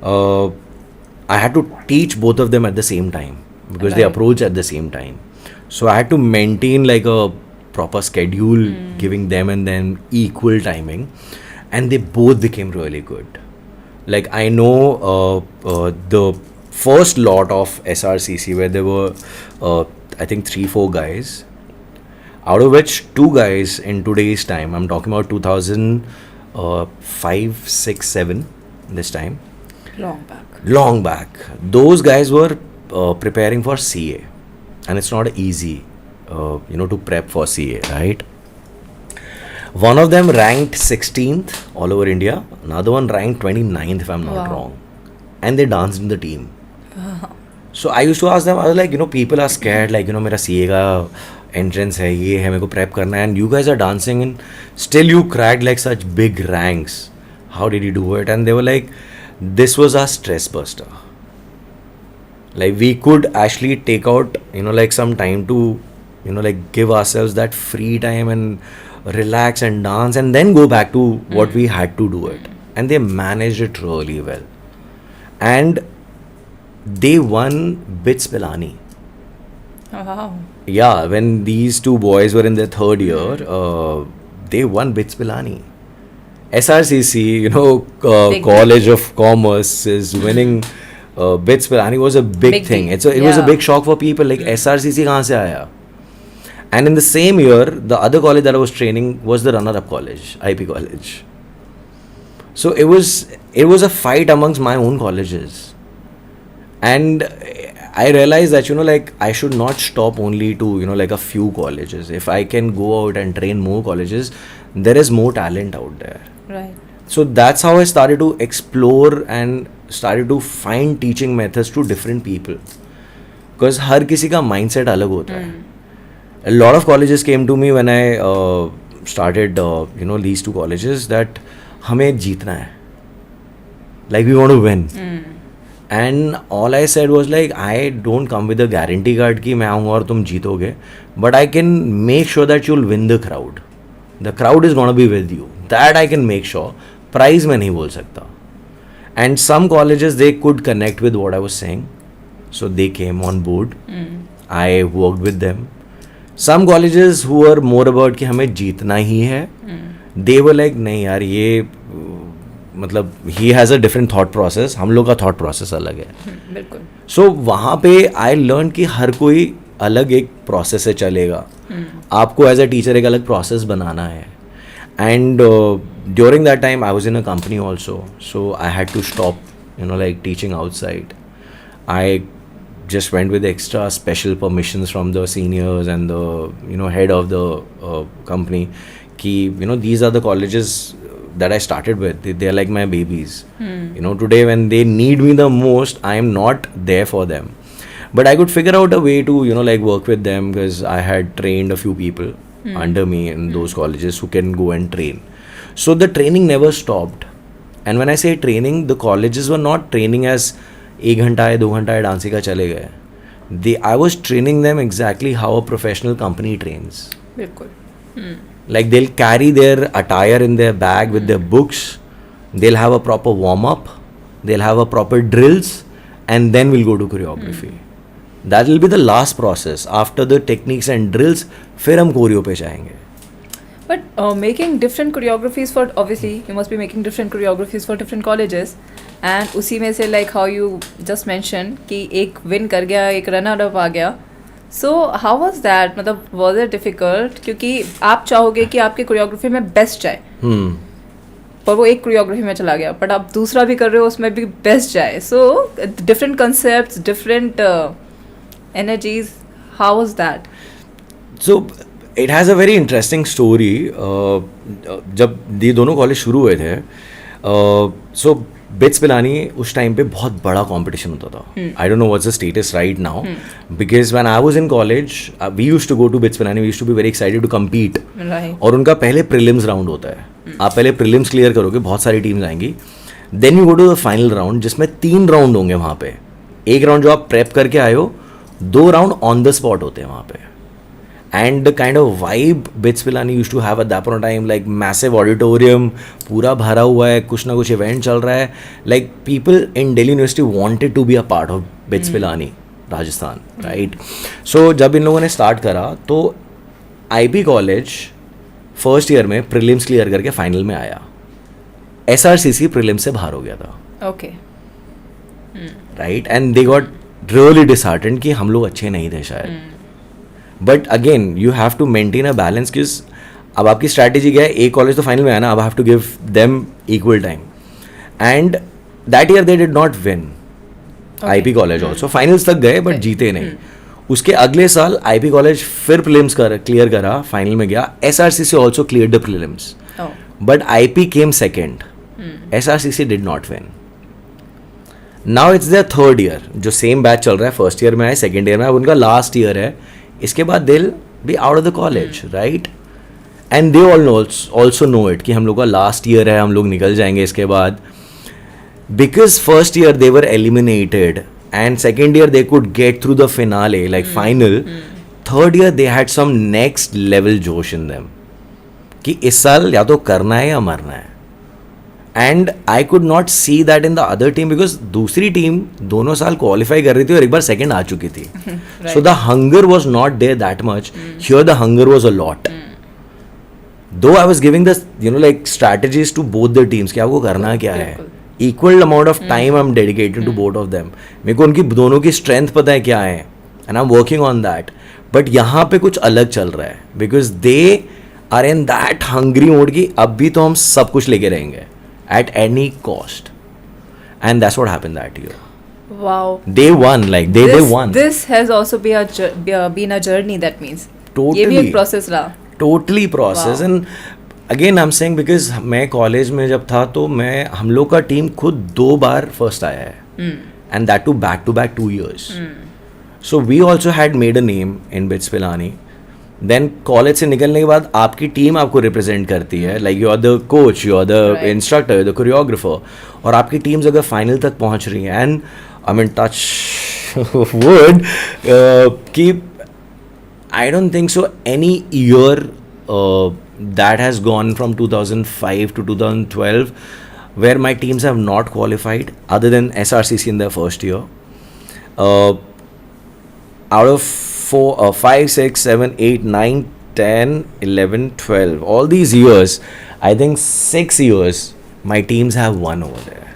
I had to teach both of them at the same time because they Right. approach at the same time. So I had to maintain like a proper schedule, giving them and then equal timing, and they both became really good. Like I know the first lot of SRCC where there were I think 3-4 guys, out of which 2 guys in today's time, I'm talking about 2005, 6, 7 this time, long back, those guys were preparing for CA, and it's not easy you know, to prep for CA, right? One of them ranked 16th all over India, another one ranked 29th if I'm not Wow. wrong, and they danced in the team. So I used to ask them, I was like, you know, people are scared, like, you know, मेरा CA का entrance है, ये है, मेरे को prep करना है, and you guys are dancing and still you cracked like such big ranks. How did you do it? And they were like, this was our stress buster. Like we could actually take out, you know, like some time to, you know, like give ourselves that free time and relax and dance and then go back to what we had to do it. And they managed it really well. And they won BITS Pilani. Wow. Yeah, when these 2 boys were in their 3rd year, they won BITS Pilani. SRCC, you know, Big College of Commerce is winning BITS Pilani was a big thing. deal. It was a Yeah. big shock for people. Like SRCC kahan se aaya? And in the same year, the other college that I was training was the runner-up college, IP college. So it was a fight amongst my own colleges, and I realized that, you know, like I should not stop only to, you know, like a few colleges. If I can go out and train more colleges, there is more talent out there. Right. So that's how I started to explore and started to find teaching methods to different people, because हर किसी का mindset अलग होता है. A lot of colleges came to me when I started, you know, these 2 colleges, that हमें जीतना है, like we want to win. And all I said was like, I don't come with a guarantee card कि मैं आऊँगा और तुम जीतोगे, but I can make sure that you'll win the crowd. The crowd is gonna be with you. That I can make sure. Prize मैं नहीं बोल सकता. And some colleges, they could connect with what I was saying, so they came on board. I worked with them. Some colleges who were more about कि हमें जीतना ही है, they were like नहीं यार ये मतलब he has a different thought process, हम लोग का thought process अलग है. बिल्कुल. So वहाँ पे I learned कि हर कोई अलग एक process से चलेगा. आपको as a teacher एक अलग process बनाना है. And during that time I was in a company also, so I had to stop, you know, like teaching outside. I just went with extra special permissions from the seniors and the, you know, head of the company ki, you know, these are the colleges that I started with. They are like my babies. You know, today when they need me the most, I am not there for them, but I could figure out a way to, you know, like work with them, because I had trained a few people under me in those colleges who can go and train. So the training never stopped. And when I say training, the colleges were not training as 1 घंटा है 2 घंटा है dance का चले गए. I was training them exactly how a professional company trains. बिल्कुल. Like they'll carry their attire in their bag with their books, they'll have a proper warm-up, they'll have a proper drills, and then we'll go to choreography. That will be the last process. After the techniques and drills, फिर हम choreo पे जाएंगे. But making different choreographies for, obviously you must be making different choreographies for different colleges, and उसी में से like how you just mentioned कि एक win कर गया, एक runner up आ गया. So how was that? मतलब was it difficult? क्योंकि आप चाहोगे कि आपके choreography में best जाए, पर वो एक choreography में चला गया, but आप दूसरा भी कर रहे हो उसमें भी best जाए. So different concepts, different energies. How was that? So it has a very interesting story. जब ये दोनों कॉलेज शुरू हुए थे, सो बिट्स पिलानी उस टाइम पे बहुत बड़ा कंपटीशन होता था. I don't know what's the status right now, because when I was in college we used to go to BITS Pilani, we used to be very excited to compete. Right. और उनका पहले prelims round होता है. आप पहले prelims clear करोगे, बहुत सारी टीम्स आएंगी, then you go to the final round जिसमें 3 राउंड होंगे वहाँ पे. एक राउंड जो आप प्रेप करके आए हो, 2 राउंड ऑन द स्पॉट होते हैं वहाँ पे. And the kind of vibe BITS Pilani used to have at that point of time, like massive auditorium, पूरा भरा हुआ है, कुछ ना कुछ event चल रहा है. Like people in Delhi University wanted to be a part of BITS Pilani, Rajasthan, right? So जब इन लोगों ने start करा तो IB कॉलेज फर्स्ट ईयर में प्रीलिम्स क्लियर करके फाइनल में आया. SRCC प्रीलिम्स से बाहर हो गया था. Okay. Right? And they got really disheartened कि हम लोग अच्छे नहीं थे शायद. But again you have to maintain a balance, किस अब आपकी स्ट्रैटेजी क्या है, एक कॉलेज तो फाइनल में आया ना, अब have to give them equal time. And that year they did not win IP college also, finals तक गए बट जीते नहीं. उसके अगले साल आईपी कॉलेज फिर प्रीलिम्स क्लियर करा, फाइनल में गया. SRCC also clear the prelims, but IP came second, SRCC did not win. Now it's their third year, जो सेम बैच चल रहा है, फर्स्ट ईयर में आए, सेकेंड ईयर में, अब उनका लास्ट ईयर है. इसके बाद they'll be out of the college, right? And they all also know it कि हम लोग का लास्ट ईयर है, हम लोग निकल जाएंगे इसके बाद. Because first year they were eliminated and second year they could get through the finale, like final. Third year they had some next level जोश इन देम कि इस साल या तो करना है या मरना है. And I could not see that in the other team, because दूसरी टीम दोनों साल क्वालिफाई कर रही थी और एक बार सेकेंड आ चुकी थी. So the hunger was not there that much. Here the hunger was a lot. Though I was giving the like strategies to both the teams कि आपको करना क्या है. Equal amount of time I am dedicated to both of them. मेरे को उनकी दोनों की स्ट्रेंथ पता है क्या है, and I am working on that. But यहाँ पे कुछ अलग चल रहा है, because they are in that hungry mode की अब भी तो हम सब कुछ लेके रहेंगे at any cost, and that's what happened that year. Wow. They won, like they won. This has also been a journey, that means. Totally. ये भी एक process रहा. Totally process. Wow. And again I'm saying because मैं college में जब था तो हम लोग का टीम खुद 2 बार फर्स्ट आया है, and that too back to back 2 years. So we also had made a name in BITS Pilani. Then college से निकलने के बाद आपकी टीम आपको रिप्रेजेंट करती है, like you are the coach, you are the instructor, the choreographer, और आपकी टीम्स अगर फाइनल तक पहुंच रही हैं, and I mean touch wood कि I don't think so any year that has gone from 2005 to 2012 where my teams have not qualified other than SRCC in their first year. Out of 4, 5, 6, 7, 8, 9, 10, 11, 12. All these years, I think 6 years, my teams have won over there.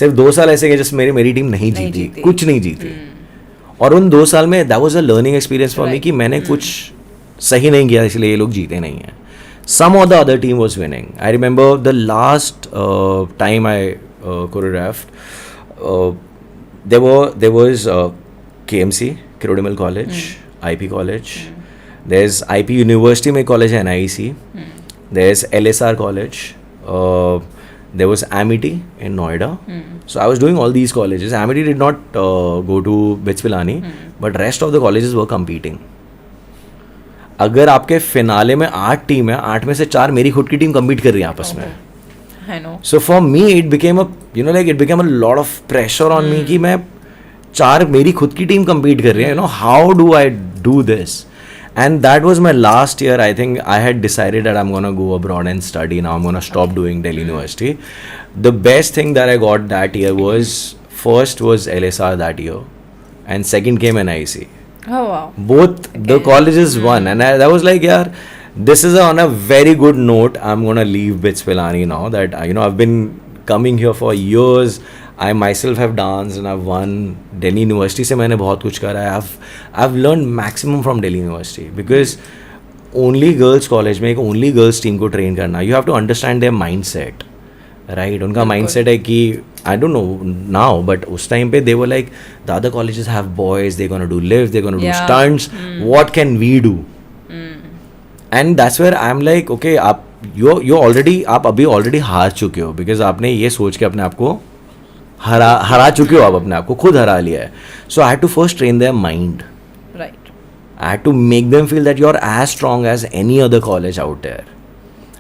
सिर्फ 2 साल ऐसे गए जिसमें मेरी team नहीं जीती, कुछ नहीं जीती. और उन 2 साल में that was a learning experience for me कि मैंने कुछ सही नहीं किया, इसलिए ये लोग जीते नहीं हैं. Some of the other team was winning. I remember the last time I choreographed, there was KMC, Kirodimel College, IP College. There's IP University में college है NIEC. There's LSR College. There was Amity in Noida. So I was doing all these colleges. Amity did not go to BITS Pilani, but rest of the colleges were competing. अगर आपके finale में 8 team है, 8 में से 4 मेरी खुद की team compete कर रही है आपस में. I know. So for me it became a lot of pressure on me कि मैं 4 मेरी खुद की टीम compete कर रही है. How do I do this? And that was my last year. I think I had decided that I'm going to go abroad and study. Now I'm going to stop doing Delhi University. The best thing that I got that year was, first was LSR that year, and second came NIC. Oh wow. Both the colleges won, and that was like, yeah, this is on a very good note. I'm going to leave BITS Pilani now that I've been coming here for years. I myself have danced and I've won. Delhi University से मैंने बहुत कुछ करा है. I've learned maximum from Delhi University because only girls college में एक only girls team को train करना, you have to understand their mindset, right? उनका mindset है कि I don't know now, but उस time पे they were like, the other colleges have boys, they're gonna do lifts, they're gonna do Yeah. stunts. What can we do? And that's where I'm like, okay, आप you're already आप अभी already हार चुके हो, because आपने ये सोच के अपने आप को हरा चुके हो, आप अपने आप को खुद हरा लिया है. So I had to first train their mind. Right. I had to make them feel that you're as strong as any other college out there.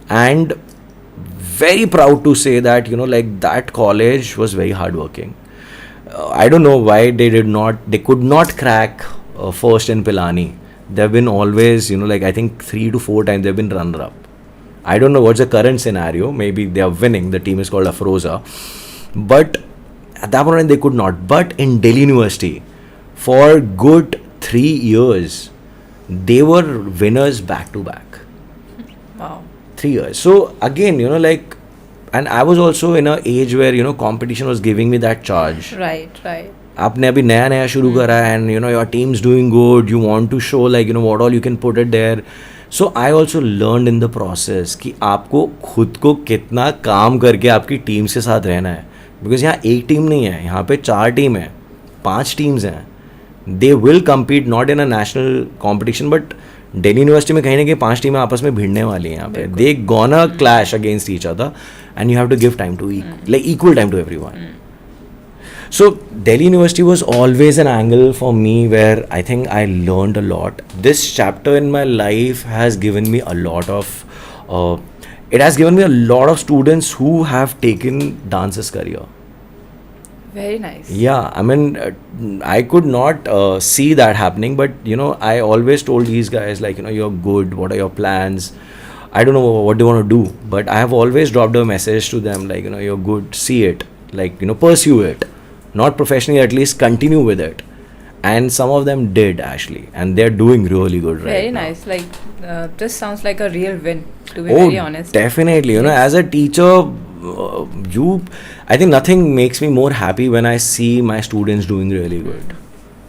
And very proud to say that, you know, like that college was very hardworking. I don't know why they could not crack first in Pilani. They've been always, you know, like I think 3 to 4 times they've been runner up. I don't know what's the current scenario. Maybe they are winning. The team is called Afroza. But at that point they could not. But in Delhi University, for good 3 years, they were winners back to back. Wow. 3 years. So again, you know, like, and I was also in an age where, you know, competition was giving me that charge. Right. आपने अभी नया नया शुरू करा है, and you know your team's doing good, you want to show like, you know, what all you can put it there. So I also learned in the process कि आपको खुद को कितना काम करके आपकी टीम से साथ रहना है, because यहाँ एक टीम नहीं है, यहाँ पे 4 टीम है, 5 टीम्स हैं. They will compete not in a national competition, but Delhi university में कहीं ना कहीं 5 टीमें आपस में भिड़ने वाली हैं यहाँ पे. They gonna clash against each other, and you have to give time to equal time to everyone. So Delhi University was always an angle for me where I think I learned a lot. This chapter in my life has given me a lot of it has given me a lot of students who have taken dance as career. Very nice. Yeah, I mean, I could not see that happening, but you know, I always told these guys like, you know, you're good, what are your plans? I don't know what they want to do, but I have always dropped a message to them like, you know, you're good, see it, like, you know, pursue it, not professionally, at least continue with it. And some of them did actually, and they're doing really good right Very now. nice. Like this sounds like a real win, to be very honest. Definitely. You know, as a teacher, I think nothing makes me more happy when I see my students doing really good.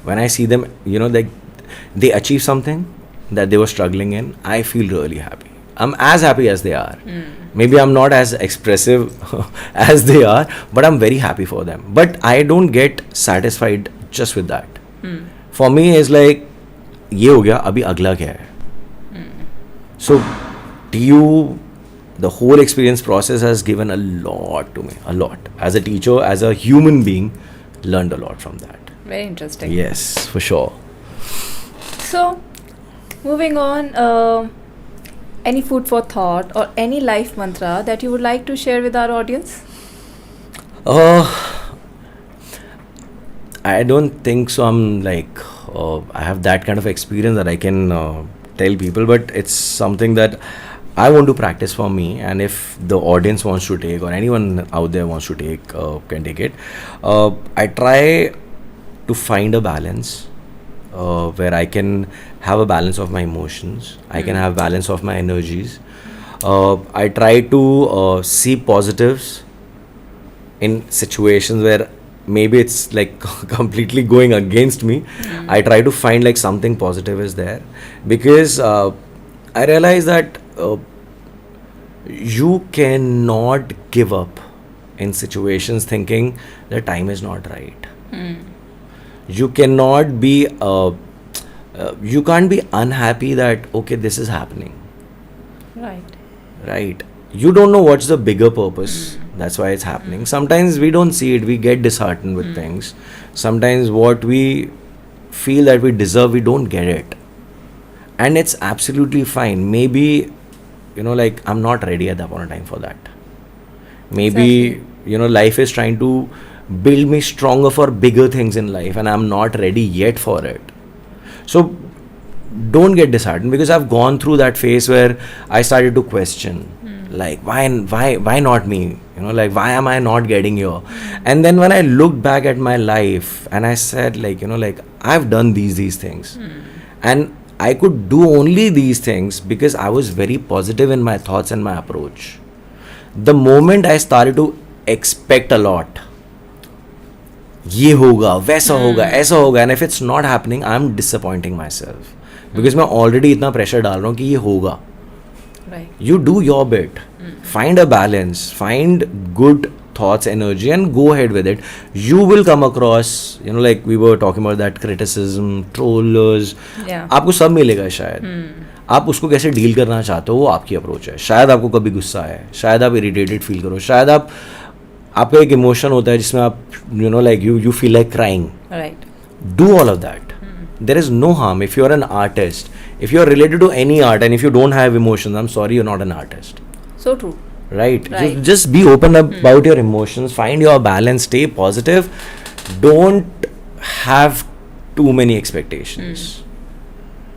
When I see them, you know, like they achieve something that they were struggling in, I feel really happy. I'm as happy as they are. Maybe I'm not as expressive as they are, but I'm very happy for them. But I don't get satisfied just with that. For me, it's like, ये हो गया, अभी अगला क्या है? So, the whole experience process has given a lot to me, a lot. As a teacher, as a human being, learned a lot from that. Very interesting. Yes, for sure. So, moving on, any food for thought or any life mantra that you would like to share with our audience? I don't think so. I'm like, I have that kind of experience that I can tell people, but it's something that I want to practice for me, and if the audience wants to take, or anyone out there wants to take, can take it. I try to find a balance where I can have a balance of my emotions, I can have balance of my energies. I try to see positives in situations where maybe it's like completely going against me. I try to find like something positive is there, because I realize that you cannot give up in situations thinking the time is not right. You cannot be you can't be unhappy that okay, this is happening, right? You don't know what's the bigger purpose. That's why it's happening. Sometimes we don't see it, we get disheartened with things. Sometimes what we feel that we deserve, we don't get it, and it's absolutely fine. Maybe, you know, like I'm not ready at that point of time for that. Maybe you know, life is trying to build me stronger for bigger things in life, and I'm not ready yet for it. So don't get disheartened, because I've gone through that phase where I started to question like why not me, you know, like why am I not getting here? And then when I looked back at my life and I said like, you know, like I've done these things, and I could do only these things because I was very positive in my thoughts and my approach. The moment I started to expect a lot, ये होगा, वैसा होगा, ऐसा होगा, and if it's not happening, I'm disappointing myself, because मैं already इतना pressure डाल रहा हूँ कि ये होगा. Right. You do your bit. Find a balance. Find good thoughts, energy, and go ahead with it. You will come across, you know, like we were talking about that criticism, trollers. Yeah. आपको सब मिलेगा शायद. आप उसको कैसे deal करना चाहते हो वो आपकी अप्रोच है. शायद आपको कभी गुस्सा है, शायद आप इरिटेटेड फील करो, शायद आपका एक इमोशन होता है जिसमें आप you know like you feel like crying. Right. Do all of that. There is no harm if you're an artist. If you're related to any art and if you don't have emotions, I'm sorry, you're not an artist. So true. Right? Right. Just be open about your emotions, find your balance, stay positive. Don't have too many expectations.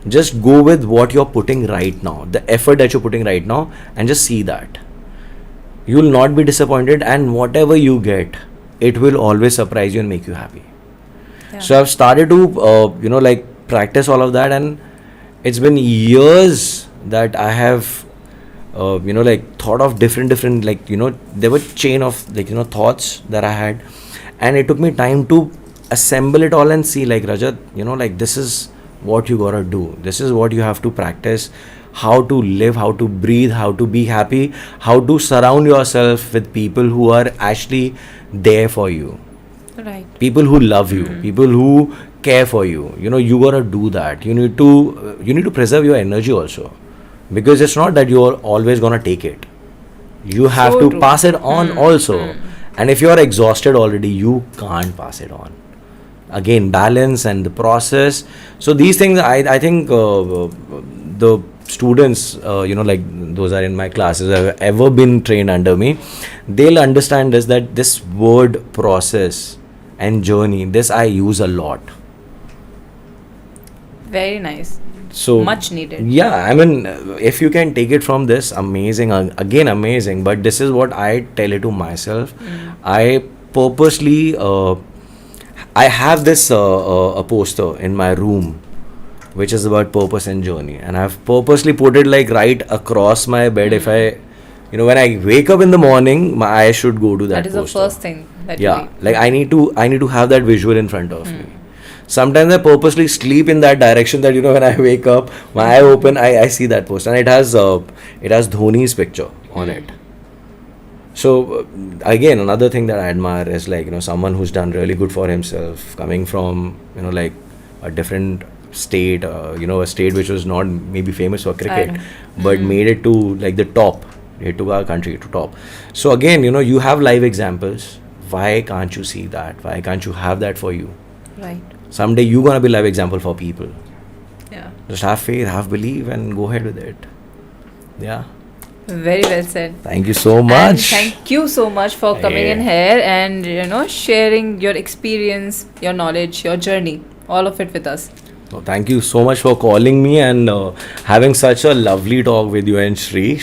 Just go with what you're putting right now, the effort that you're putting right now, and just see that. You will not be disappointed, and whatever you get, it will always surprise you and make you happy. Yeah. So I've started to, you know, like practice all of that, and it's been years that I have, you know, like thought of different, like, you know, there were chain of like, you know, thoughts that I had, and it took me time to assemble it all and see like, Rajat, you know, like this is what you gotta do. This is what you have to practice. How to live, how to breathe, how to be happy, how to surround yourself with people who are actually there for you. Right. People who love you, people who care for you. You know, you gotta do that. You need to preserve your energy also, because it's not that you're always gonna take it. You have So to true. pass it on also. And if you're exhausted already, you can't pass it on. Again, balance and the process. So these things, I think the students, you know, like those are in my classes, have ever been trained under me, they'll understand this, that this word process and journey, this I use a lot. Very nice. So Much needed. Yeah, I mean, if you can take it from this, amazing. Again, amazing. But this is what I tell it to myself. I purposely, I have this a poster in my room, which is about purpose and journey, and I've purposely put it like right across my bed. If I, you know, when I wake up in the morning, my eyes should go to that. That is poster. the first thing that Yeah, you like I need to have that visual in front of me. Sometimes I purposely sleep in that direction, that, you know, when I wake up, my eye open, I see that poster, and it has Dhoni's picture on it. So again, another thing that I admire is, like, you know, someone who's done really good for himself, coming from, you know, like a different state, you know, a state which was not maybe famous for cricket, know. but made it to like the top. It took our country to top. So again, you know, you have live examples. Why can't you see that? Why can't you have that for you? Right. Someday you're gonna be live example for people. Yeah. Just have faith, have belief, and go ahead with it. Yeah. Very well said. Thank you so And much. thank you so much for coming in here and, you know, sharing your experience, your knowledge, your journey, all of it with us. So thank you so much for calling me and having such a lovely talk with you and Shri,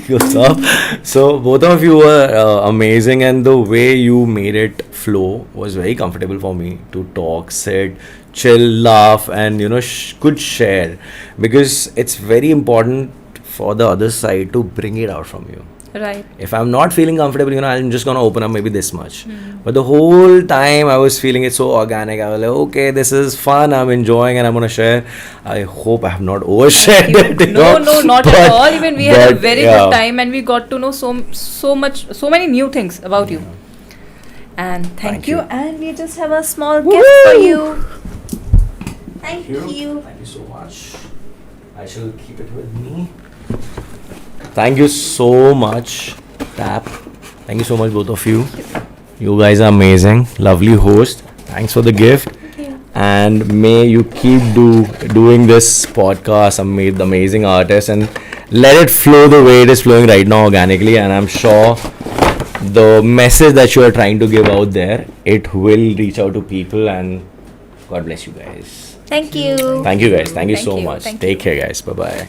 what's up? So both of you were amazing, and the way you made it flow was very comfortable for me to talk, sit, chill, laugh, and, you know, could share, because it's very important for the other side to bring it out from you. Right. If I'm not feeling comfortable, you know, I'm just gonna open up maybe this much. But the whole time I was feeling it so organic. I was like, okay, this is fun. I'm enjoying, and I'm gonna share. I hope I have not overshared it. you No, know. not at all. Even we had a but, very yeah. good time, and we got to know so many new things about you. And thank you. you. And we just have a small gift for you. Thank you. Thank you so much. I shall keep it with me. Thank you so much, Tap. Thank you so much, both of you. You guys are amazing. Lovely host. Thanks for the gift. And may you keep doing this podcast, amazing artists, and let it flow the way it is flowing right now, organically. And I'm sure the message that you are trying to give out there, it will reach out to people. And God bless you guys. Thank you. Thank you guys. Thank you Thank so you. much. Thank Take care, guys. Bye bye.